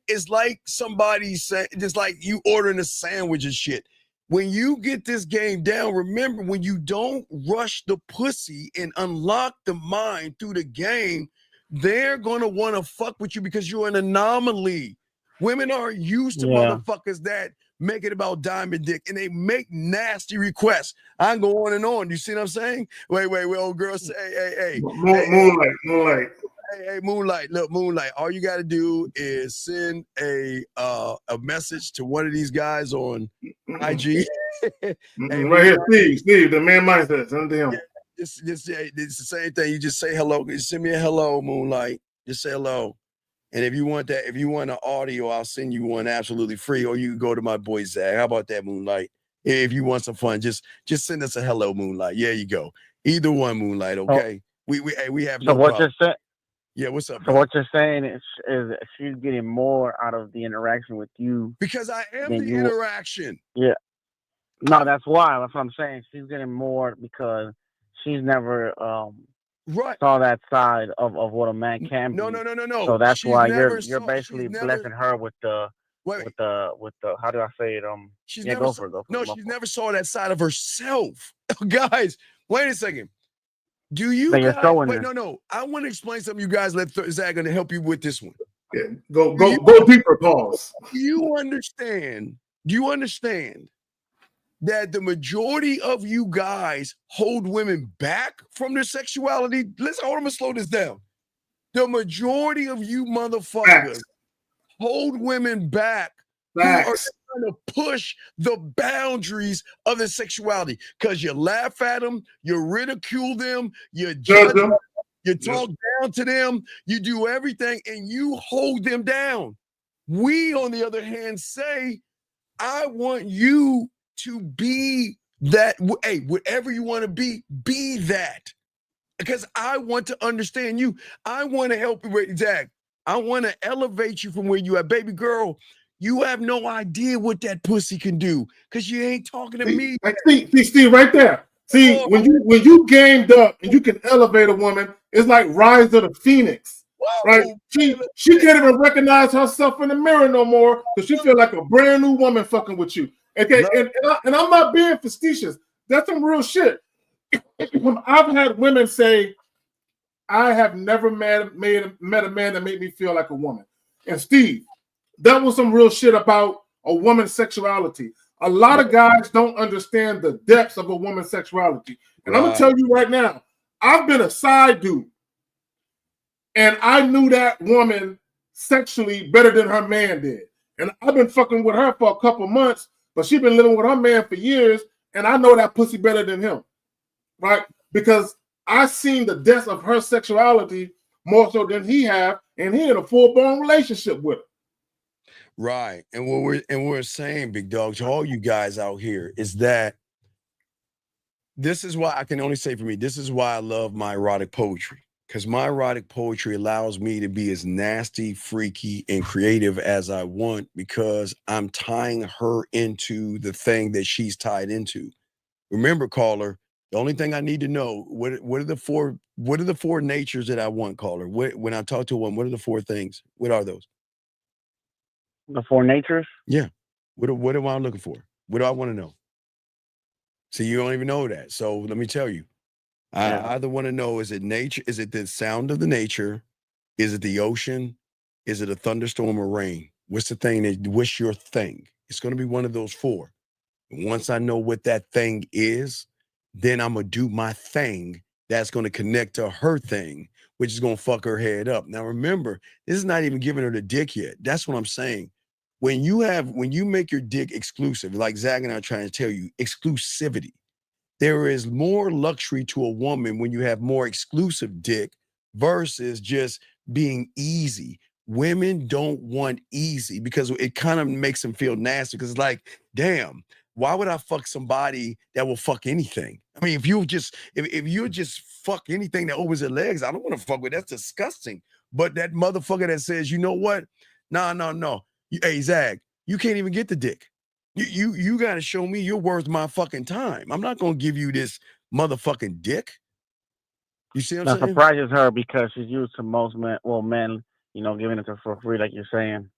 somebody saying, just like you ordering a sandwich and shit. When you get this game down, remember, when you don't rush the pussy and unlock the mind through the game, they're gonna want to fuck with you because you're an anomaly. Women are used to motherfuckers that make it about diamond dick, and they make nasty requests. I go on and on. You see what I'm saying? Wait, old girl say, hey, Moonlight. Hey, Moonlight, look, Moonlight, all you got to do is send a message to one of these guys on IG. Hey, right here, Steve, the man mindset. Send it to him. It's the same thing. You just say hello. Just send me a hello, Moonlight. Just say hello. And if you want an audio, I'll send you one absolutely free, or you can go to my boy Zach. How about that, Moonlight? If you want some fun, just send us a hello, Moonlight. Yeah, you go. Either one, Moonlight, okay? We have no problem. Yeah, what's up, bro? So what you're saying is she's getting more out of the interaction with you. Because I am the interaction. Yeah. No, that's why. That's what I'm saying. She's getting more because she's never saw that side of what a man can be. No. So that's why you're basically blessing her with the how do I say it? She's never saw that side of herself. Guys, wait a second. Do you guys, wait, no. I want to explain something. You guys let Zach gonna help you with this one. Yeah, go deeper, pause. Do you understand that the majority of you guys hold women back from their sexuality? Listen, I'm gonna slow this down. The majority of you motherfuckers hold women back who are trying to push the boundaries of their sexuality because you laugh at them, you ridicule them, you judge them, you talk down to them, you do everything, and you hold them down. We, on the other hand, say, I want you to be that. Hey, whatever you want to be that. Because I want to understand you. I want to help you with Zach. I want to elevate you from where you are. Baby girl, you have no idea what that pussy can do because you ain't talking to me. See, Steve, right there. See, when you gamed up and you can elevate a woman, it's like Rise of the Phoenix. Whoa, right? She can't even recognize herself in the mirror no more because she feel like a brand new woman fucking with you. Okay, and I'm not being facetious. That's some real shit. I've had women say, I have never met a man that made me feel like a woman. And Steve, that was some real shit about a woman's sexuality. A lot of guys don't understand the depths of a woman's sexuality. And I'm going to tell you right now, I've been a side dude. And I knew that woman sexually better than her man did. And I've been fucking with her for a couple months, but she's been living with her man for years, and I know that pussy better than him. Right? Because I've seen the depths of her sexuality more so than he have, and he in a full-blown relationship with her. Right. And what we're saying, big dog, to all you guys out here is that this is why I can only say for me, this is why I love my erotic poetry. Because my erotic poetry allows me to be as nasty, freaky, and creative as I want because I'm tying her into the thing that she's tied into. Remember, caller, the only thing I need to know, what are the four natures that I want, caller? When I talk to one, what are the four things? What are those? The four natures? Yeah. What am I looking for? What do I want to know? See, you don't even know that. So let me tell you. I either want to know, is it nature? Is it the sound of the nature? Is it the ocean? Is it a thunderstorm or rain? What's your thing? It's going to be one of those four. And once I know what that thing is, then I'm going to do my thing that's going to connect to her thing, which is going to fuck her head up. Now, remember, this is not even giving her the dick yet. That's what I'm saying. When you make your dick exclusive, like Zach and I are trying to tell you, exclusivity. There is more luxury to a woman when you have more exclusive dick versus just being easy. Women don't want easy because it kind of makes them feel nasty because it's like, damn, why would I fuck somebody that will fuck anything? I mean, if you just fuck anything that opens their legs, I don't want to fuck with. That's disgusting. But that motherfucker that says, you know what? No. Hey, Zach, you can't even get the dick. You got to show me you're worth my fucking time. I'm not going to give you this motherfucking dick. You see what I'm saying? That surprises her because she's used to most men, giving it to her for free, like you're saying.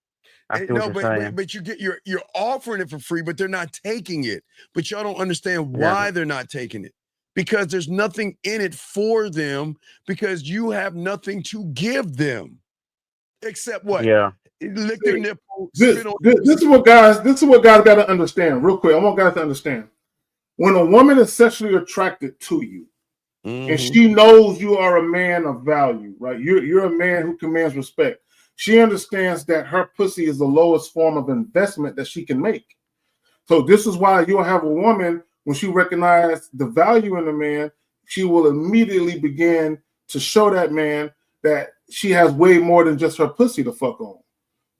I see what you're saying. But you're offering it for free, but they're not taking it. But y'all don't understand why they're not taking it. because there's nothing in it for them because you have nothing to give them except what? Yeah. Lick their nipple. This is what guys got to understand real quick. I want guys to understand. When a woman is sexually attracted to you, and she knows you are a man of value, right? You're a man who commands respect. She understands that her pussy is the lowest form of investment that she can make. So this is why you'll have a woman, when she recognizes the value in a man, she will immediately begin to show that man that she has way more than just her pussy to fuck on,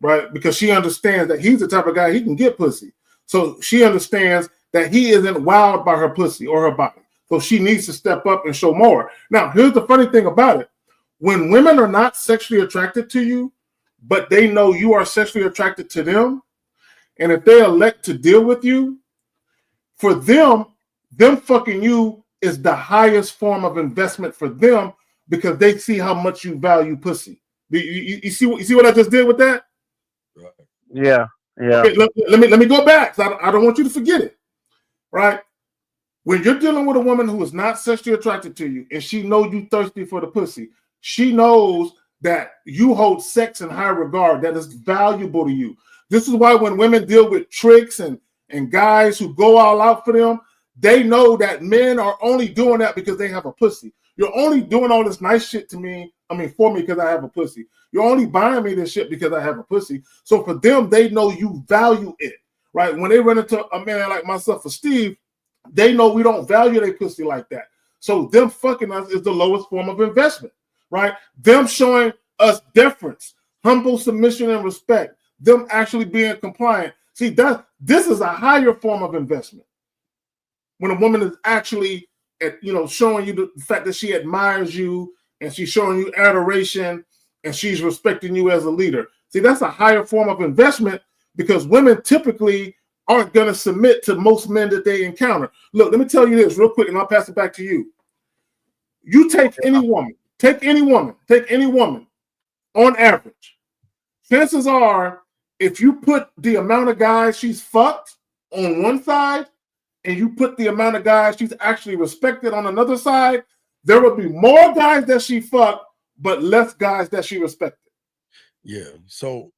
right? Because she understands that he's the type of guy he can get pussy. So she understands that he isn't wowed by her pussy or her body. So she needs to step up and show more. Now, here's the funny thing about it. When women are not sexually attracted to you, but they know you are sexually attracted to them, and if they elect to deal with you, for them fucking you is the highest form of investment for them because they see how much you value pussy. You see what I just did with that? Yeah. Okay, let me go back. I don't want you to forget it, right? When you're dealing with a woman who is not sexually attracted to you and she knows you thirsty for the pussy, she knows that you hold sex in high regard, that is valuable to you. This is why when women deal with tricks and guys who go all out for them, they know that men are only doing that because they have a pussy. You're only doing all this nice shit for me because I have a pussy. You're only buying me this shit because I have a pussy. So for them, they know you value it, right? When they run into a man like myself or Steve, they know we don't value their pussy like that. So them fucking us is the lowest form of investment, right? Them showing us deference, humble submission and respect, them actually being compliant. See, this is a higher form of investment. When a woman is actually showing you the fact that she admires you and she's showing you adoration and she's respecting you as a leader. See, that's a higher form of investment because women typically aren't going to submit to most men that they encounter. Look, let me tell you this real quick and I'll pass it back to you. You take any woman on average. Chances are, if you put the amount of guys she's fucked on one side and you put the amount of guys she's actually respected on another side, there will be more guys that she fucked, but less guys that she respected. Yeah. So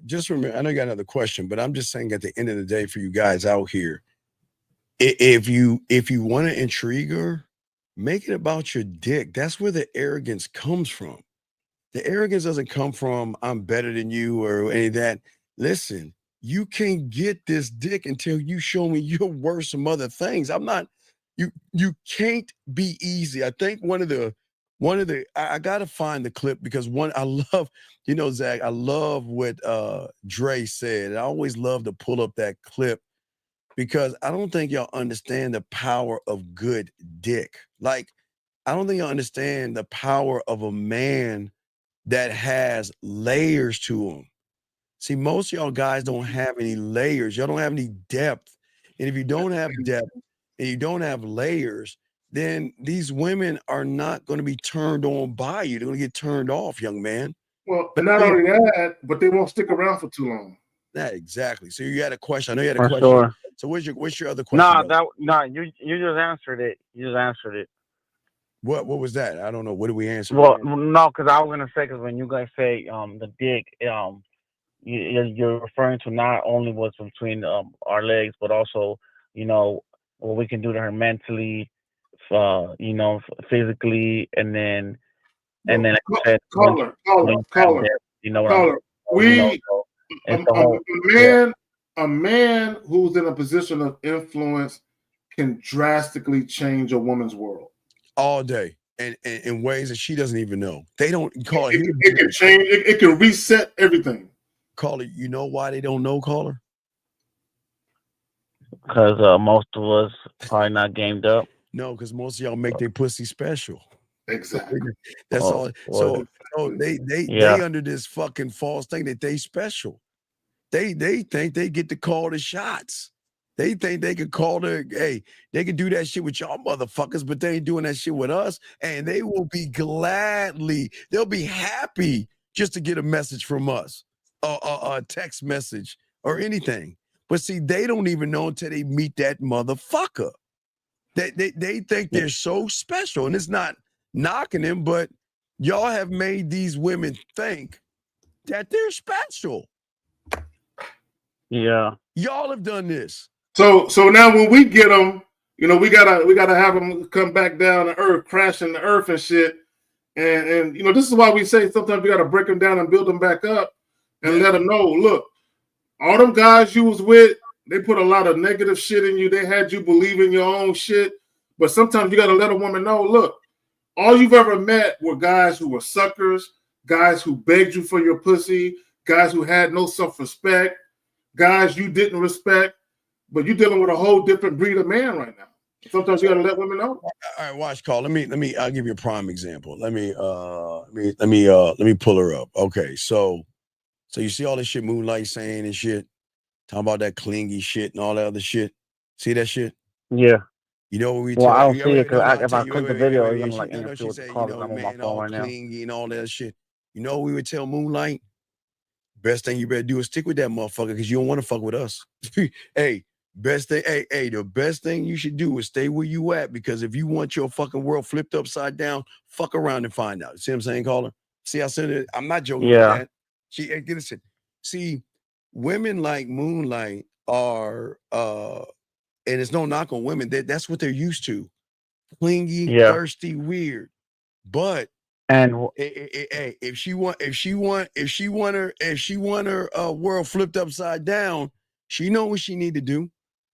just remember, I know you got another question, but I'm just saying at the end of the day for you guys out here, if you want to intrigue her, make it about your dick. That's where the arrogance comes from. The arrogance doesn't come from I'm better than you or any of that. Listen, you can't get this dick until you show me you're worth some other things. You can't be easy. I think one of the I gotta find the clip because I love, Zach, I love what Dre said. I always love to pull up that clip because I don't think y'all understand the power of good dick. Like, I don't think y'all understand the power of a man that has layers to him. See, most of y'all guys don't have any layers. Y'all don't have any depth. And if you don't have depth and you don't have layers, then these women are not going to be turned on by you. They're going to get turned off, young man. Well, not only that, but they won't stick around for too long. That exactly. So you had a question. I know you had a question. Sure. So what's your other question? You just answered it. You just answered it. What was that? I don't know. What did we answer? Well, no, because I was gonna say when you guys say the dick, you're referring to not only what's between our legs, but also what we can do to her mentally, physically, and then like you said, caller. A man who's in a position of influence can drastically change a woman's world all day and in ways that she doesn't even know. They don't call it. It can change. It can reset everything. Caller, you know why they don't know, caller? Because most of us probably not gamed up. No, because most of y'all make their pussy special. Exactly. That's all. So they under this fucking false thing that they special. They think they get to call the shots. They think they could call they could do that shit with y'all motherfuckers, but they ain't doing that shit with us. And they will be they'll be happy just to get a message from us, a text message or anything. But see, they don't even know until they meet that motherfucker. They think they're so special, and it's not knocking them, but y'all have made these women think that they're special. Yeah. Y'all have done this. So now when we get them, you know, we gotta have them come back down to earth, crashing the earth and shit. And you know, this is why we say sometimes we gotta break them down and build them back up and let them know, look, all them guys you was with, they put a lot of negative shit in you. They had you believing your own shit. But sometimes you gotta let a woman know, look, all you've ever met were guys who were suckers, guys who begged you for your pussy, guys who had no self-respect, guys you didn't respect, but you're dealing with a whole different breed of man right now. Sometimes you gotta let women know. All right, watch, Carl. Let me. I'll give you a prime example. Let me pull her up. Okay, so you see all this shit Moonlight saying and shit, talking about that clingy shit and all that other shit. See that shit? Yeah. You know what we? Well, I don't see it because if I click the video, it's gonna like you know, interfere with said, the call. I'm on my phone right now. Clingy and all that shit. You know what we would tell Moonlight? Best thing you better do is stick with that motherfucker because you don't want to fuck with us. Hey, the best thing you should do is stay where you at, because if you want your fucking world flipped upside down, fuck around and find out. See what I'm saying, caller? See, I said it. I'm not joking with that. Listen. See, women like Moonlight are, and it's no knock on women. That's what they're used to. Clingy, thirsty, weird. But and if she want her world flipped upside down, she know what she need to do.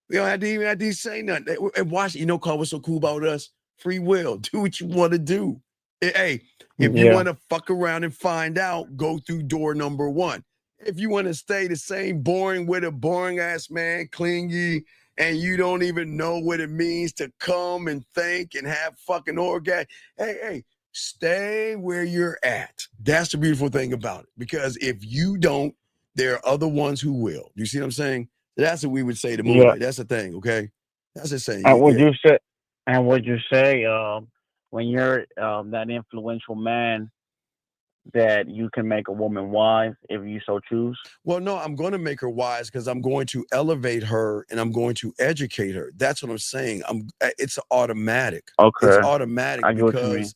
We don't have to even say nothing. And watch, you know, Carl, what's so cool about us? Free will. Do what you want to do. Hey, if you want to fuck around and find out, go through door number 1. If you want to stay the same boring with a boring ass man, clingy, and you don't even know what it means to come and think and have fucking orgasm, hey, stay where you're at. That's the beautiful thing about it. Because if you don't, there are other ones who will. You see what I'm saying? That's what we would say to Moonlight. That's the thing, okay? That's the saying. And would you say when you're that influential man that you can make a woman wise if you so choose? Well, no, I'm going to make her wise because I'm going to elevate her and I'm going to educate her. That's what I'm saying. It's automatic. Okay. It's automatic because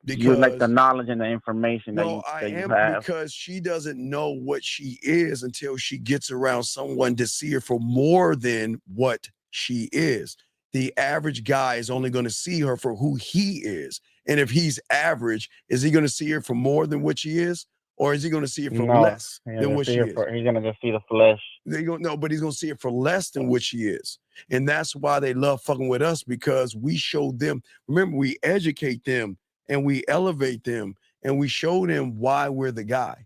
you like the knowledge and the information that you have. Because she doesn't know what she is until she gets around someone to see her for more than what she is. The average guy is only going to see her for who he is. And if he's average, is he going to see her for more than what she is? Or is he going to see it for less than what she is? He's going to just see the flesh. But he's going to see it for less than what she is. And that's why they love fucking with us, because we show them. Remember, we educate them and we elevate them and we show them why we're the guy.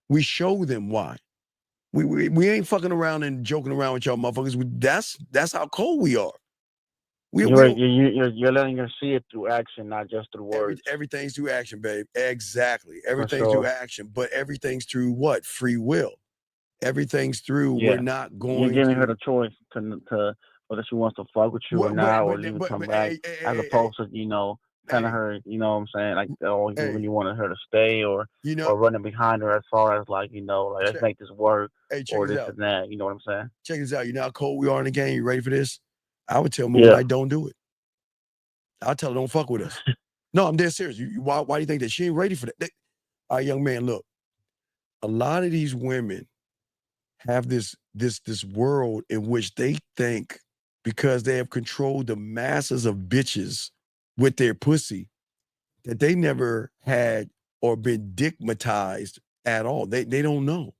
We show them why. We ain't fucking around and joking around with y'all motherfuckers. That's how cold we are. You're letting her see it through action, not just through words. Everything's through action, babe. Exactly. Everything's through action, but everything's through what? Free will. Everything's through. We're not going. You're giving her the choice to whether she wants to fuck with you or not, or you come back, as opposed to telling her, you know what I'm saying, like, you really wanted her to stay, or running behind her as far as like let's make this work, or this and that. You know what I'm saying? Check this out. You know how cold we are in the game. You ready for this? I would tell Moonlight, don't do it. I'll tell her, don't fuck with us. No, I'm dead serious. Why do you think that she ain't ready for that? All right, young man, look. A lot of these women have this world in which they think, because they have controlled the masses of bitches with their pussy, that they never had or been dickmatized at all. They don't know.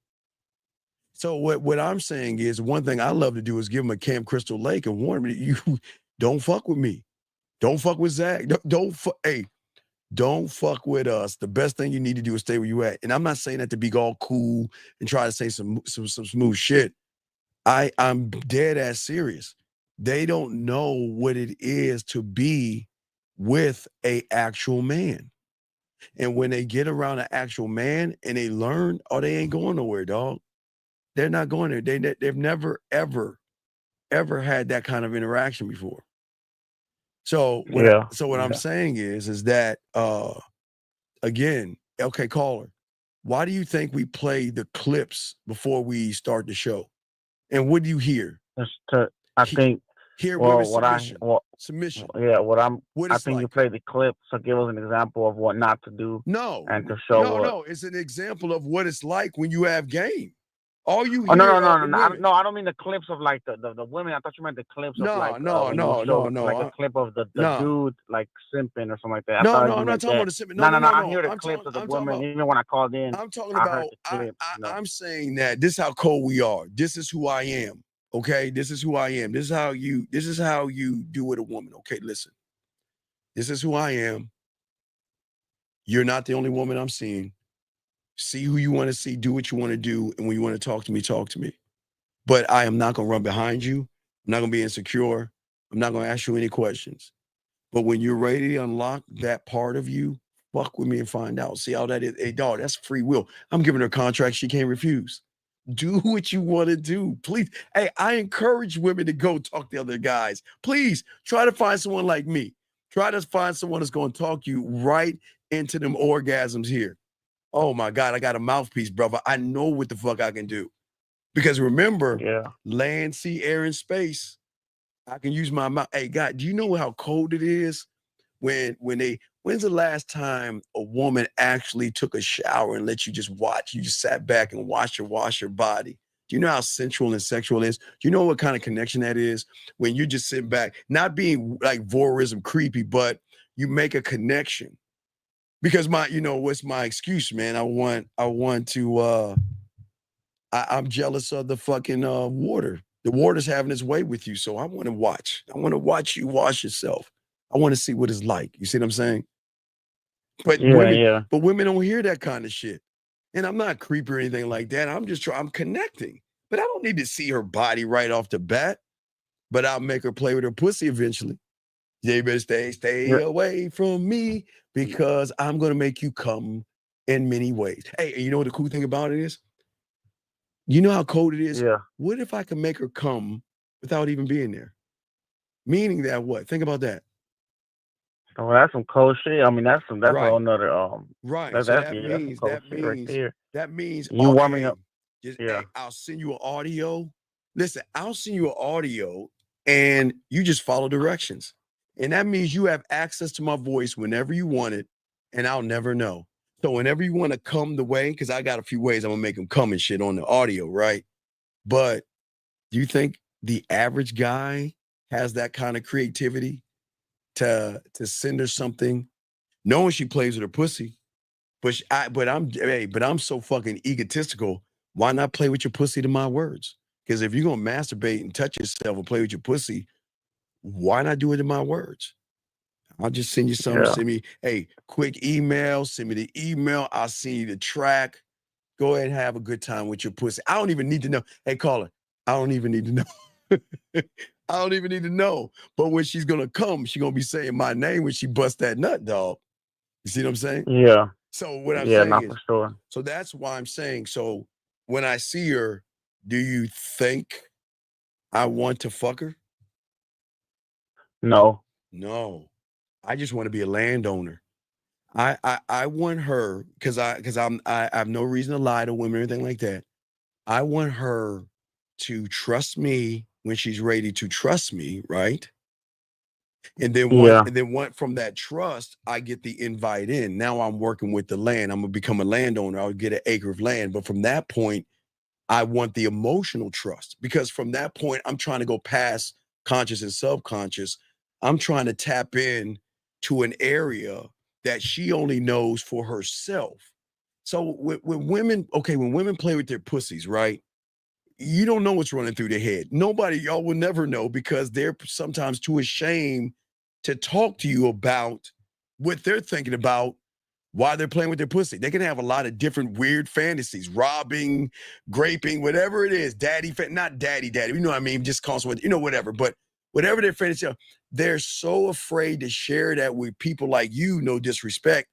So what I'm saying is, one thing I love to do is give them a Camp Crystal Lake and warn them, you don't fuck with me. Don't fuck with Zach. Don't fuck with us. The best thing you need to do is stay where you at. And I'm not saying that to be all cool and try to say some smooth shit. I'm dead ass serious. They don't know what it is to be with a actual man. And when they get around an actual man and they learn, they ain't going nowhere, dog. They're not going there. They've never, ever had that kind of interaction before. So what I'm saying is that, again, okay, caller, why do you think we play the clips before we start the show? And what do you hear? I think Here, women's submission. Submission. Yeah, What I it's think like. you played the clip, so give us an example of what not to do. No. And to show No, it's an example of what it's like when you have game. All you Oh, hear no, I don't mean the clips of like the women. I thought you meant the clips of like no. like a clip of the dude like simping or something like that. No, I'm not talking about the simping. No, I hear the clips of the women. Even when I called in, I'm talking about. I'm saying that this is how cold we are. This is who I am. Okay, this is who I am. This is how you do with a woman. Okay, listen. This is who I am. You're not the only woman I'm seeing. See who you want to see, do what you want to do, and when you want to talk to me. But I am not going to run behind you. I'm not going to be insecure. I'm not going to ask you any questions. But when you're ready to unlock that part of you, fuck with me and find out. See how that is. Hey, dog, that's free will. I'm giving her a contract she can't refuse. Do what you want to do. Please. Hey, I encourage women to go talk to other guys. Please try to find someone like me. Try to find someone that's going to talk you right into them orgasms here. Oh my God, I got a mouthpiece, brother. I know what the fuck I can do. Because remember, land, sea, air, and space, I can use my mouth. Hey, God, do you know how cold it is when's the last time a woman actually took a shower and let you just watch? You just sat back and wash your body. Do you know how sensual and sexual it is? Do you know what kind of connection that is? When you just sit back, not being like voyeurism creepy, but you make a connection. Because what's my excuse, man? I'm jealous of the fucking water. The water's having its way with you. So I want to watch. I want to watch you wash yourself. I want to see what it's like. You see what I'm saying? But women don't hear that kind of shit. And I'm not creepy or anything like that. I'm connecting. But I don't need to see her body right off the bat. But I'll make her play with her pussy eventually. You better stay away from me because I'm going to make you come in many ways. Hey, you know what the cool thing about it is? You know how cold it is? Yeah. What if I can make her come without even being there? Meaning that what? Think about that. Oh, that's some cold shit. I mean, that's a whole nother right. That means you warming up. Hey, I'll send you an audio. Listen, I'll send you an audio and you just follow directions. And that means you have access to my voice whenever you want it, and I'll never know. So whenever you want to come the way, because I got a few ways I'm going to make them come and shit on the audio, right? But do you think the average guy has that kind of creativity to send her something, knowing she plays with her pussy? But I'm so fucking egotistical. Why not play with your pussy to my words? Because if you're going to masturbate and touch yourself and play with your pussy, why not do it in my words? I'll just send you something. Send me, quick email. Send me the email. I'll send you the track. Go ahead and have a good time with your pussy. I don't even need to know. Hey, caller, I don't even need to know. I don't even need to know. But when she's going to come, she's going to be saying my name when she busts that nut, dog. You see what I'm saying? Yeah. So what I'm saying is, for sure. So that's why I'm saying, so when I see her, do you think I want to fuck her? No. I just want to be a landowner. I want her because I have no reason to lie to women or anything like that. I want her to trust me when she's ready to trust me, right? And then from that trust, I get the invite in. Now I'm working with the land. I'm gonna become a landowner. I'll get an acre of land. But from that point, I want the emotional trust, because from that point, I'm trying to go past conscious and subconscious. I'm trying to tap in to an area that she only knows for herself. So when women play with their pussies, right? You don't know what's running through their head. Y'all will never know, because they're sometimes too ashamed to talk to you about what they're thinking about while they're playing with their pussy. They can have a lot of different weird fantasies, robbing, graping, whatever it is, not daddy, you know what I mean? Just constant, whatever, but whatever their fantasy are, they're so afraid to share that with people like you, no disrespect,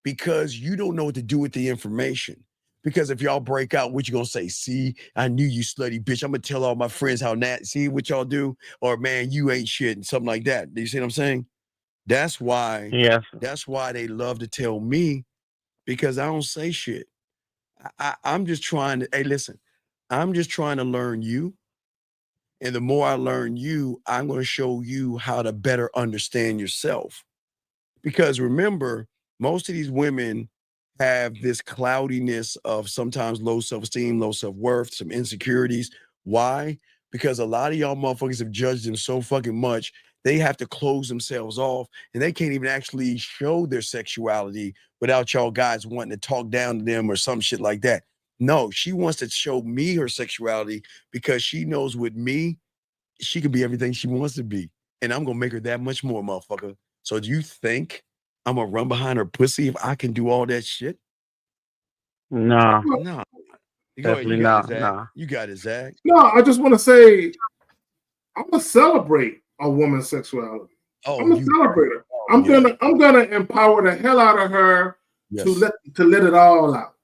because you don't know what to do with the information. Because if y'all break out, what you gonna say? See, I knew you slutty bitch. I'm gonna tell all my friends how see what y'all do, or man, you ain't shit, and something like that. Do you see what I'm saying? That's why they love to tell me, because I don't say shit. I'm just trying to, hey, listen, I'm just trying to learn you. And the more I learn you, I'm going to show you how to better understand yourself. Because remember, most of these women have this cloudiness of sometimes low self-esteem, low self-worth, some insecurities. Why? Because a lot of y'all motherfuckers have judged them so fucking much, they have to close themselves off, and they can't even actually show their sexuality without y'all guys wanting to talk down to them or some shit like that. No, she wants to show me her sexuality because she knows with me, she can be everything she wants to be. And I'm going to make her that much more, motherfucker. So do you think I'm going to run behind her pussy if I can do all that shit? No. No. Definitely not. Nah. You got it, Zach. No, I just want to say, I'm going to celebrate a woman's sexuality. I'm going to celebrate her. I'm gonna empower the hell out of her to let it all out.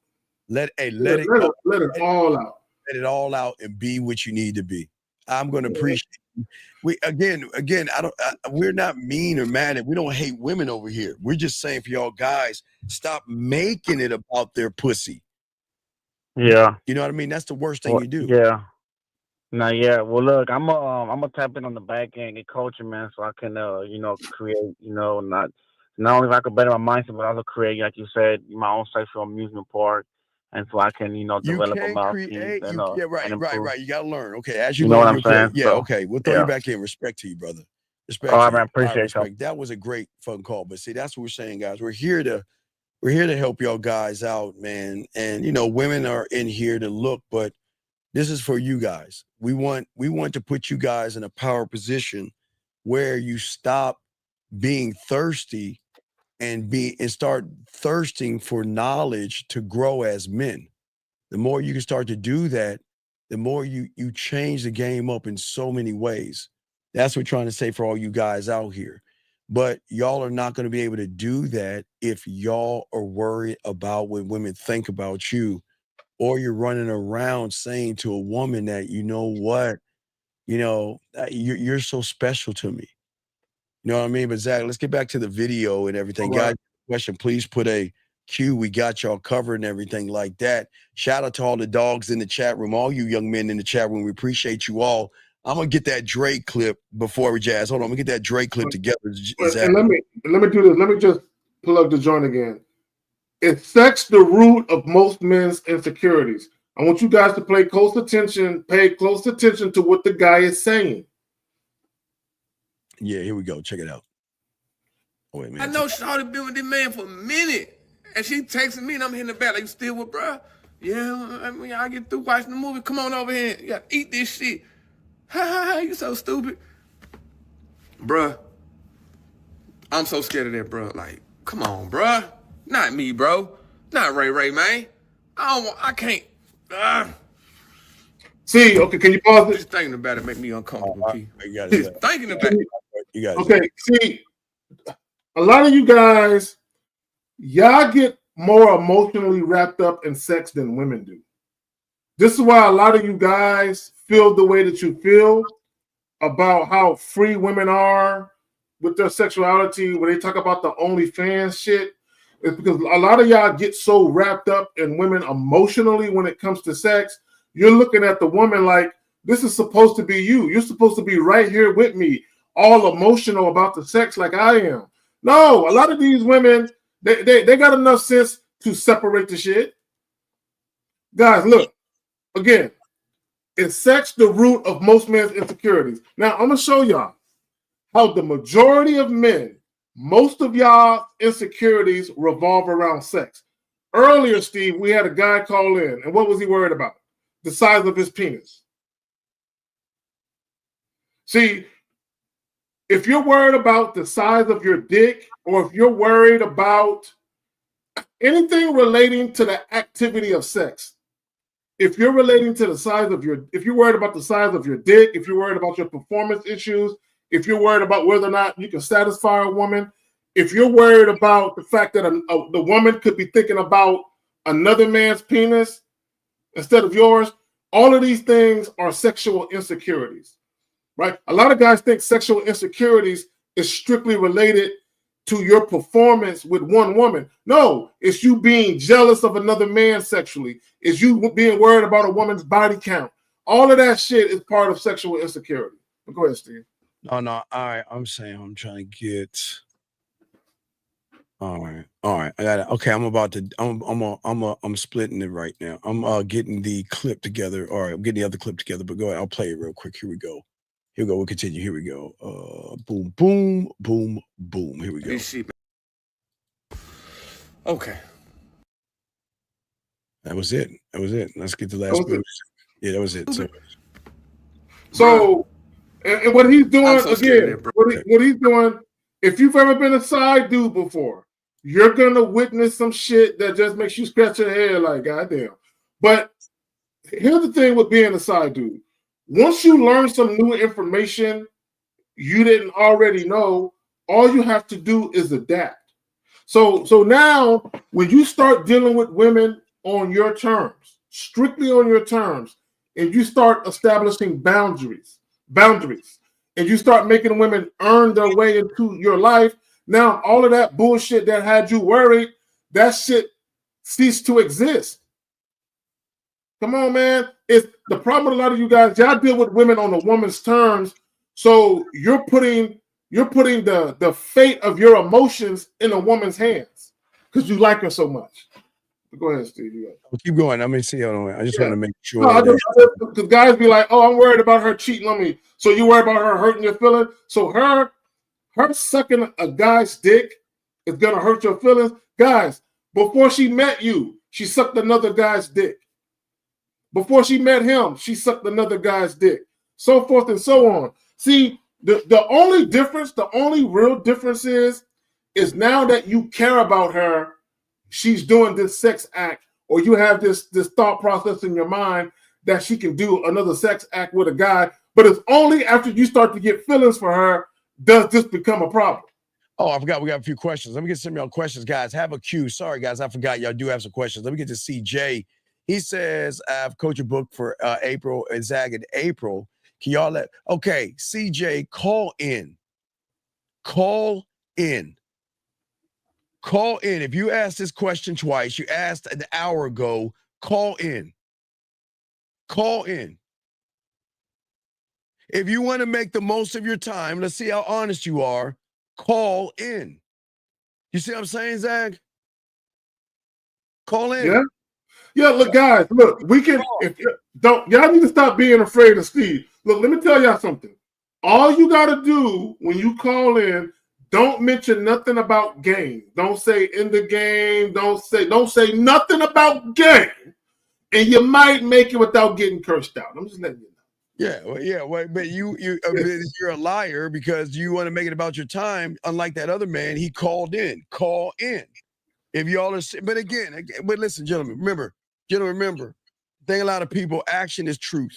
Let it all out. Let it all out and be what you need to be. I'm going to appreciate it. We're not mean or mad at, we don't hate women over here. We're just saying for y'all guys, stop making it about their pussy. Yeah. You know what I mean? That's the worst thing you do. Yeah. Nah, yeah. Well, look, I'm gonna tap in on the back end and coaching, man, so I can, create, not only if I can better my mindset, but also create, like you said, my own sexual amusement park, and so I can, develop a mouthpiece. Right. You gotta learn. Okay, as you know what I'm saying. Okay. We'll throw you back in. Respect to you, brother. Respect. All right, man. Appreciate you. That was a great phone call. But see, that's what we're saying, guys. We're here to help y'all guys out, man. And women are in here to look, but this is for you guys. We want to put you guys in a power position where you stop being thirsty and start thirsting for knowledge to grow as men. The more you can start to do that, the more you change the game up in so many ways. That's what we're trying to say for all you guys out here. But y'all are not going to be able to do that if y'all are worried about what women think about you, or you're running around saying to a woman that, you're so special to me. You know what I mean? But Zach, let's get back to the video and everything. Right. Guys, question, please put a Q. We got y'all covered and everything like that. Shout out to all the dogs in the chat room, all you young men in the chat room. We appreciate you all. I'm gonna get that Drake clip before we jazz. Hold on, I'm gonna get that Drake clip together. Zach. And let me do this. Let me just plug the joint again. Is sex the root of most men's insecurities? I want you guys to pay close attention to what the guy is saying. Yeah, here we go. Check it out. Oh, wait a minute. I know Shawty been with this man for a minute, and she texting me, and I'm hitting the back like, you still with bruh? Yeah, I mean, I get through watching the movie. Come on over here. You gotta eat this shit. Ha, you so stupid. Bruh, I'm so scared of that, bruh. Like, come on, bruh. Not me, bro. Not Ray, man. I can't. See, okay, can you pause it? Just thinking about it make me uncomfortable, P. You got it. Thinking about it. You got it. Okay, see, a lot of you guys, y'all get more emotionally wrapped up in sex than women do. This is why a lot of you guys feel the way that you feel about how free women are with their sexuality when they talk about the OnlyFans shit. It's because a lot of y'all get so wrapped up in women emotionally when it comes to sex. You're looking at the woman like, this is supposed to be you. You're supposed to be right here with me, all emotional about the sex like I am. No, a lot of these women, they got enough sense to separate the shit. Guys, look, again, is sex the root of most men's insecurities? Now, I'm going to show y'all how the majority of men, most of y'all insecurities revolve around sex. Earlier, Steve, we had a guy call in, and what was he worried about? The size of his penis. See, if you're worried about the size of your dick, or if you're worried about anything relating to the activity of sex, if you're relating to the size of if you're worried about the size of your dick, if you're worried about your performance issues, if you're worried about whether or not you can satisfy a woman, if you're worried about the fact that the woman could be thinking about another man's penis instead of yours, all of these things are sexual insecurities, right? A lot of guys think sexual insecurities is strictly related to your performance with one woman. No, it's you being jealous of another man sexually. It's you being worried about a woman's body count. All of that shit is part of sexual insecurity. But go ahead, Steve. No. All right. I'm saying I'm trying to get. All right. I got it. Okay, I'm splitting it right now. I'm getting the clip together. All right, I'm getting the other clip together, but go ahead. I'll play it real quick. Here we go. We'll continue. Here we go. Boom, boom, boom, boom. Here we go. Okay. That was it. Let's get the last bit. Yeah, that was it. So and what he's doing again, what he's doing, if you've ever been a side dude before, you're gonna witness some shit that just makes you scratch your head like, goddamn. But here's the thing with being a side dude. Once you learn some new information you didn't already know, all you have to do is adapt. So now when you start dealing with women on your terms, strictly on your terms, and you start establishing boundaries, and you start making women earn their way into your life, now all of that bullshit that had you worried, that shit ceased to exist. Come on, man. It's the problem with a lot of you guys. Y'all deal with women on a woman's terms, so you're putting the fate of your emotions in a woman's hands because you like her so much. Go ahead, Steve. Keep going. Let me see. I just want to make sure. Because guys be like, "Oh, I'm worried about her cheating on me." So you worry about her hurting your feelings. So her sucking a guy's dick is gonna hurt your feelings, guys. Before she met you, she sucked another guy's dick. Before she met him, she sucked another guy's dick. So forth and so on. See, the only difference, the only real difference is now that you care about her, she's doing this sex act, or you have this thought process in your mind that she can do another sex act with a guy, but it's only after you start to get feelings for her does this become a problem. Oh, I forgot we got a few questions. Let me get some of y'all questions, guys. Have a queue. Sorry, guys, I forgot y'all do have some questions. Let me get to CJ. He says, I've coached a book for April and Zag in April. Can y'all okay, CJ, call in. Call in. If you asked this question twice, you asked an hour ago, call in. If you want to make the most of your time, let's see how honest you are, call in. You see what I'm saying, Zag? Call in. Yeah, look, guys, look, we can, y'all need to stop being afraid of Steve. Look, let me tell y'all something. All you got to do when you call in, don't mention nothing about game. Don't say in the game. Don't say nothing about game. And you might make it without getting cursed out. I'm just letting you know. But you're a liar because you want to make it about your time. Unlike that other man, he called in. Call in. If y'all are, but listen, gentlemen, remember, thing a lot of people, action is truth.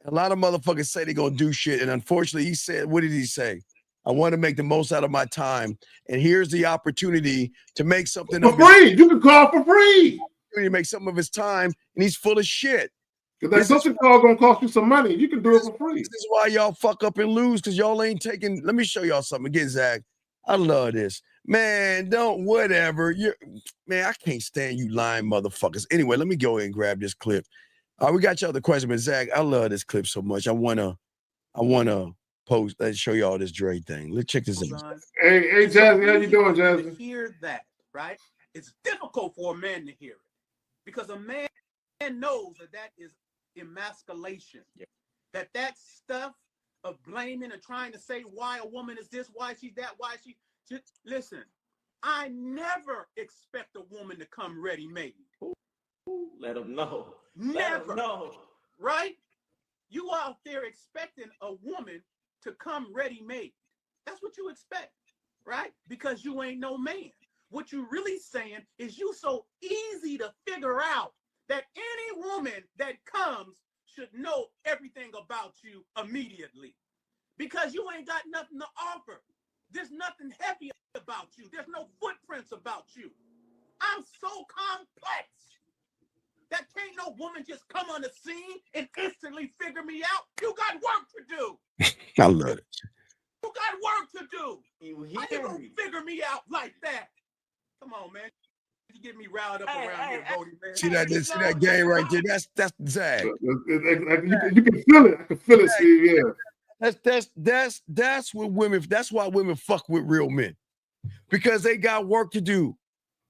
A lot of motherfuckers say they're gonna do shit, and unfortunately, he said, what did he say? I want to make the most out of my time, and here's the opportunity to make something for free. You can call for free. To make something of his time, and he's full of shit. Because that something call gonna cost you some money. You can do it for free. This is why y'all fuck up and lose, because y'all ain't taking. Let me show y'all something again, Zach. I love this. Man, whatever. Man, I can't stand you lying motherfuckers. Anyway, let me go ahead and grab this clip. We got your other question, but Zach, I love this clip so much. I wanna post. Let's show y'all this Dre thing. Let's check this out. Hey, Jasmine, how you doing, Jasmine? To hear that, right? It's difficult for a man to hear it because a man knows that is emasculation. Yeah. That stuff of blaming and trying to say why a woman is this, why she's that, why she. Listen, I never expect a woman to come ready-made. Let them know. Never. No. Right? You out there expecting a woman to come ready-made. That's what you expect, right? Because you ain't no man. What you really saying is you so easy to figure out that any woman that comes should know everything about you immediately because you ain't got nothing to offer. There's nothing heavy about you. There's no footprints about you. I'm so complex that can't no woman just come on the scene and instantly figure me out. You got work to do. I love it. You got work to do. How you gonna figure me out like that? Come on, man. You get me riled up around here, Bodie, man. See that game right there? That's Zag. You can feel it. I can feel it, Steve. Yeah. That's what women. That's why women fuck with real men, because they got work to do.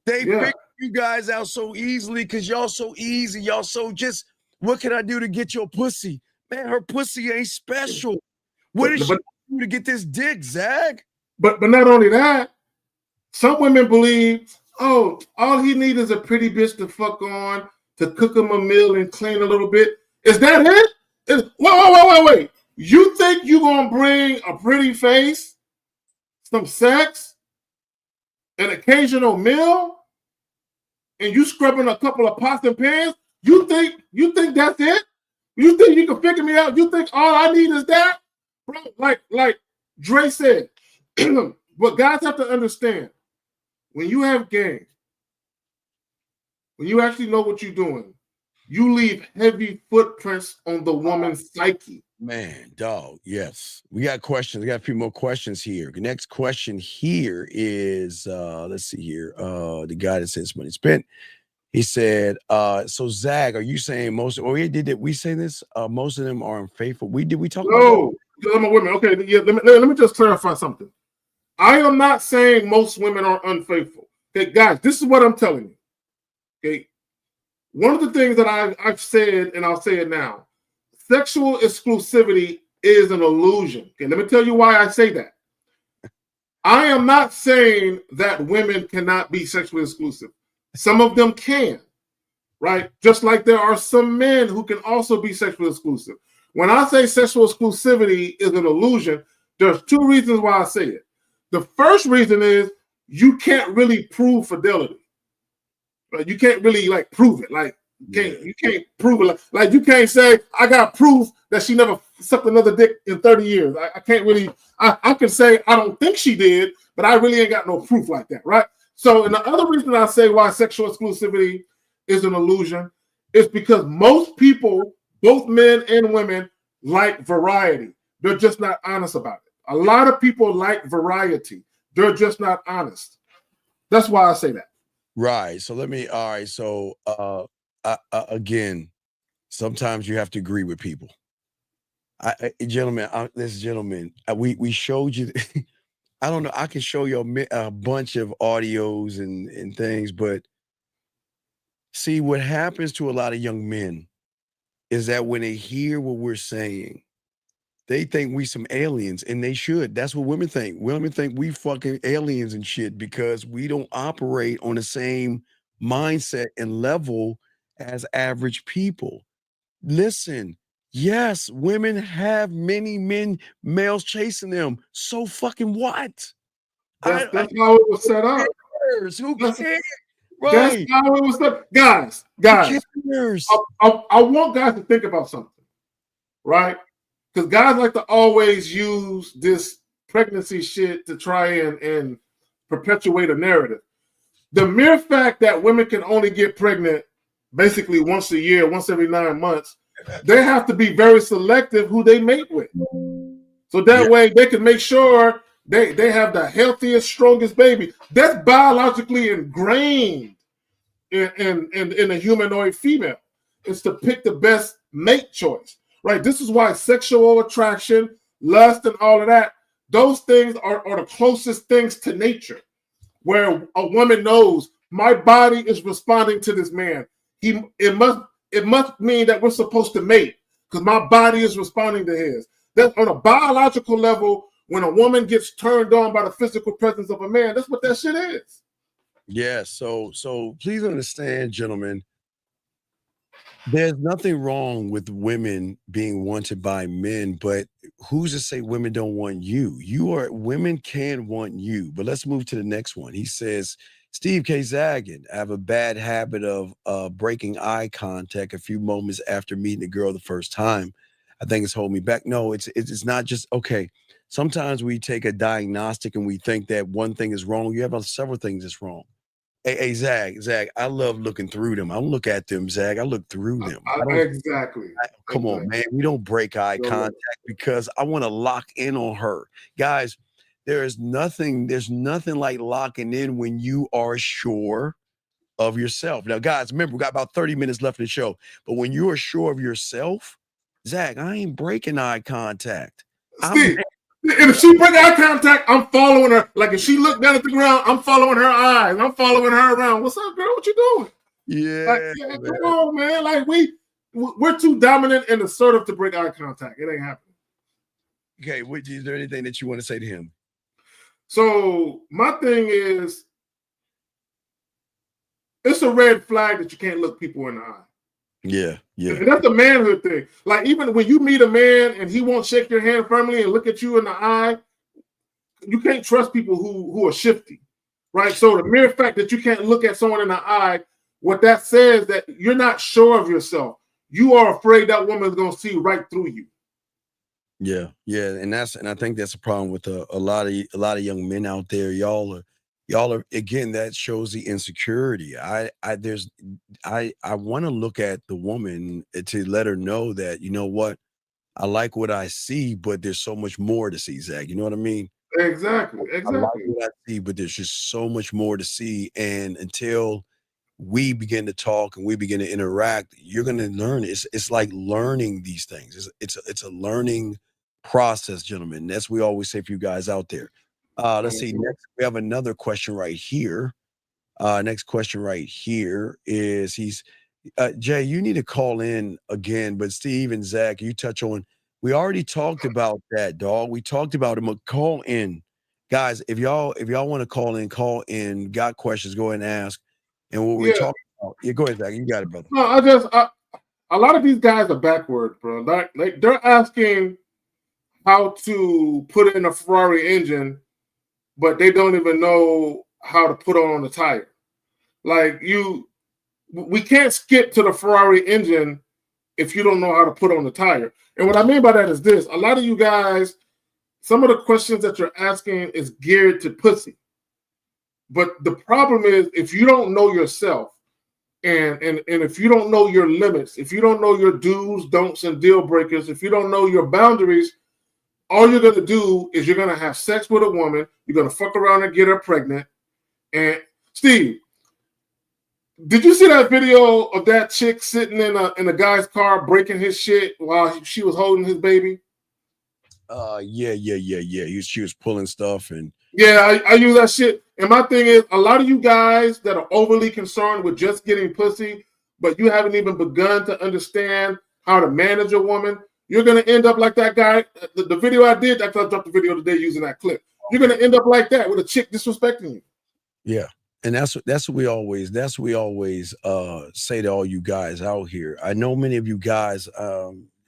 They figure you guys out so easily because y'all so easy. Y'all so just. What can I do to get your pussy? Man, her pussy ain't special. What is she do to get this dick, Zag? But not only that, some women believe, oh, all he needs is a pretty bitch to fuck on, to cook him a meal and clean a little bit. Is that it? Wait. You think you gonna bring a pretty face, some sex, an occasional meal, and you scrubbing a couple of pots and pans? You think that's it? You think you can figure me out? You think all I need is that? Bro, like Dre said, what guys have to understand, when you have game, when you actually know what you're doing, you leave heavy footprints on the woman's psyche. Man, dog, yes. We got questions. We got a few more questions here. The next question here is, let's see here. The guy that says money spent. He said, so Zag, are you saying most did we say this? Most of them are unfaithful. We talk about I'm a women. Okay, yeah, let me just clarify something. I am not saying most women are unfaithful. Okay, guys, this is what I'm telling you. Okay. One of the things that I've said, and I'll say it now, sexual exclusivity is an illusion. Okay, let me tell you why I say that. I am not saying that women cannot be sexually exclusive. Some of them can, right? Just like there are some men who can also be sexually exclusive. When I say sexual exclusivity is an illusion, there's two reasons why I say it. The first reason is you can't really prove fidelity. Right? You can't really prove it. You can't prove it. Like you can't say, I got proof that she never sucked another dick in 30 years. I can't really, I can say I don't think she did, but I really ain't got no proof like that, right? So, and the other reason I say why sexual exclusivity is an illusion is because most people, both men and women, like variety. They're just not honest about it. A lot of people like variety. They're just not honest. That's why I say that. Right. So all right. So, again, sometimes you have to agree with people. Gentlemen, we showed you. I don't know. I can show you a bunch of audios and things, but see what happens to a lot of young men is that when they hear what we're saying, they think we some aliens, and they should. That's what women think. Women think we fucking aliens and shit because we don't operate on the same mindset and level as average people. Listen. Yes, women have many males chasing them. So fucking what? That's how it was set up. Who cares? Right. That's how it was set up. Guys. I want guys to think about something, right? Because guys like to always use this pregnancy shit to try and perpetuate a narrative. The mere fact that women can only get pregnant basically once a year, once every 9 months, they have to be very selective who they mate with. So that way they can make sure they have the healthiest, strongest baby. That's biologically ingrained in a humanoid female. It's to pick the best mate choice, right? This is why sexual attraction, lust, and all of that, those things are the closest things to nature, where a woman knows my body is responding to this man. It must mean that we're supposed to mate because my body is responding to his. That's on a biological level. When a woman gets turned on by the physical presence of a man, that's what that shit is. Yeah. So please understand, gentlemen, there's nothing wrong with women being wanted by men, but who's to say women don't want you? Women can want you. But let's move to the next one. He says, Steve K. Zaggin, I have a bad habit of breaking eye contact a few moments after meeting a girl the first time. I think it's holding me back. No, it's not just, okay. Sometimes we take a diagnostic and we think that one thing is wrong. You have several things that's wrong. Hey, Zag, I love looking through them. I don't look at them, Zag. I look through them. Exactly. Come on, man. We don't break eye contact because I want to lock in on her. Guys, there's nothing like locking in when you are sure of yourself. Now, guys, remember, we got about 30 minutes left in the show. But when you are sure of yourself, Zach, I ain't breaking eye contact. Steve, if she break eye contact, I'm following her. Like if she looked down at the ground, I'm following her eyes. I'm following her around. What's up, girl? What you doing? Yeah, like, come on, man. Like we're too dominant and assertive to break eye contact. It ain't happening. Okay, is there anything that you want to say to him? So my thing is, it's a red flag that you can't look people in the eye. Yeah. And that's the manhood thing. Like even when you meet a man and he won't shake your hand firmly and look at you in the eye, you can't trust people who are shifty, right? So the mere fact that you can't look at someone in the eye, what that says that you're not sure of yourself. You are afraid that woman is going to see right through you. Yeah, and I think that's a problem with a lot of young men out there. Y'all are again, that shows the insecurity. I want to look at the woman to let her know that, you know what, I like what I see, but there's so much more to see, Zach. You know what I mean? Exactly. I like what I see, but there's just so much more to see. And until we begin to talk and we begin to interact, you're going to learn. It's like learning these things. It's a learning process, gentlemen. That's what we always say for you guys out there. Let's see. Next, we have another question right here. Next question right here is Jay, you need to call in again, but Steve and Zach, you touch on, we already talked about that, dog. We talked about him. Call in. Guys, if y'all want to call in, got questions, go ahead and ask. And what we're talking about. Yeah, go ahead, Zach. You got it, brother. No, a lot of these guys are backwards, bro. Like they're asking how to put in a Ferrari engine, but they don't even know how to put on the tire. Like we can't skip to the Ferrari engine if you don't know how to put on the tire. And what I mean by that is this: a lot of you guys, some of the questions that you're asking is geared to pussy. But the problem is, if you don't know yourself, and if you don't know your limits, if you don't know your do's, don'ts, and deal breakers, if you don't know your boundaries, all you're going to do is you're going to have sex with a woman. You're going to fuck around and get her pregnant. And Steve, did you see that video of that chick sitting in a guy's car breaking his shit while she was holding his baby? Yeah. She was pulling stuff and. Yeah, I use that shit. And my thing is, a lot of you guys that are overly concerned with just getting pussy, but you haven't even begun to understand how to manage a woman, you're going to end up like that guy. The video I did, I dropped the video today using that clip. You're going to end up like that with a chick disrespecting you. Yeah. And that's what we always say to all you guys out here. I know many of you guys,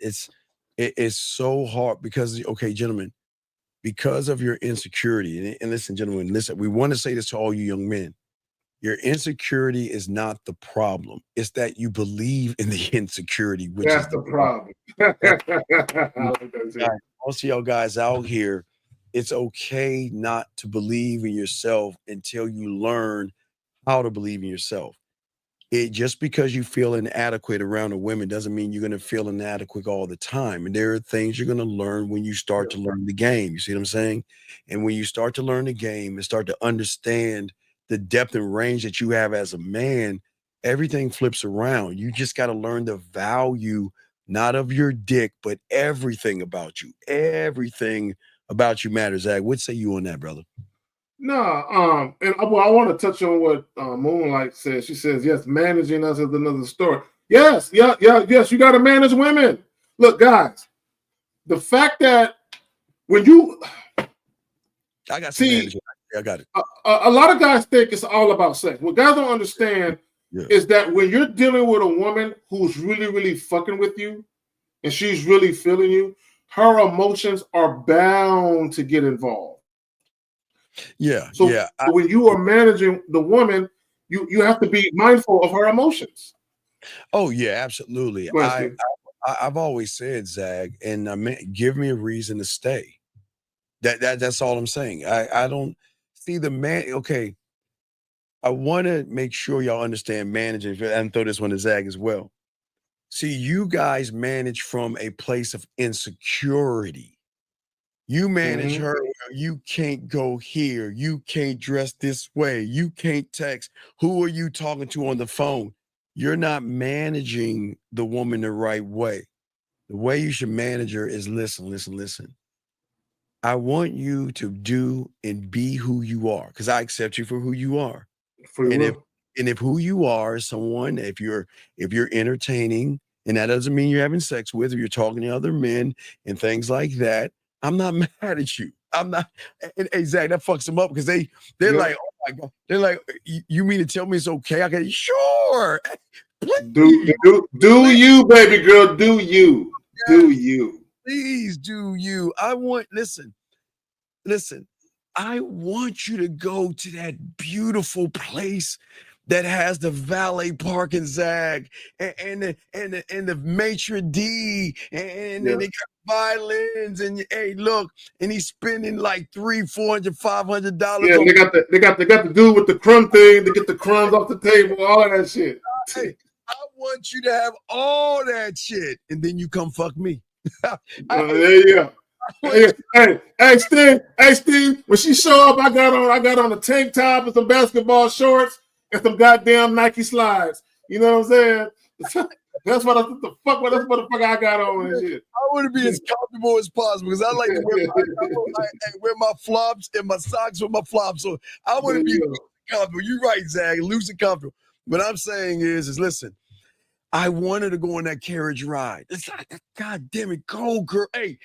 it's so hard because, okay, gentlemen, because of your insecurity, and listen, gentlemen, listen, we want to say this to all you young men. Your insecurity is not the problem. It's that you believe in the insecurity, which That's is the problem. Most of y'all guys out here, it's okay not to believe in yourself until you learn how to believe in yourself. Just because you feel inadequate around a woman doesn't mean you're going to feel inadequate all the time. And there are things you're going to learn when you start to learn the game. You see what I'm saying? And when you start to learn the game and start to understand the depth and range that you have as a man, everything flips around. You just got to learn the value, not of your dick, but everything about you. Everything about you matters. Zach, what say you on that, brother? No, and I want to touch on what Moonlight says. She says, yes, managing us is another story. Yes, you got to manage women. Look, guys, the fact that when you... I got some managing. I got it. A lot of guys think it's all about sex. What guys don't understand is that when you're dealing with a woman who's really, really fucking with you and she's really feeling you, her emotions are bound to get involved. So when you are managing the woman, you have to be mindful of her emotions. Oh yeah, absolutely. I've always said, Zag, and give me a reason to stay. That's all I'm saying. I don't see the man. Okay, I want to make sure y'all understand managing, and throw this one to Zag as well. See, you guys manage from a place of insecurity. You manage her. You can't go here. You can't dress this way. You can't text. Who are you talking to on the phone? You're not managing the woman the right way. The way you should manage her is listen. I want you to do and be who you are, because I accept you for who you are. If who you are is someone, if you're entertaining, and that doesn't mean you're having sex with, or you're talking to other men and things like that, I'm not mad at you. I'm not. Exactly, that fucks them up because they're like, oh my God, they're like, you mean to tell me it's okay? I go, sure. Do you, baby girl? Do you? Yeah. Do you? Please do you. Listen. I want you to go to that beautiful place that has the valet parking Zag and the maitre d and they got violins and hey look, and he's spending like $300, $400, $500. Yeah, they got the dude with the crumb thing to get the crumbs off the table, all of that shit. Hey, I want you to have all that shit, and then you come fuck me. There you go. Hey, Steve. When she show up, I got on a tank top and some basketball shorts and some goddamn Nike slides. You know what I'm saying? That's what the fuck I got on and shit. I want to be as comfortable as possible because I like to wear my flops and my socks with my flops. So I want to be comfortable. You're right, Zach. Loose and comfortable. What I'm saying is listen. I wanted to go on that carriage ride. It's like, God damn it, go, girl. Hey,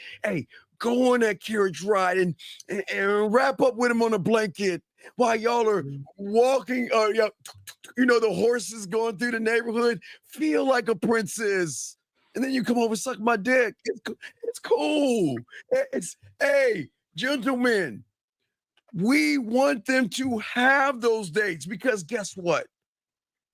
go on that carriage ride and wrap up with him on a blanket while y'all are walking. The horses going through the neighborhood. Feel like a princess, and then you come over and suck my dick. It's cool. Hey, gentlemen, we want them to have those dates because guess what?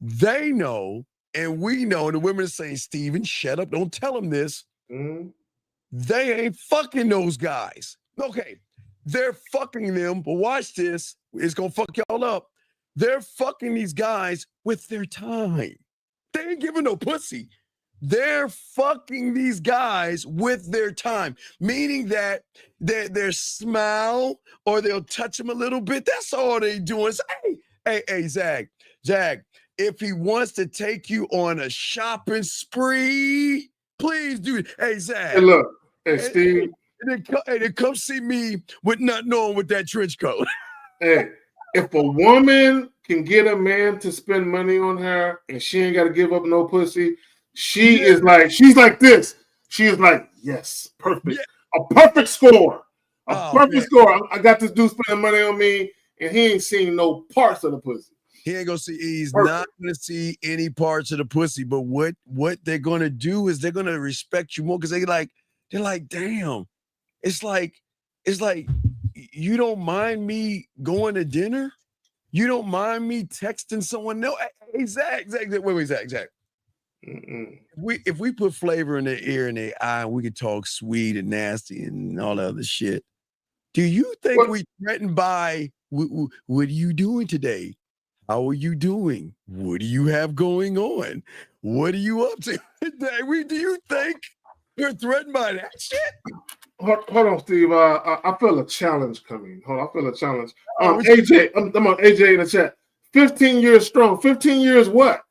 They know. And we know, and the women are saying, Steven, shut up. Don't tell them this. They ain't fucking those guys. Okay, they're fucking them, but watch this. It's going to fuck y'all up. They're fucking these guys with their time. They ain't giving no pussy. They're fucking these guys with their time, meaning that their smile or they'll touch them a little bit. That's all they doing. So, hey, Zag. If he wants to take you on a shopping spree, please do it. Hey, Zach. Hey, look. Hey, Steve. And then come see me with not knowing with that trench coat. Hey, if a woman can get a man to spend money on her and she ain't got to give up no pussy, she's like this. She is like, yes, perfect. Yeah. A perfect score. Perfect score. I got this dude spending money on me and he ain't seen no parts of the pussy. He ain't gonna see. He's not gonna see any parts of the pussy. But what they're gonna do is they're gonna respect you more because they're like, damn. It's like you don't mind me going to dinner. You don't mind me texting someone. No, hey, Zach. Wait, Zach. If we put flavor in their ear and their eye, we could talk sweet and nasty and all that other shit. Do you think we threatened by what are you doing today? How are you doing? What do you have going on? What are you up to today? Do you think you're threatened by that shit? Hold on, Steve. I feel a challenge coming. Hold on, I feel a challenge. AJ, I'm on AJ in the chat. 15 years strong. 15 years what?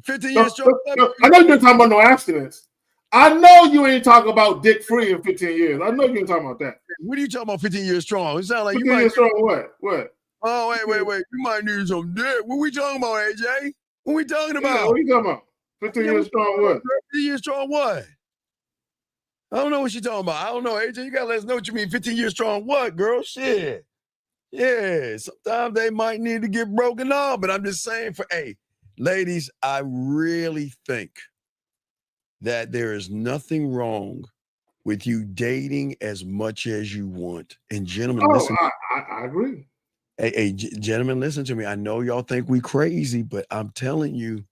15 years strong. I know you're talking about no abstinence. I know you ain't talking about dick free in 15 years. I know you ain't talking about that. What are you talking about 15 years strong? It sounds like 15 years strong what? Oh, wait. You might need some dick. What we talking about, AJ? What we talking about? Yeah, what are you talking about? 15 years strong what? 15 years strong what? I don't know what you're talking about. I don't know, AJ. You got to let us know what you mean. 15 years strong what, girl? Shit. Yeah, sometimes they might need to get broken off, but I'm just saying ladies, I really think that there is nothing wrong with you dating as much as you want. And gentlemen, listen. I agree. Hey, gentlemen, listen to me. I know y'all think we crazy, but I'm telling you,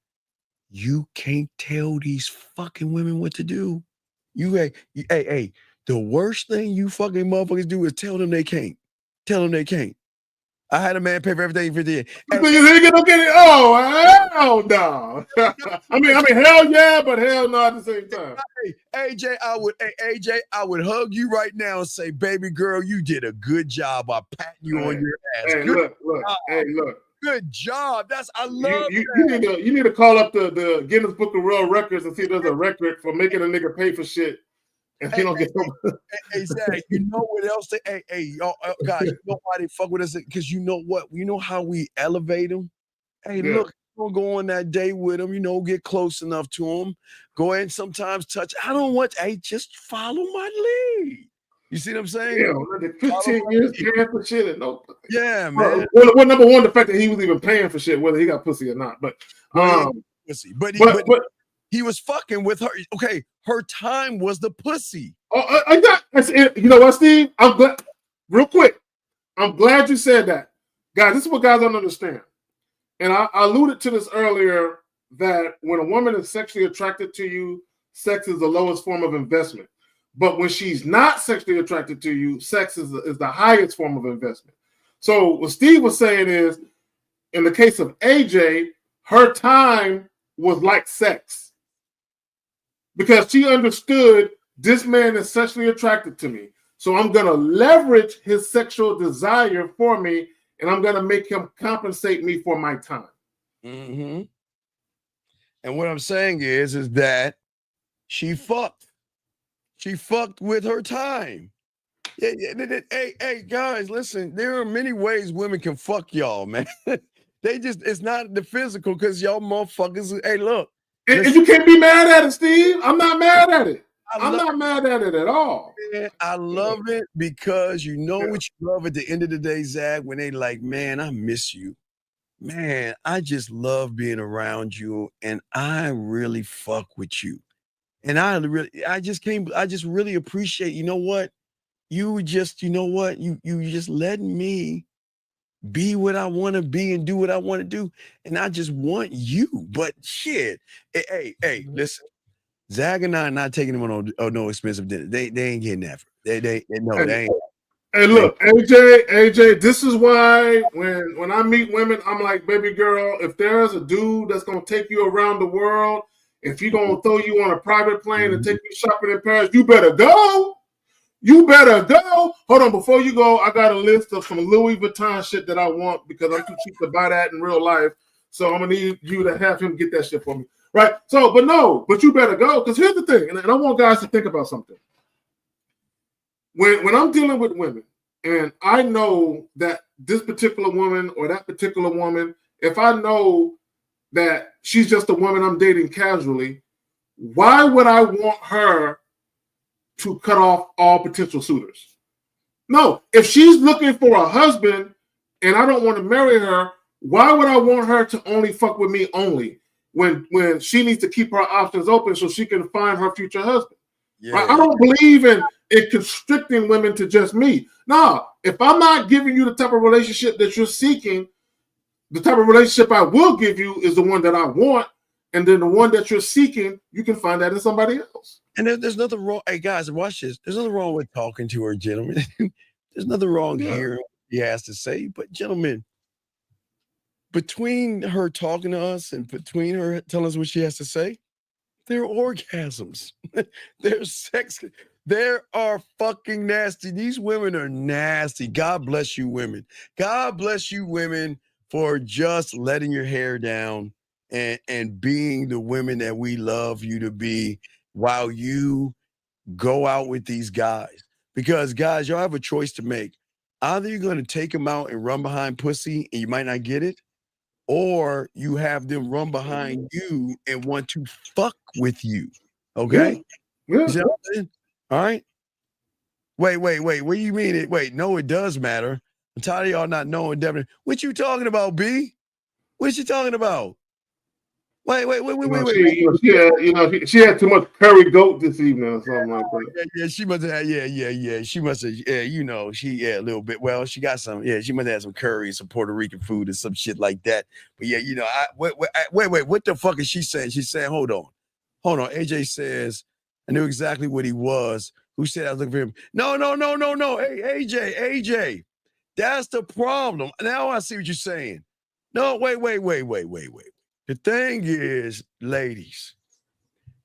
you can't tell these fucking women what to do. The worst thing you fucking motherfuckers do is tell them they can't. Tell them they can't. I had a man pay for everything 50 years. So you don't get it? Oh, hell no. I mean, hell yeah, but hell no at the same time. Hey, AJ, I would hug you right now and say, baby girl, you did a good job. I'm patting you on your ass. Hey, good look. Hey, look. Good job. I love that. You need to call up the Guinness Book of World Records and see if there's a record for making a nigga pay for shit. And he don't get Hey, Zach, you know what else? Hey, guys, you know why they fuck with us? Because you know what? You know how we elevate them? Hey, look, don't go on that date with them, get close enough to them. Go ahead and sometimes touch. Just follow my lead. You see what I'm saying? Yeah, 15 years paying for shit and no. Yeah, man. Well, number one, the fact that he was even paying for shit, whether he got pussy or not. But pussy. But he was fucking with her. Okay, her time was the pussy. You know what, Steve? I'm glad. Real quick, I'm glad you said that, guys. This is what guys don't understand, and I alluded to this earlier, that when a woman is sexually attracted to you, sex is the lowest form of investment. But when she's not sexually attracted to you, sex is the highest form of investment. So what Steve was saying is, in the case of AJ, her time was like sex. Because she understood, this man is sexually attracted to me. So I'm going to leverage his sexual desire for me, and I'm going to make him compensate me for my time. Mm-hmm. And what I'm saying is that she fucked. She fucked with her time. Hey, guys, listen, there are many ways women can fuck y'all, man. It's not the physical, because y'all motherfuckers, hey, look. And you can't be mad at it, Steve. I'm not mad at it. I'm not mad at it at all. Man, I love it because what you love at the end of the day, Zach, when they like, man, I miss you. Man, I just love being around you, and I really fuck with you. And I just really appreciate, you just letting me be what I want to be and do what I want to do. And I just want you. But shit. Hey, listen. Zach and I are not taking them on no expensive dinner. They ain't getting that. They ain't. Hey, look, AJ, this is why when I meet women, I'm like, baby girl, if there's a dude that's gonna take you around the world, if he's gonna throw you on a private plane and take you shopping in Paris, you better go. You better go. Hold on, before you go, I got a list of some Louis Vuitton shit that I want, because I'm too cheap to buy that in real life. So I'm gonna need you to have him get that shit for me. Right? So, but you better go, because here's the thing, and I want guys to think about something. When I'm dealing with women, and I know that this particular woman or that particular woman, if I know that she's just a woman I'm dating casually, why would I want her to cut off all potential suitors? No, if she's looking for a husband and I don't want to marry her, why would I want her to only fuck with me only when she needs to keep her options open so she can find her future husband? Yeah. Right? I don't believe in constricting women to just me. No, if I'm not giving you the type of relationship that you're seeking, the type of relationship I will give you is the one that I want. And then the one that you're seeking, you can find that in somebody else. And there's nothing wrong. Hey, guys, watch this. There's nothing wrong with talking to her, gentlemen. There's nothing wrong hearing what he has to say. But, gentlemen, between her talking to us and between her telling us what she has to say, there are orgasms. There's sex. There are fucking nasty. These women are nasty. God bless you, women. God bless you, women, for just letting your hair down and being the women that we love you to be while you go out with these guys. Because, guys, y'all have a choice to make. Either you're going to take them out and run behind pussy and you might not get it, or you have them run behind you and want to fuck with you. Okay? Yeah. You see what I'm saying? All right? Wait. What do you mean? No, it does matter. I'm tired of y'all not knowing, Devin. What you talking about, B? What you talking about? Wait. She had too much curry goat this evening or something like that. Yeah, she must have. Yeah. She must have. Yeah, a little bit. Well, she got some. Yeah, she must have some curry, some Puerto Rican food, and some shit like that. But yeah, wait. What the fuck is she saying? She's saying, hold on. AJ says, I knew exactly what he was. Who said I was looking for him? No. Hey, AJ. That's the problem. Now I see what you're saying. No, wait. The thing is, ladies,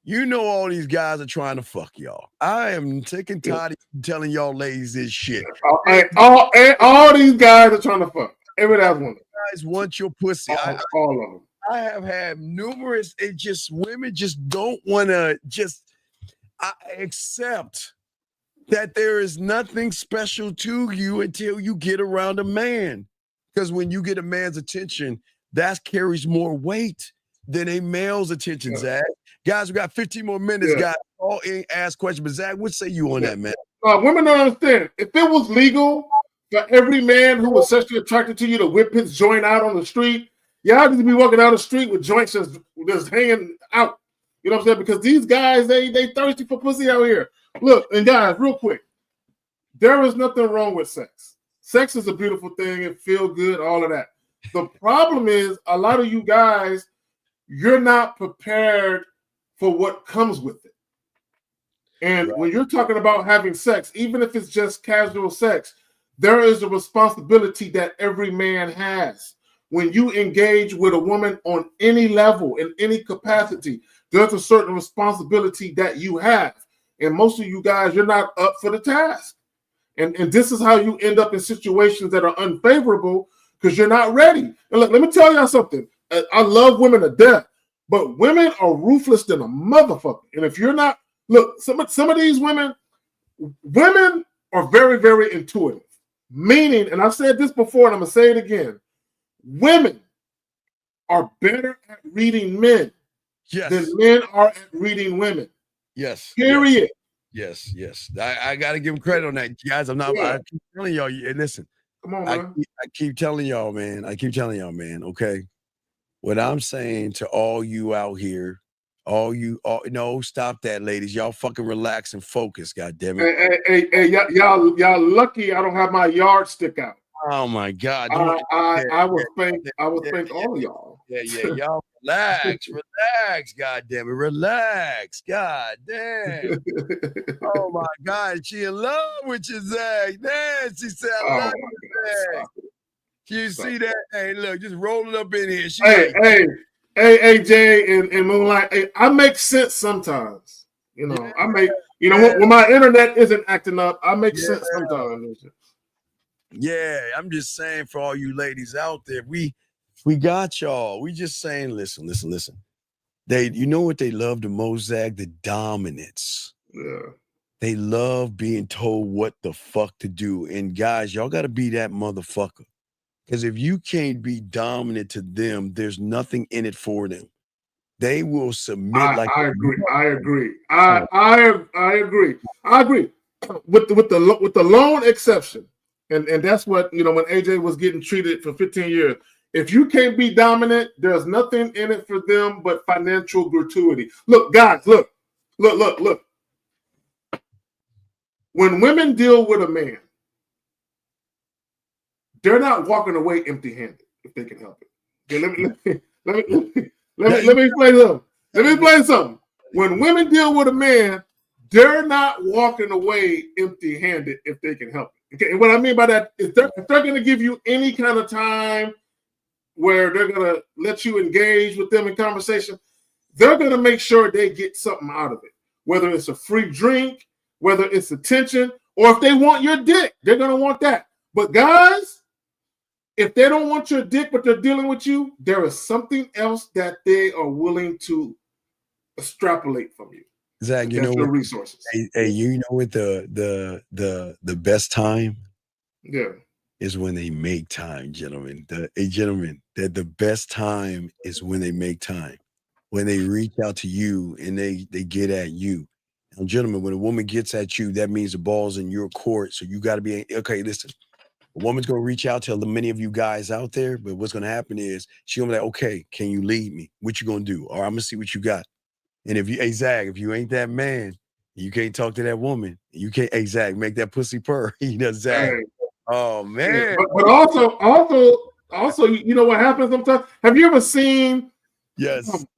you know all these guys are trying to fuck y'all. I am sick and tired of telling y'all ladies this shit. All these guys are trying to fuck. Every last one. Guys want your pussy. All of them. I have had numerous. Women just don't want to accept that there is nothing special to you until you get around a man. Because when you get a man's attention, that carries more weight than a male's attention, Zach. Guys, we got 15 more minutes, guys. All in, ask questions. But Zach, what say you on that, man? Women don't understand. If it was legal for every man who was sexually attracted to you to whip his joint out on the street, y'all need to be walking down the street with joints just hanging out. You know what I'm saying? Because these guys, they thirsty for pussy out here. Look, and guys, real quick, there is nothing wrong with sex. Sex is a beautiful thing. It feels good, all of that. The problem is a lot of you guys, you're not prepared for what comes with it. And when you're talking about having sex, even if it's just casual sex, there is a responsibility that every man has. When you engage with a woman on any level, in any capacity, there's a certain responsibility that you have. And most of you guys, you're not up for the task. And this is how you end up in situations that are unfavorable because you're not ready. And look, let me tell y'all something. I love women to death, but women are ruthless than a motherfucker. And if you're not, look, some of these women are very, very intuitive. Meaning, and I've said this before and I'm going to say it again, women are better at reading men than men are at reading women. Yes. Period. Yes. I got to give them credit on that, guys. I keep telling y'all. Listen, come on, man. I keep telling y'all, man. Okay, what I'm saying to all you out here, no, stop that, ladies. Y'all fucking relax and focus. God damn it. Hey, y'all lucky I don't have my yardstick out. Oh my God! I would thank all of y'all. Y'all relax. God damn it, relax. God damn. Oh my God, she in love with you, Zach. Damn, she said, "I love you, Zach." You see that? Hey, look, just roll it up in here. Hey, Jay and Moonlight. Hey, I make sense sometimes. You know, when my internet isn't acting up, I make sense sometimes. Yeah, I'm just saying for all you ladies out there, we got y'all. We just saying, listen. You know what they love the most, Zach? The dominance. Yeah. They love being told what the fuck to do. And guys, y'all got to be that motherfucker. Because if you can't be dominant to them, there's nothing in it for them. They will submit. I agree. With the lone exception. And that's what, when AJ was getting treated for 15 years. If you can't be dominant, there's nothing in it for them but financial gratuity. Look, guys, look. When women deal with a man, they're not walking away empty-handed if they can help it. Okay, let me explain something. Let me explain something. When women deal with a man, they're not walking away empty-handed if they can help it. Okay, and what I mean by that is if they're going to give you any kind of time where they're going to let you engage with them in conversation, they're going to make sure they get something out of it. Whether it's a free drink, whether it's attention, or if they want your dick, they're going to want that. But guys, if they don't want your dick, but they're dealing with you, there is something else that they are willing to extrapolate from you. Zach, you know what? Resources. Hey, you know what the best time? Yeah. Is when they make time, gentlemen. The best time is when they make time. When they reach out to you and they get at you. Now, gentlemen, when a woman gets at you, that means the ball's in your court. So you got to be, okay, listen. A woman's going to reach out to many of you guys out there, but what's going to happen is she's going to be like, okay, can you lead me? What you going to do? Or I'm going to see what you got. And if you, Zach, if you ain't that man, you can't talk to that woman. You can't, Zach, make that pussy purr. Zach. Hey. Oh man! Yeah, but also, you know what happens sometimes? Have you ever seen,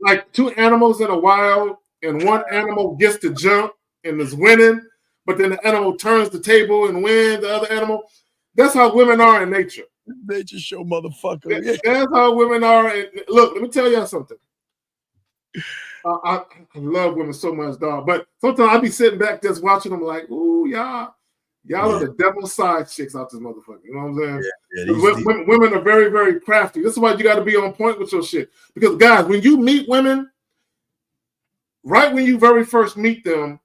like two animals in a wild, and one animal gets to jump and is winning, but then the animal turns the table and wins the other animal? That's how women are in nature. Nature show, motherfucker. That's how women are. Look, let me tell y'all something. I love women so much, dog. But sometimes I be sitting back just watching them like, ooh, y'all are the devil's side chicks out this motherfucker. You know what I'm saying? Women are very, very crafty. This is why you got to be on point with your shit. Because, guys, when you meet women, right when you very first meet them,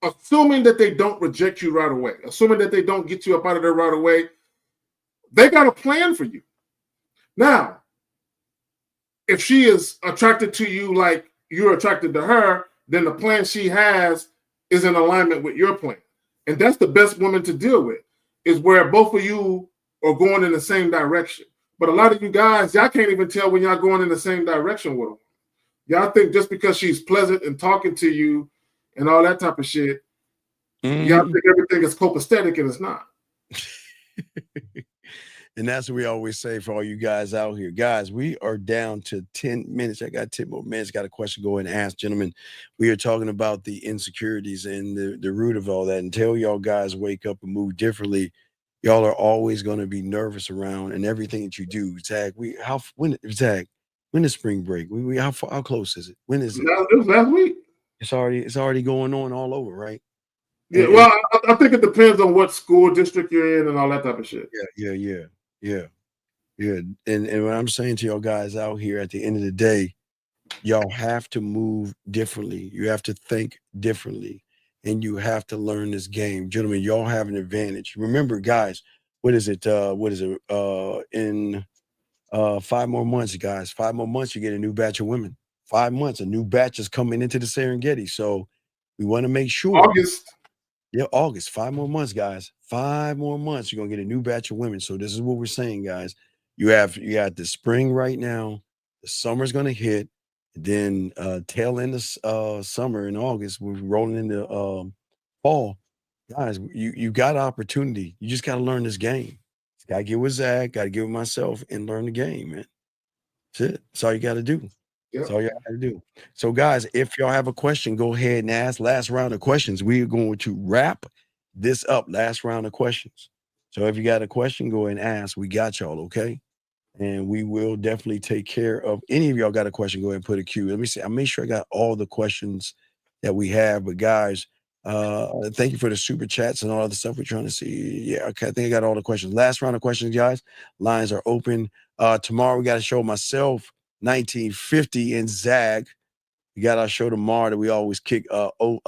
assuming that they don't reject you right away, assuming that they don't get you up out of there right away, they got a plan for you. Now, if she is attracted to you like you're attracted to her, then the plan she has is in alignment with your plan. And that's the best woman to deal with, is where both of you are going in the same direction. But a lot of you guys, y'all can't even tell when y'all going in the same direction with them. Y'all think just because she's pleasant and talking to you and all that type of shit, y'all think everything is copacetic, and it's not. And that's what we always say for all you guys out here. Guys, we are down to 10 minutes. I got 10 more minutes. Got a question, go ahead and ask. Gentlemen, we are talking about the insecurities and the root of all that. Until y'all guys wake up and move differently, y'all are always going to be nervous around and everything that you do. Zach, when is spring break? How close is it? When is it? It was last week. It's already going on all over, right? Yeah, well, I think it depends on what school district you're in and all that type of shit. Yeah. And what I'm saying to y'all guys out here, at the end of the day, y'all have to move differently. You have to think differently, and you have to learn this game. Gentlemen, y'all have an advantage. Remember, guys, in 5 more months, guys, 5 more months, you get a new batch of women. 5 months, a new batch is coming into the Serengeti. So we want to make sure. August, 5 more months, guys. 5 more months, you're gonna get a new batch of women. So this is what we're saying, guys. You got the spring right now, the summer's gonna hit, then tail end of summer in August, we're rolling into fall. Guys, you got opportunity. You just gotta learn this game. Gotta get with Zach, gotta get with myself and learn the game, man. That's it. That's all you gotta do. That's all you got to do. So, guys, if y'all have a question, go ahead and ask. Last round of questions. We are going to wrap this up. Last round of questions. So, if you got a question, go ahead and ask. We got y'all, okay? And we will definitely take care of any of y'all got a question. Go ahead and put a queue. Let me see. I make sure I got all the questions that we have. But, guys, thank you for the super chats and all the stuff we're trying to see. Yeah, okay. I think I got all the questions. Last round of questions, guys. Lines are open. Tomorrow, we got to show myself 1950 and Zag. We got our show tomorrow that we always kick OG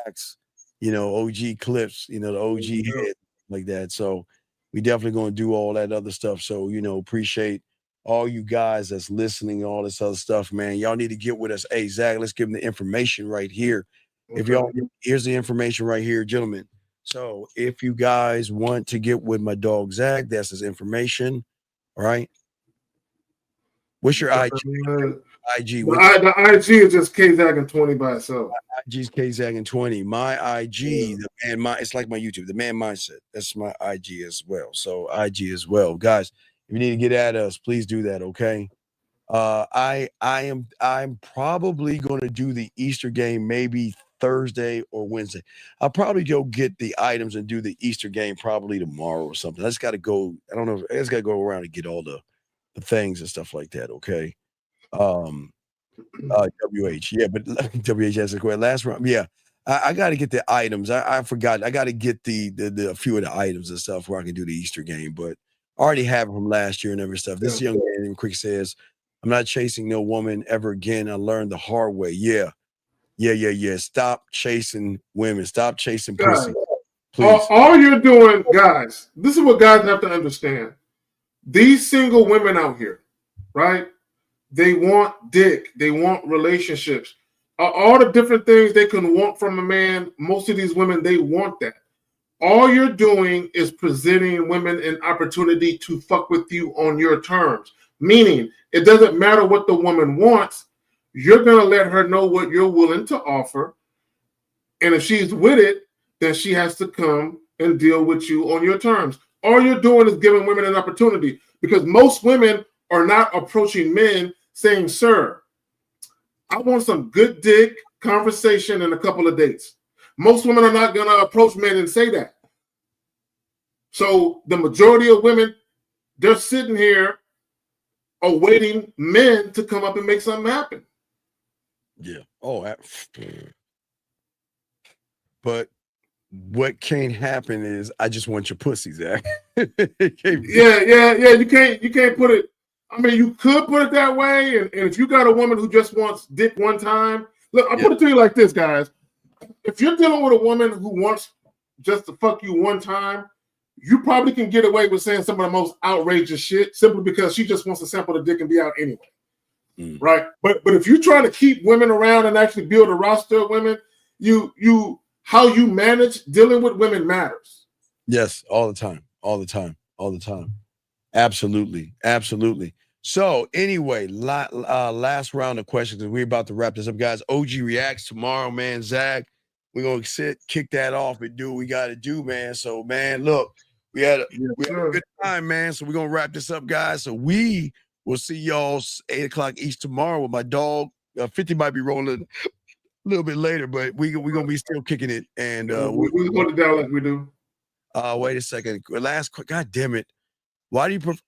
backs, OG clips, the OG head like that. So we definitely going to do all that other stuff. So, appreciate all you guys that's listening, all this other stuff, man. Y'all need to get with us. Hey, Zag, let's give them the information right here. Here's the information right here, gentlemen. So if you guys want to get with my dog Zag, that's his information. All right. What's your IG? The IG is just KZagging20 by itself. My IG is KZagging20. My IG, it's like my YouTube, the Man Mindset. That's my IG as well. So IG as well, guys. If you need to get at us, please do that. Okay. I'm probably going to do the Easter game maybe Thursday or Wednesday. I'll probably go get the items and do the Easter game probably tomorrow or something. I just got to go. I don't know. I just got to go around and get all the things and stuff like that. Okay. WH. Yeah, but WH has a question. Last round. Yeah. I got to get the items. I forgot. I got to get the few of the items and stuff where I can do the Easter game, but I already have it from last year and every stuff. This young man in quick says, I'm not chasing no woman ever again. I learned the hard way. Yeah. Stop chasing women. Stop chasing pussy. Please. All you're doing, guys, this is what guys have to understand. These single women out here, right? They want dick. They want relationships. All the different things they can want from a man, most of these women, they want that. All you're doing is presenting women an opportunity to fuck with you on your terms. Meaning, it doesn't matter what the woman wants. You're going to let her know what you're willing to offer. And if she's with it, then she has to come and deal with you on your terms. All you're doing is giving women an opportunity, because most women are not approaching men saying, sir, I want some good dick, conversation, and a couple of dates. Most women are not going to approach men and say that. So the majority of women, they're sitting here awaiting men to come up and make something happen. Yeah. Oh, but what can't happen is I just want your pussy, Zach. Yeah. You can't put it. I mean, you could put it that way, and if you got a woman who just wants dick one time, look, I'll put it to you like this, guys. If you're dealing with a woman who wants just to fuck you one time, you probably can get away with saying some of the most outrageous shit simply because she just wants to sample the dick and be out anyway. Right? But if you're trying to keep women around and actually build a roster of women, how you manage dealing with women matters. Yes, all the time. Absolutely. So anyway, last round of questions, because we're about to wrap this up, guys. OG reacts tomorrow, man. Zach, we're gonna kick that off and do what we gotta do, man. So, man, look, we had a good time, man. So we're gonna wrap this up, guys. So we will see y'all 8 o'clock East tomorrow with my dog. 50 might be rolling a little bit later, but we're gonna be still kicking it. And we go to Dallas, we do. Wait a second. God damn it. Why do you prefer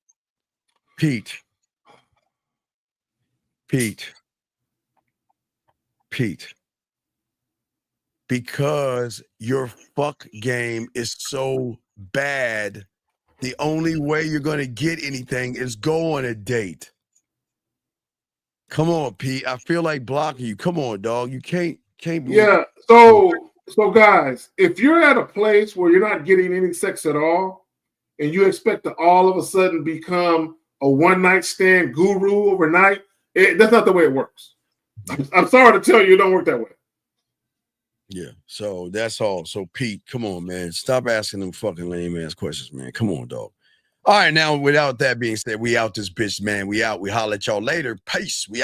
Pete? Because your fuck game is so bad, the only way you're gonna get anything is go on a date. Come on, Pete. I feel like blocking you. Come on, dog. You can't be. Yeah. So guys, if you're at a place where you're not getting any sex at all, and you expect to all of a sudden become a one-night stand guru overnight, that's not the way it works. I'm sorry to tell you, it don't work that way. Yeah, so that's all. So Pete, come on, man. Stop asking them fucking lame ass questions, man. Come on, dog. All right, now without that being said, we out this bitch, man. We out. We holler at y'all later. Peace. We out.